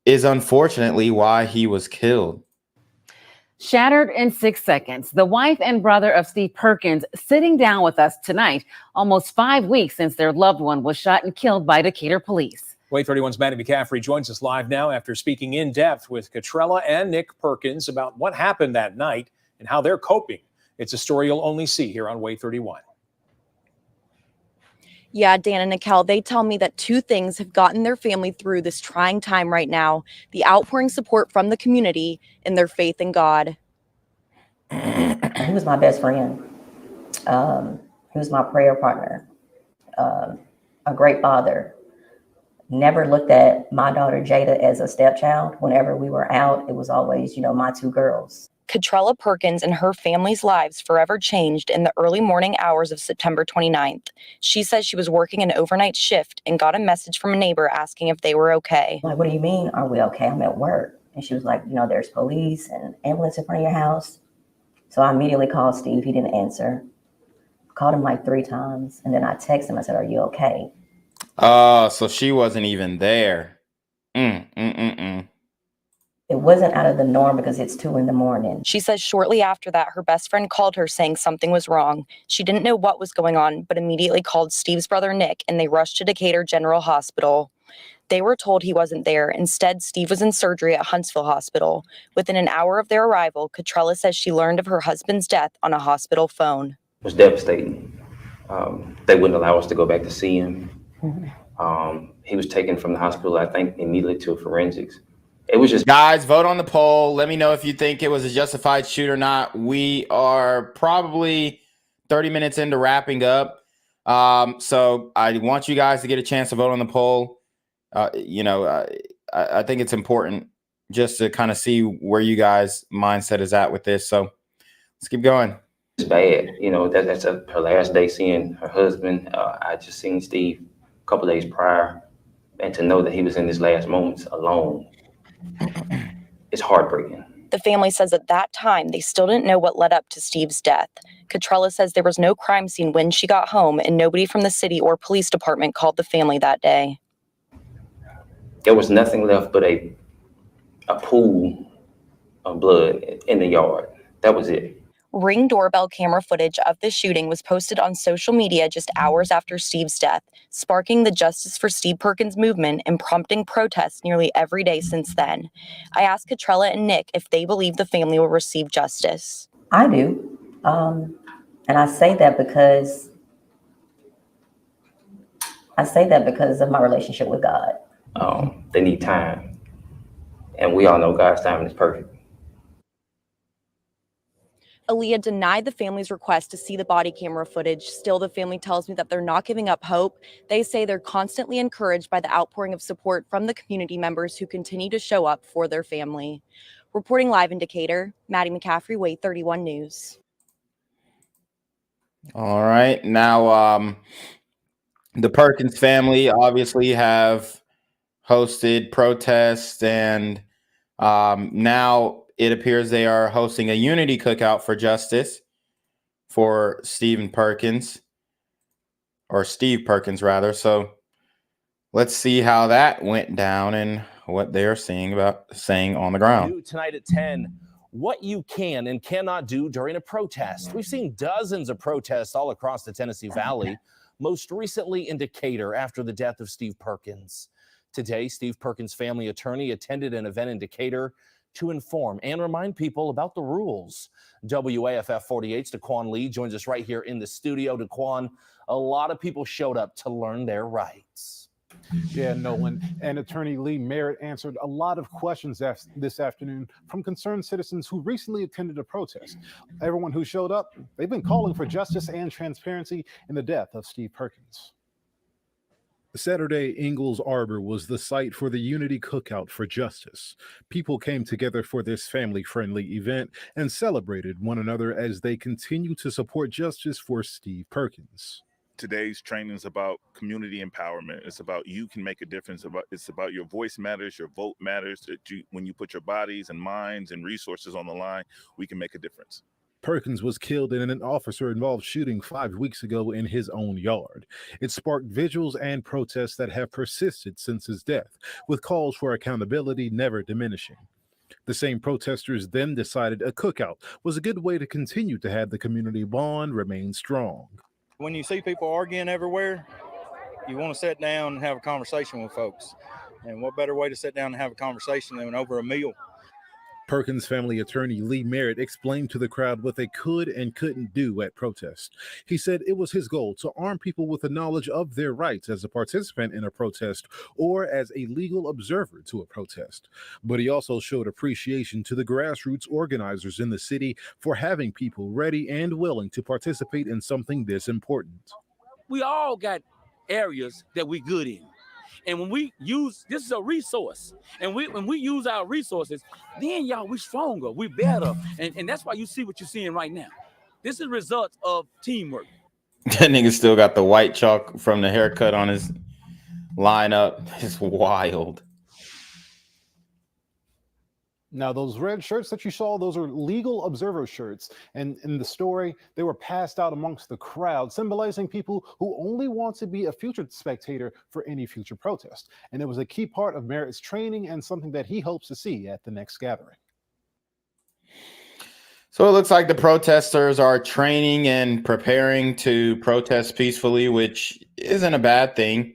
is unfortunately why he was killed. Shattered in 6 seconds, the wife and brother of Steve Perkins sitting down with us tonight, almost 5 weeks since their loved one was shot and killed by Decatur police. Wait 31's Maddie McCaffrey joins us live now after speaking in depth with Catrella and Nick Perkins about what happened that night and how they're coping. It's a story you'll only see here on Wait 31. Yeah, Dan and Nikel, they tell me that two things have gotten their family through this trying time right now: the outpouring support from the community and their faith in God. He was my best friend. He was my prayer partner, a great father. Never looked at my daughter Jada as a stepchild. Whenever we were out, it was always, my two girls. Catrella Perkins and her family's lives forever changed in the early morning hours of September 29th. She says she was working an overnight shift and got a message from a neighbor asking if they were okay. I'm like, what do you mean, are we okay? I'm at work. And she was like, there's police and ambulance in front of your house. So I immediately called Steve. He didn't answer. Called him like 3 times, and then I texted him. I said, "Are you okay?" Oh, so she wasn't even there. It wasn't out of the norm because it's 2 a.m. She says shortly after that, her best friend called her saying something was wrong. She didn't know what was going on, but immediately called Steve's brother, Nick, and they rushed to Decatur General Hospital. They were told he wasn't there. Instead, Steve was in surgery at Huntsville Hospital. Within an hour of their arrival, Catrella says she learned of her husband's death on a hospital phone. It was devastating. They wouldn't allow us to go back to see him. He was taken from the hospital, I think, immediately to forensics. It was just... Guys, vote on the poll. Let me know if you think it was a justified shoot or not. We are probably 30 minutes into wrapping up. So I want you guys to get a chance to vote on the poll. I think it's important just to kind of see where you guys' mindset is at with this. So let's keep going. It's bad. That's her last day seeing her husband. I just seen Steve a couple days prior, and to know that he was in his last moments alone, it's heartbreaking. The family says at that time, they still didn't know what led up to Steve's death. Catrella says there was no crime scene when she got home, and nobody from the city or police department called the family that day. There was nothing left but a pool of blood in the yard. That was it. Ring doorbell camera footage of the shooting was posted on social media just hours after Steve's death, sparking the Justice for Steve Perkins movement and prompting protests nearly every day since then. I asked Catrella and Nick if they believe the family will receive justice. I do. And I say that because of my relationship with God. They need time. And we all know God's timing is perfect. Aaliyah denied the family's request to see the body camera footage. Still, the family tells me that they're not giving up hope. They say they're constantly encouraged by the outpouring of support from the community members who continue to show up for their family. Reporting live in Decatur, Maddie McCaffrey, Wait 31 News. All right. Now, the Perkins family obviously have hosted protests, and now it appears they are hosting a unity cookout for justice for Steve Perkins, rather. So let's see how that went down and what they're saying on the ground. Tonight at 10, what you can and cannot do during a protest. We've seen dozens of protests all across the Tennessee Valley, most recently in Decatur after the death of Steve Perkins. Today, Steve Perkins' family attorney attended an event in Decatur to inform and remind people about the rules. WAFF 48's Daquan Lee joins us right here in the studio. Daquan, a lot of people showed up to learn their rights. Yeah, Nolan, and Attorney Lee Merritt answered a lot of questions this afternoon from concerned citizens who recently attended a protest. Everyone who showed up, they've been calling for justice and transparency in the death of Steve Perkins. Saturday, Ingalls Arbor was the site for the Unity Cookout for Justice. People came together for this family-friendly event and celebrated one another as they continue to support justice for Steve Perkins. Today's training is about community empowerment. It's about you can make a difference. It's about your voice matters, your vote matters. When you put your bodies and minds and resources on the line, we can make a difference. Perkins was killed in an officer-involved shooting 5 weeks ago in his own yard. It sparked vigils and protests that have persisted since his death, with calls for accountability never diminishing. The same protesters then decided a cookout was a good way to continue to have the community bond remain strong. When you see people arguing everywhere, you want to sit down and have a conversation with folks. And what better way to sit down and have a conversation than over a meal? Perkins family attorney Lee Merritt explained to the crowd what they could and couldn't do at protests. He said it was his goal to arm people with the knowledge of their rights as a participant in a protest or as a legal observer to a protest. But he also showed appreciation to the grassroots organizers in the city for having people ready and willing to participate in something this important. We all got areas that we're good in. And when we use, this is a resource. And when we use our resources, then y'all, we're stronger, we're better. And that's why you see what you're seeing right now. This is a result of teamwork. That nigga still got the white chalk from the haircut on his lineup. It's wild. Now, those red shirts that you saw, those are legal observer shirts. And in the story, they were passed out amongst the crowd, symbolizing people who only want to be a future spectator for any future protest. And it was a key part of Merritt's training and something that he hopes to see at the next gathering. So it looks like the protesters are training and preparing to protest peacefully, which isn't a bad thing.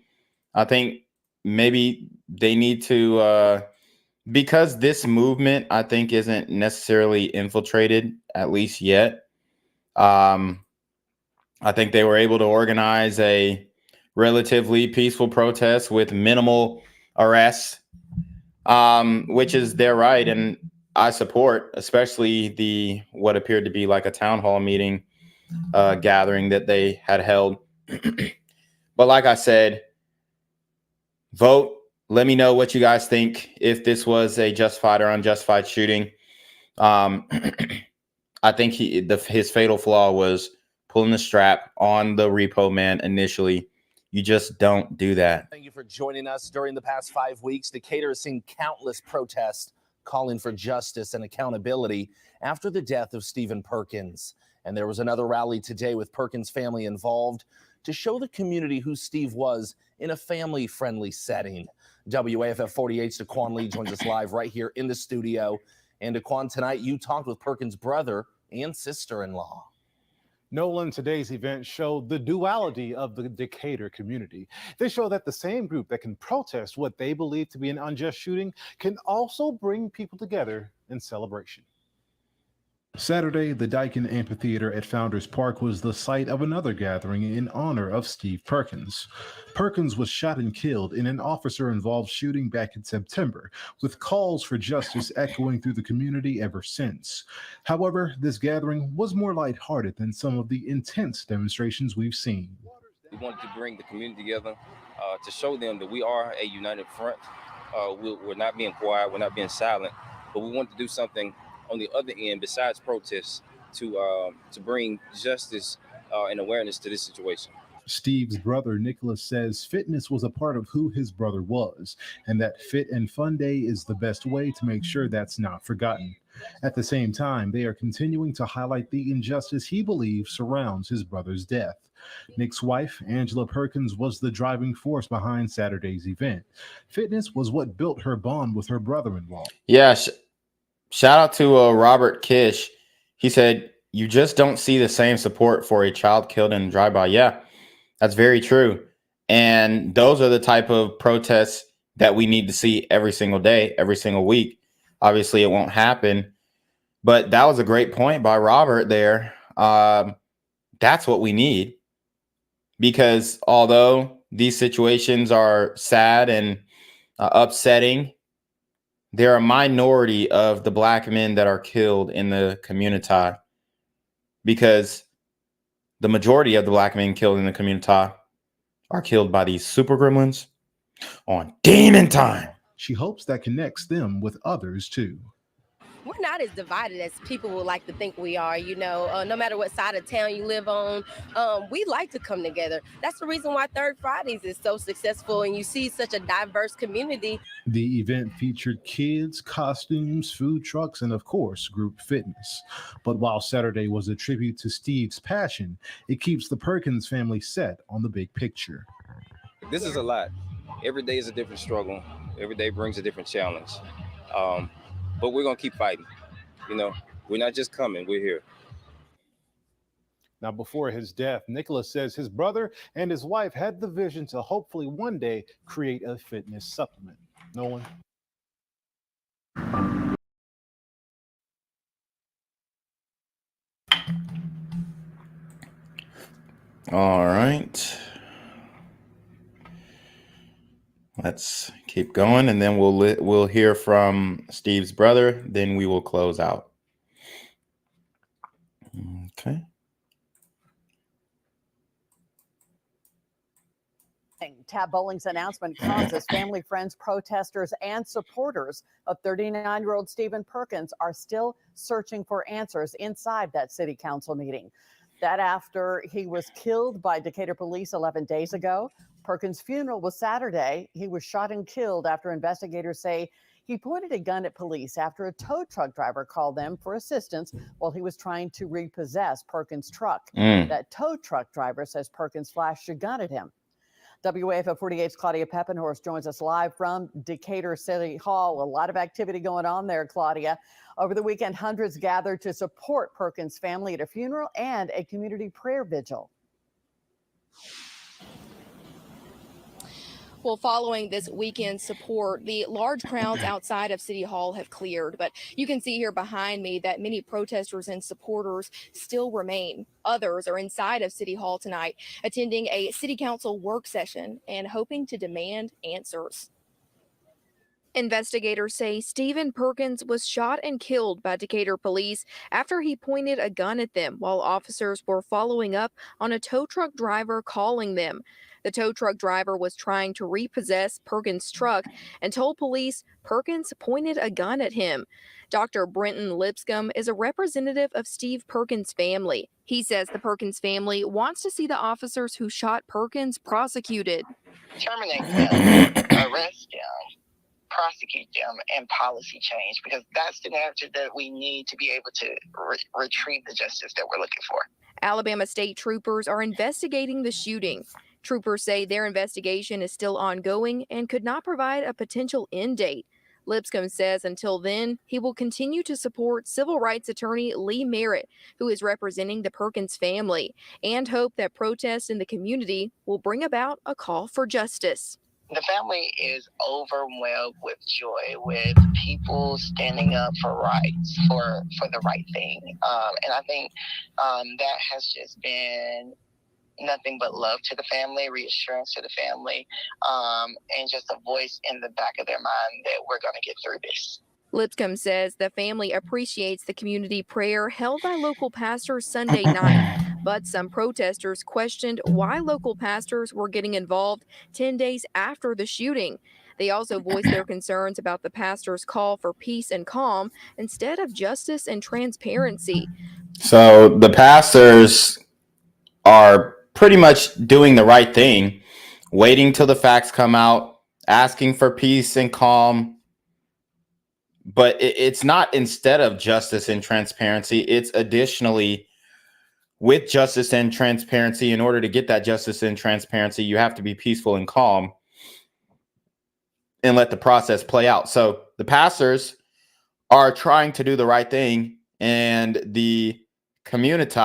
I think maybe they need to, because this movement, I think, isn't necessarily infiltrated, at least yet. I think they were able to organize a relatively peaceful protest with minimal arrests, which is their right. And I support, especially the what appeared to be like a town hall meeting gathering that they had held. But like I said, vote. Let me know what you guys think, if this was a justified or unjustified shooting. I think his fatal flaw was pulling the strap on the Repo man initially. You just don't do that. Thank you for joining us. During the past 5 weeks, Decatur has seen countless protests calling for justice and accountability after the death of Stephen Perkins. And there was another rally today with Perkins' family involved to show the community who Steve was in a family-friendly setting. WAFF 48's Daquan Lee joins us live right here in the studio. And Daquan, tonight you talked with Perkins' brother and sister-in-law. Nolan, today's event showed the duality of the Decatur community. They show that the same group that can protest what they believe to be an unjust shooting can also bring people together in celebration. Saturday, the Dyken Amphitheater at Founders Park was the site of another gathering in honor of Steve Perkins. Perkins was shot and killed in an officer-involved shooting back in September, with calls for justice echoing through the community ever since. However, this gathering was more lighthearted than some of the intense demonstrations we've seen. We wanted to bring the community together to show them that we are a united front. We're not being quiet, we're not being silent, but we want to do something on the other end besides protests to bring justice and awareness to this situation. Steve's brother, Nicholas, says fitness was a part of who his brother was, and that Fit and Fun Day is the best way to make sure that's not forgotten. At the same time, they are continuing to highlight the injustice he believes surrounds his brother's death. Nick's wife, Angela Perkins, was the driving force behind Saturday's event. Fitness was what built her bond with her brother-in-law. Yeah, shout out to Robert Kish. He said, you just don't see the same support for a child killed in a drive-by. Yeah, that's very true. And those are the type of protests that we need to see every single day, every single week. Obviously, it won't happen. But that was a great point by Robert there. That's what we need. Because although these situations are sad and upsetting, there are a minority of the black men that are killed in the community, because the majority of the black men killed in the community are killed by these super gremlins on demon time. She hopes that connects them with others too. We're not as divided as people would like to think we are, you know, no matter what side of town you live on, we like to come together. That's the reason why Third Fridays is so successful and you see such a diverse community. The event featured kids, costumes, food trucks, and of course, group fitness. But while Saturday was a tribute to Steve's passion, it keeps the Perkins family set on the big picture. This is a lot. Every day is a different struggle. Every day brings a different challenge. But we're going to keep fighting. You know, we're not just coming, we're here. Now, before his death, Nicholas says his brother and his wife had the vision to hopefully one day create a fitness supplement. Nolan? All right. Let's keep going, and then we'll hear from Steve's brother. Then we will close out. Okay. Tab Bowling's announcement comes as family, friends, protesters, and supporters of 39-year-old Stephen Perkins are still searching for answers inside that city council meeting. That after he was killed by Decatur police 11 days ago. Perkins' funeral was Saturday. He was shot and killed after investigators say He pointed a gun at police after a tow truck driver called them for assistance while he was trying to repossess Perkins' truck. That tow truck driver says Perkins flashed a gun at him. WAFO 48's Claudia Peppenhorst joins us live from Decatur City Hall. A lot of activity going on there, Claudia. Over the weekend, hundreds gathered to support Perkins' family at a funeral and a community prayer vigil. Well, following this weekend support, the large crowds outside of City Hall have cleared. But you can see here behind me that many protesters and supporters still remain. Others are inside of City Hall tonight, attending a city council work session and hoping to demand answers. Investigators say Stephen Perkins was shot and killed by Decatur police after he pointed a gun at them while officers were following up on a tow truck driver calling them. The tow truck driver was trying to repossess Perkins' truck and told police Perkins pointed a gun at him. Dr. Brenton Lipscomb is a representative of Steve Perkins' family. He says the Perkins family wants to see the officers who shot Perkins prosecuted. Terminate them, arrest them, prosecute them, and policy change, because that's the narrative that we need to be able to retrieve the justice that we're looking for. Alabama state troopers are investigating the shooting. Troopers say their investigation is still ongoing and could not provide a potential end date. Lipscomb says until then, he will continue to support civil rights attorney Lee Merritt, who is representing the Perkins family, and hope that protests in the community will bring about a call for justice. The family is overwhelmed with joy, with people standing up for rights, for the right thing. And I think that has just been nothing but love to the family, reassurance to the family, and just a voice in the back of their mind that we're going to get through this. Lipscomb says the family appreciates the community prayer held by local pastors Sunday night, but some protesters questioned why local pastors were getting involved 10 days after the shooting. They also voiced their concerns about the pastor's call for peace and calm instead of justice and transparency. So the pastors are pretty much doing the right thing, waiting till the facts come out, asking for peace and calm. But it's not instead of justice and transparency. It's additionally with justice and transparency. In order to get that justice and transparency, you have to be peaceful and calm and let the process play out. So the pastors are trying to do the right thing, and the community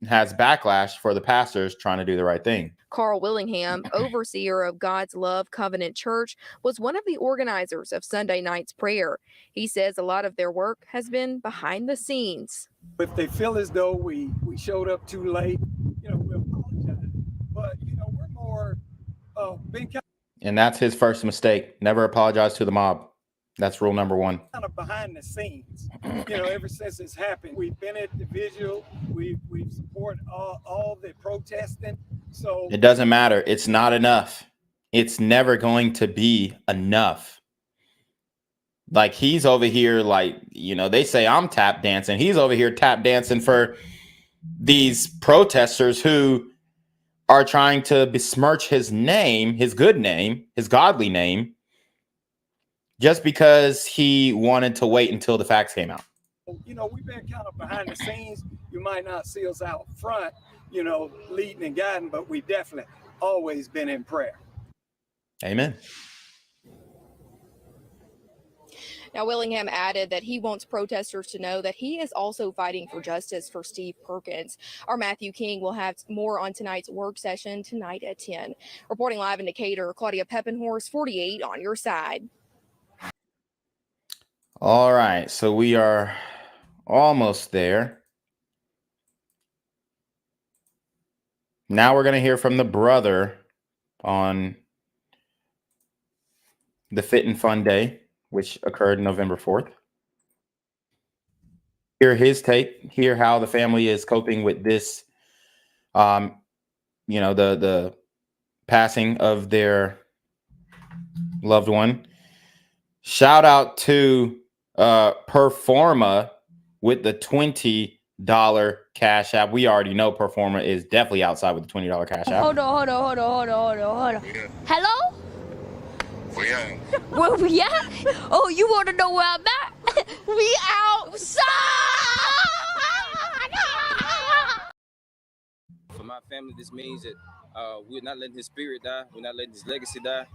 has backlash for the pastors trying to do the right thing. Carl Willingham, overseer of God's Love Covenant Church, was one of the organizers of Sunday night's prayer. He says a lot of their work has been behind the scenes. If they feel as though we showed up too late, we apologize. But, we're more being And that's his first mistake. Never apologize to the mob. That's rule number one. kind of behind the scenes. Ever since it's happened, we've been at the vigil. We've supported all the protesting. So It doesn't matter. It's not enough. It's never going to be enough. Like, he's over here, they say I'm tap dancing. He's over here tap dancing for these protesters who are trying to besmirch his name, his good name, his godly name, just because he wanted to wait until the facts came out. we've been kind of behind the scenes. You might not see us out front, leading and guiding, but we've definitely always been in prayer. Amen. Now, Willingham added that he wants protesters to know that he is also fighting for justice for Steve Perkins. Our Matthew King will have more on tonight's work session tonight at 10. Reporting live in Decatur, Claudia Peppenhorst, 48 on your side. All right, so we are almost there. Now we're going to hear from the brother on the Fit and Fun Day, which occurred November 4th. Hear his take, hear how the family is coping with this, the passing of their loved one. Shout out to Performa with the $20 Cash App. We already know Performa is definitely outside with the $20 Cash App. Hold on. Hello? We ain't. Where we at? Oh, you want to know where I'm at? We outside! For my family, this means that we're not letting his spirit die. We're not letting his legacy die.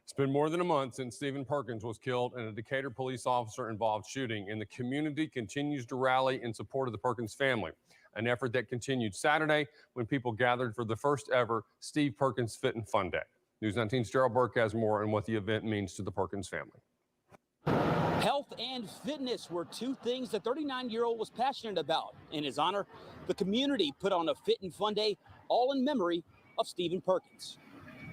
It's been more than a month since Stephen Perkins was killed in a Decatur police officer-involved shooting, and the community continues to rally in support of the Perkins family, an effort that continued Saturday when people gathered for the first ever Steve Perkins Fit and Fun Day. News 19's Gerald Burke has more on what the event means to the Perkins family. Health and fitness were two things the 39-year-old was passionate about. In his honor, the community put on a Fit and Fun Day, all in memory of Stephen Perkins.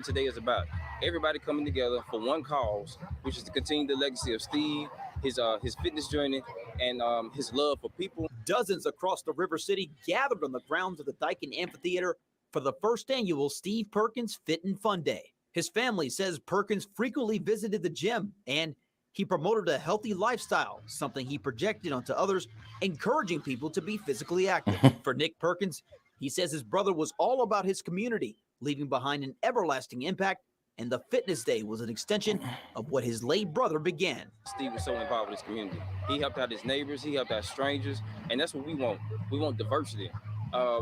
Today is about everybody coming together for one cause, which is to continue the legacy of Steve, his fitness journey, and his love for people. Dozens across the River City gathered on the grounds of the Daikin Amphitheater for the first annual Steve Perkins Fit and Fun Day. His family says Perkins frequently visited the gym and he promoted a healthy lifestyle, something he projected onto others, encouraging people to be physically active. For Nick Perkins, he says his brother was all about his community, leaving behind an everlasting impact, and the fitness day was an extension of what his late brother began. Steve was so involved with his community. He helped out his neighbors, he helped out strangers, and that's what we want. We want diversity.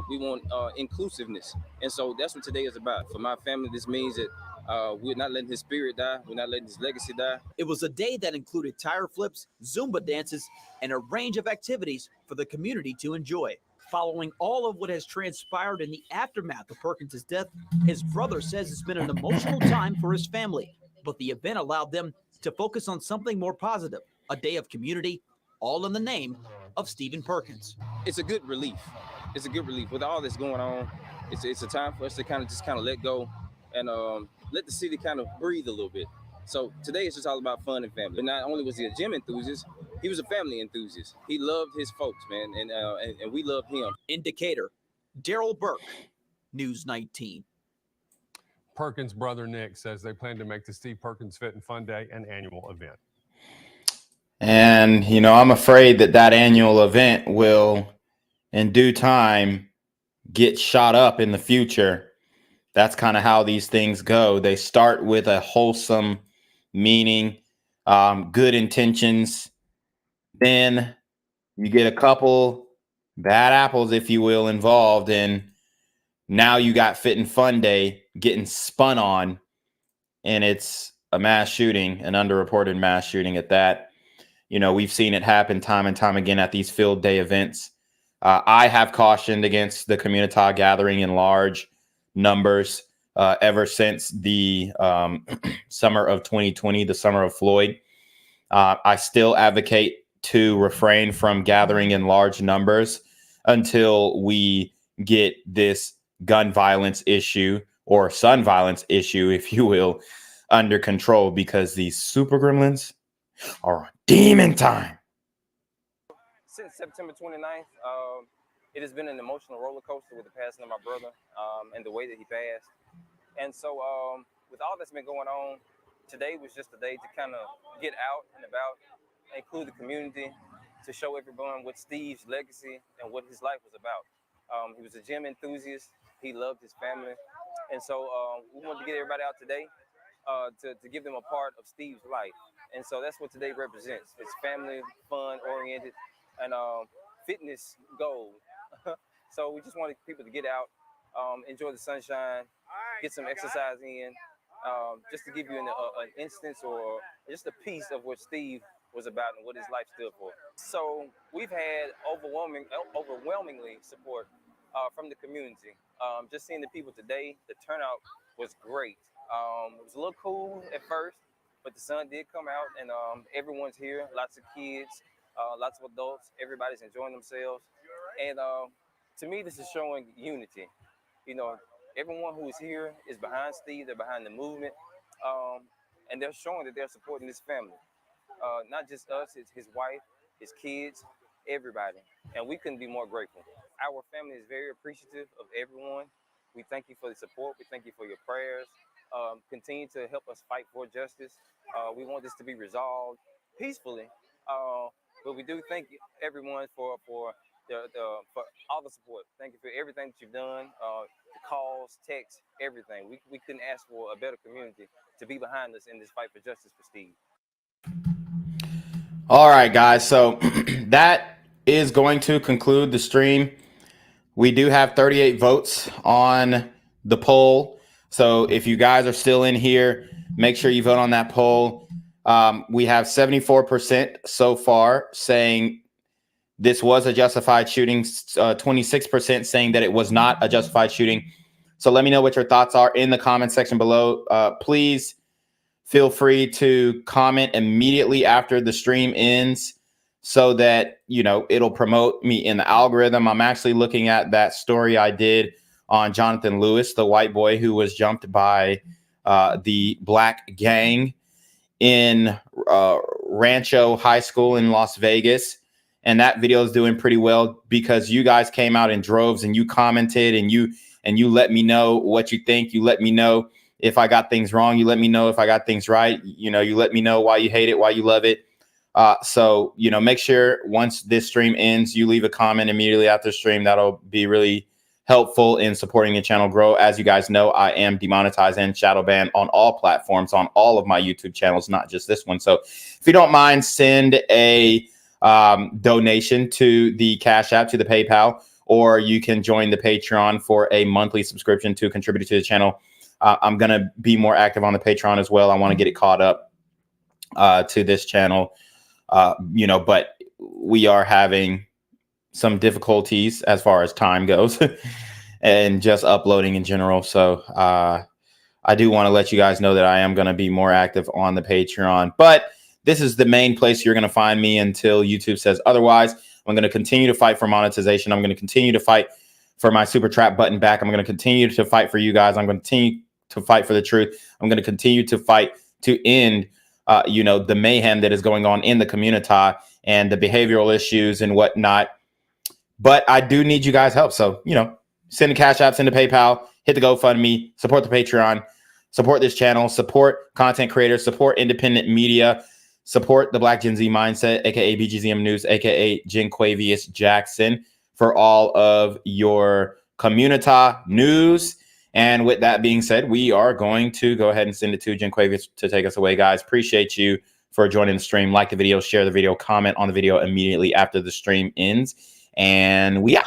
We want inclusiveness. And so that's what today is about. For my family, this means that we're not letting his spirit die. We're not letting his legacy die. It was a day that included tire flips, Zumba dances, and a range of activities for the community to enjoy. Following all of what has transpired in the aftermath of Perkins' death, his brother says it's been an emotional time for his family, but the event allowed them to focus on something more positive, a day of community, all in the name of Stephen Perkins. It's a good relief. It's a good relief. With all that's going on, it's a time for us to kind of let go and let the city kind of breathe a little bit. So today it's just all about fun and family. But not only was he a gym enthusiast, he was a family enthusiast. He loved his folks, man, and we love him. In Decatur, Daryl Burke, News 19. Perkins' brother Nick says they plan to make the Steve Perkins Fit and Fun Day an annual event. And, I'm afraid that annual event will, in due time, get shot up in the future. That's kind of how these things go. They start with a wholesome meaning, good intentions. Then you get a couple bad apples, if you will, involved. And now you got Fit and Fun Day getting spun on. And it's a mass shooting, an underreported mass shooting at that. We've seen it happen time and time again at these field day events. I have cautioned against the community gathering in large numbers ever since the summer of 2020, the summer of Floyd. I still advocate to refrain from gathering in large numbers until we get this gun violence issue or sun violence issue, if you will, under control, because these super gremlins are on demon time. Since September 29th, it has been an emotional roller coaster with the passing of my brother and the way that he passed. And so with all that's been going on, today was just a day to kind of get out and about, include the community, to show everyone what Steve's legacy and what his life was about. He was a gym enthusiast. He loved his family. And so we wanted to get everybody out today to give them a part of Steve's life. And so that's what today represents. It's family, fun, oriented, and fitness goal. So we just wanted people to get out, enjoy the sunshine, get some exercise in, just to give you an instance or just a piece of what Steve was about and what his life stood for. So we've had overwhelmingly support from the community. Just seeing the people today, the turnout was great. It was a little cool at first, but the sun did come out, and everyone's here. Lots of kids, lots of adults. Everybody's enjoying themselves, and to me, this is showing unity. Everyone who is here is behind Steve. They're behind the movement, and they're showing that they're supporting this family. Not just us, it's his wife, his kids, everybody. And we couldn't be more grateful. Our family is very appreciative of everyone. We thank you for the support. We thank you for your prayers. Continue to help us fight for justice. We want this to be resolved peacefully, But we do thank everyone for all the support. Thank you for everything that you've done, the calls, texts, everything. We couldn't ask for a better community to be behind us in this fight for justice for Steve. All right, guys. So that is going to conclude the stream. We do have 38 votes on the poll. So if you guys are still in here, make sure you vote on that poll. We have 74% so far saying this was a justified shooting, 26% saying that it was not a justified shooting. So let me know what your thoughts are in the comment section below. Please feel free to comment immediately after the stream ends so that, you know, it'll promote me in the algorithm. I'm actually looking at that story I did on Jonathan Lewis, the white boy who was jumped by the black gang in Rancho High School in Las Vegas. And that video is doing pretty well because you guys came out in droves and you commented and you let me know what you think. You let me know if I got things wrong. You let me know if I got things right. You know, you let me know why you hate it, why you love it. So, you know, make sure once this stream ends, you leave a comment immediately after the stream. That'll be really helpful in supporting the channel grow. As you guys know, I am demonetized and shadow banned on all platforms, on all of my YouTube channels, not just this one. So if you don't mind, send a donation to the Cash App, to the PayPal, or you can join the Patreon for a monthly subscription to contribute to the channel. I'm going to be more active on the Patreon as well. I want to get it caught up to this channel, you know, but we are having some difficulties as far as time goes and just uploading in general. So I do want to let you guys know that I am going to be more active on the Patreon, but this is the main place you're going to find me until YouTube says otherwise. I'm going to continue to fight for monetization. I'm going to continue to fight for my super trap button back. I'm going to continue to fight for you guys. I'm going to continue to fight for the truth. I'm going to continue to fight to end, you know, the mayhem that is going on in the community and the behavioral issues and whatnot. But I do need you guys' help. So, you know, send the Cash Apps, send the PayPal, hit the GoFundMe, support the Patreon, support this channel, support content creators, support independent media, support the Black Gen Z Mindset, aka BGZM News, aka Jenquavius Jackson, for all of your community news. And with that being said, we are going to go ahead and send it to Jenquavius to take us away, guys. Appreciate you for joining the stream. Like the video, share the video, comment on the video immediately after the stream ends. And we out.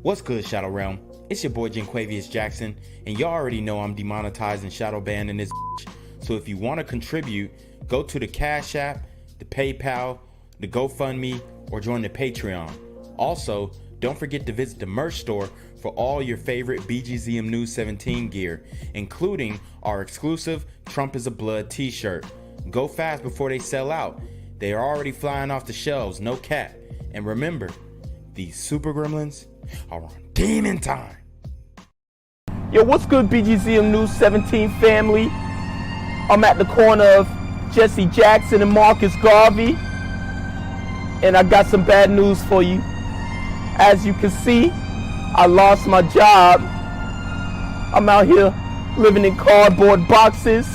What's good, Shadow Realm? It's your boy Jenquavius Jackson, and y'all already know I'm demonetized and shadow banned in this bitch. So if you want to contribute, go to the Cash App, the PayPal, the GoFundMe, or join the Patreon. Also, don't forget to visit the merch store for all your favorite BGZM News 17 gear, including our exclusive Trump is a Blood t-shirt. Go fast before they sell out. They are already flying off the shelves, no cap. And remember, these super gremlins are on demon time. Yo, what's good, BGZM News 17 family? I'm at the corner of Jesse Jackson and Marcus Garvey, and I got some bad news for you. As you can see, I lost my job. I'm out here living in cardboard boxes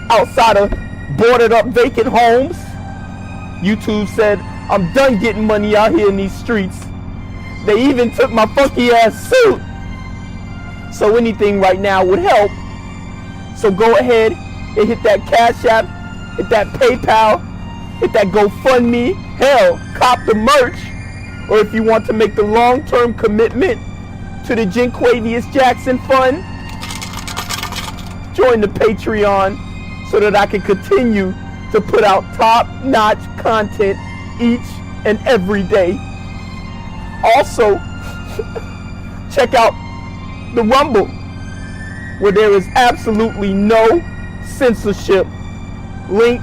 outside of boarded up vacant homes. YouTube said I'm done getting money out here in these streets. They even took my funky ass suit. So anything right now would help. So go ahead and hit that Cash App, hit that PayPal, hit that GoFundMe. Hell, cop the merch. Or if you want to make the long-term commitment to the Jenquavius Jackson Fund, join the Patreon so that I can continue to put out top-notch content each and every day. Also, check out the Rumble, where there is absolutely no censorship. Link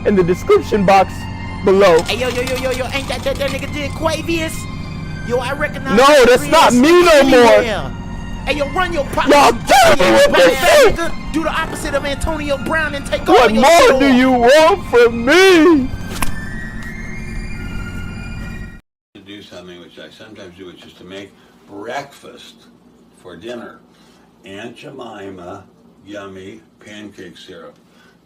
in the description box below. Hey, yo, ain't that nigga Jenquavius? Yo, I recognize. No, that's not me no more. Hey, yo, run your pocket. Y'all killing me with this shit. Do the opposite of Antonio Brown and take all What your more shit do off. you want from me? To do something which I sometimes do, which is to make breakfast for dinner. Aunt Jemima yummy pancake syrup.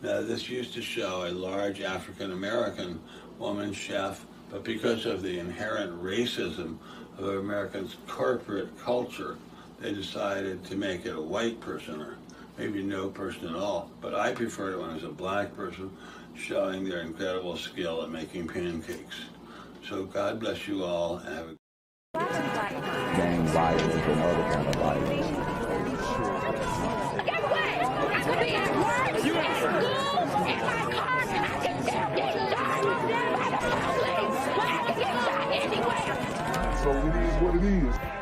Now, this used to show a large African American woman chef, but because of the inherent racism of Americans' corporate culture, they decided to make it a white person, or maybe no person at all. But I preferred it when it was a black person showing their incredible skill at making pancakes. So God bless you all, and have a gang violence and other kind of violence. So it is what it is.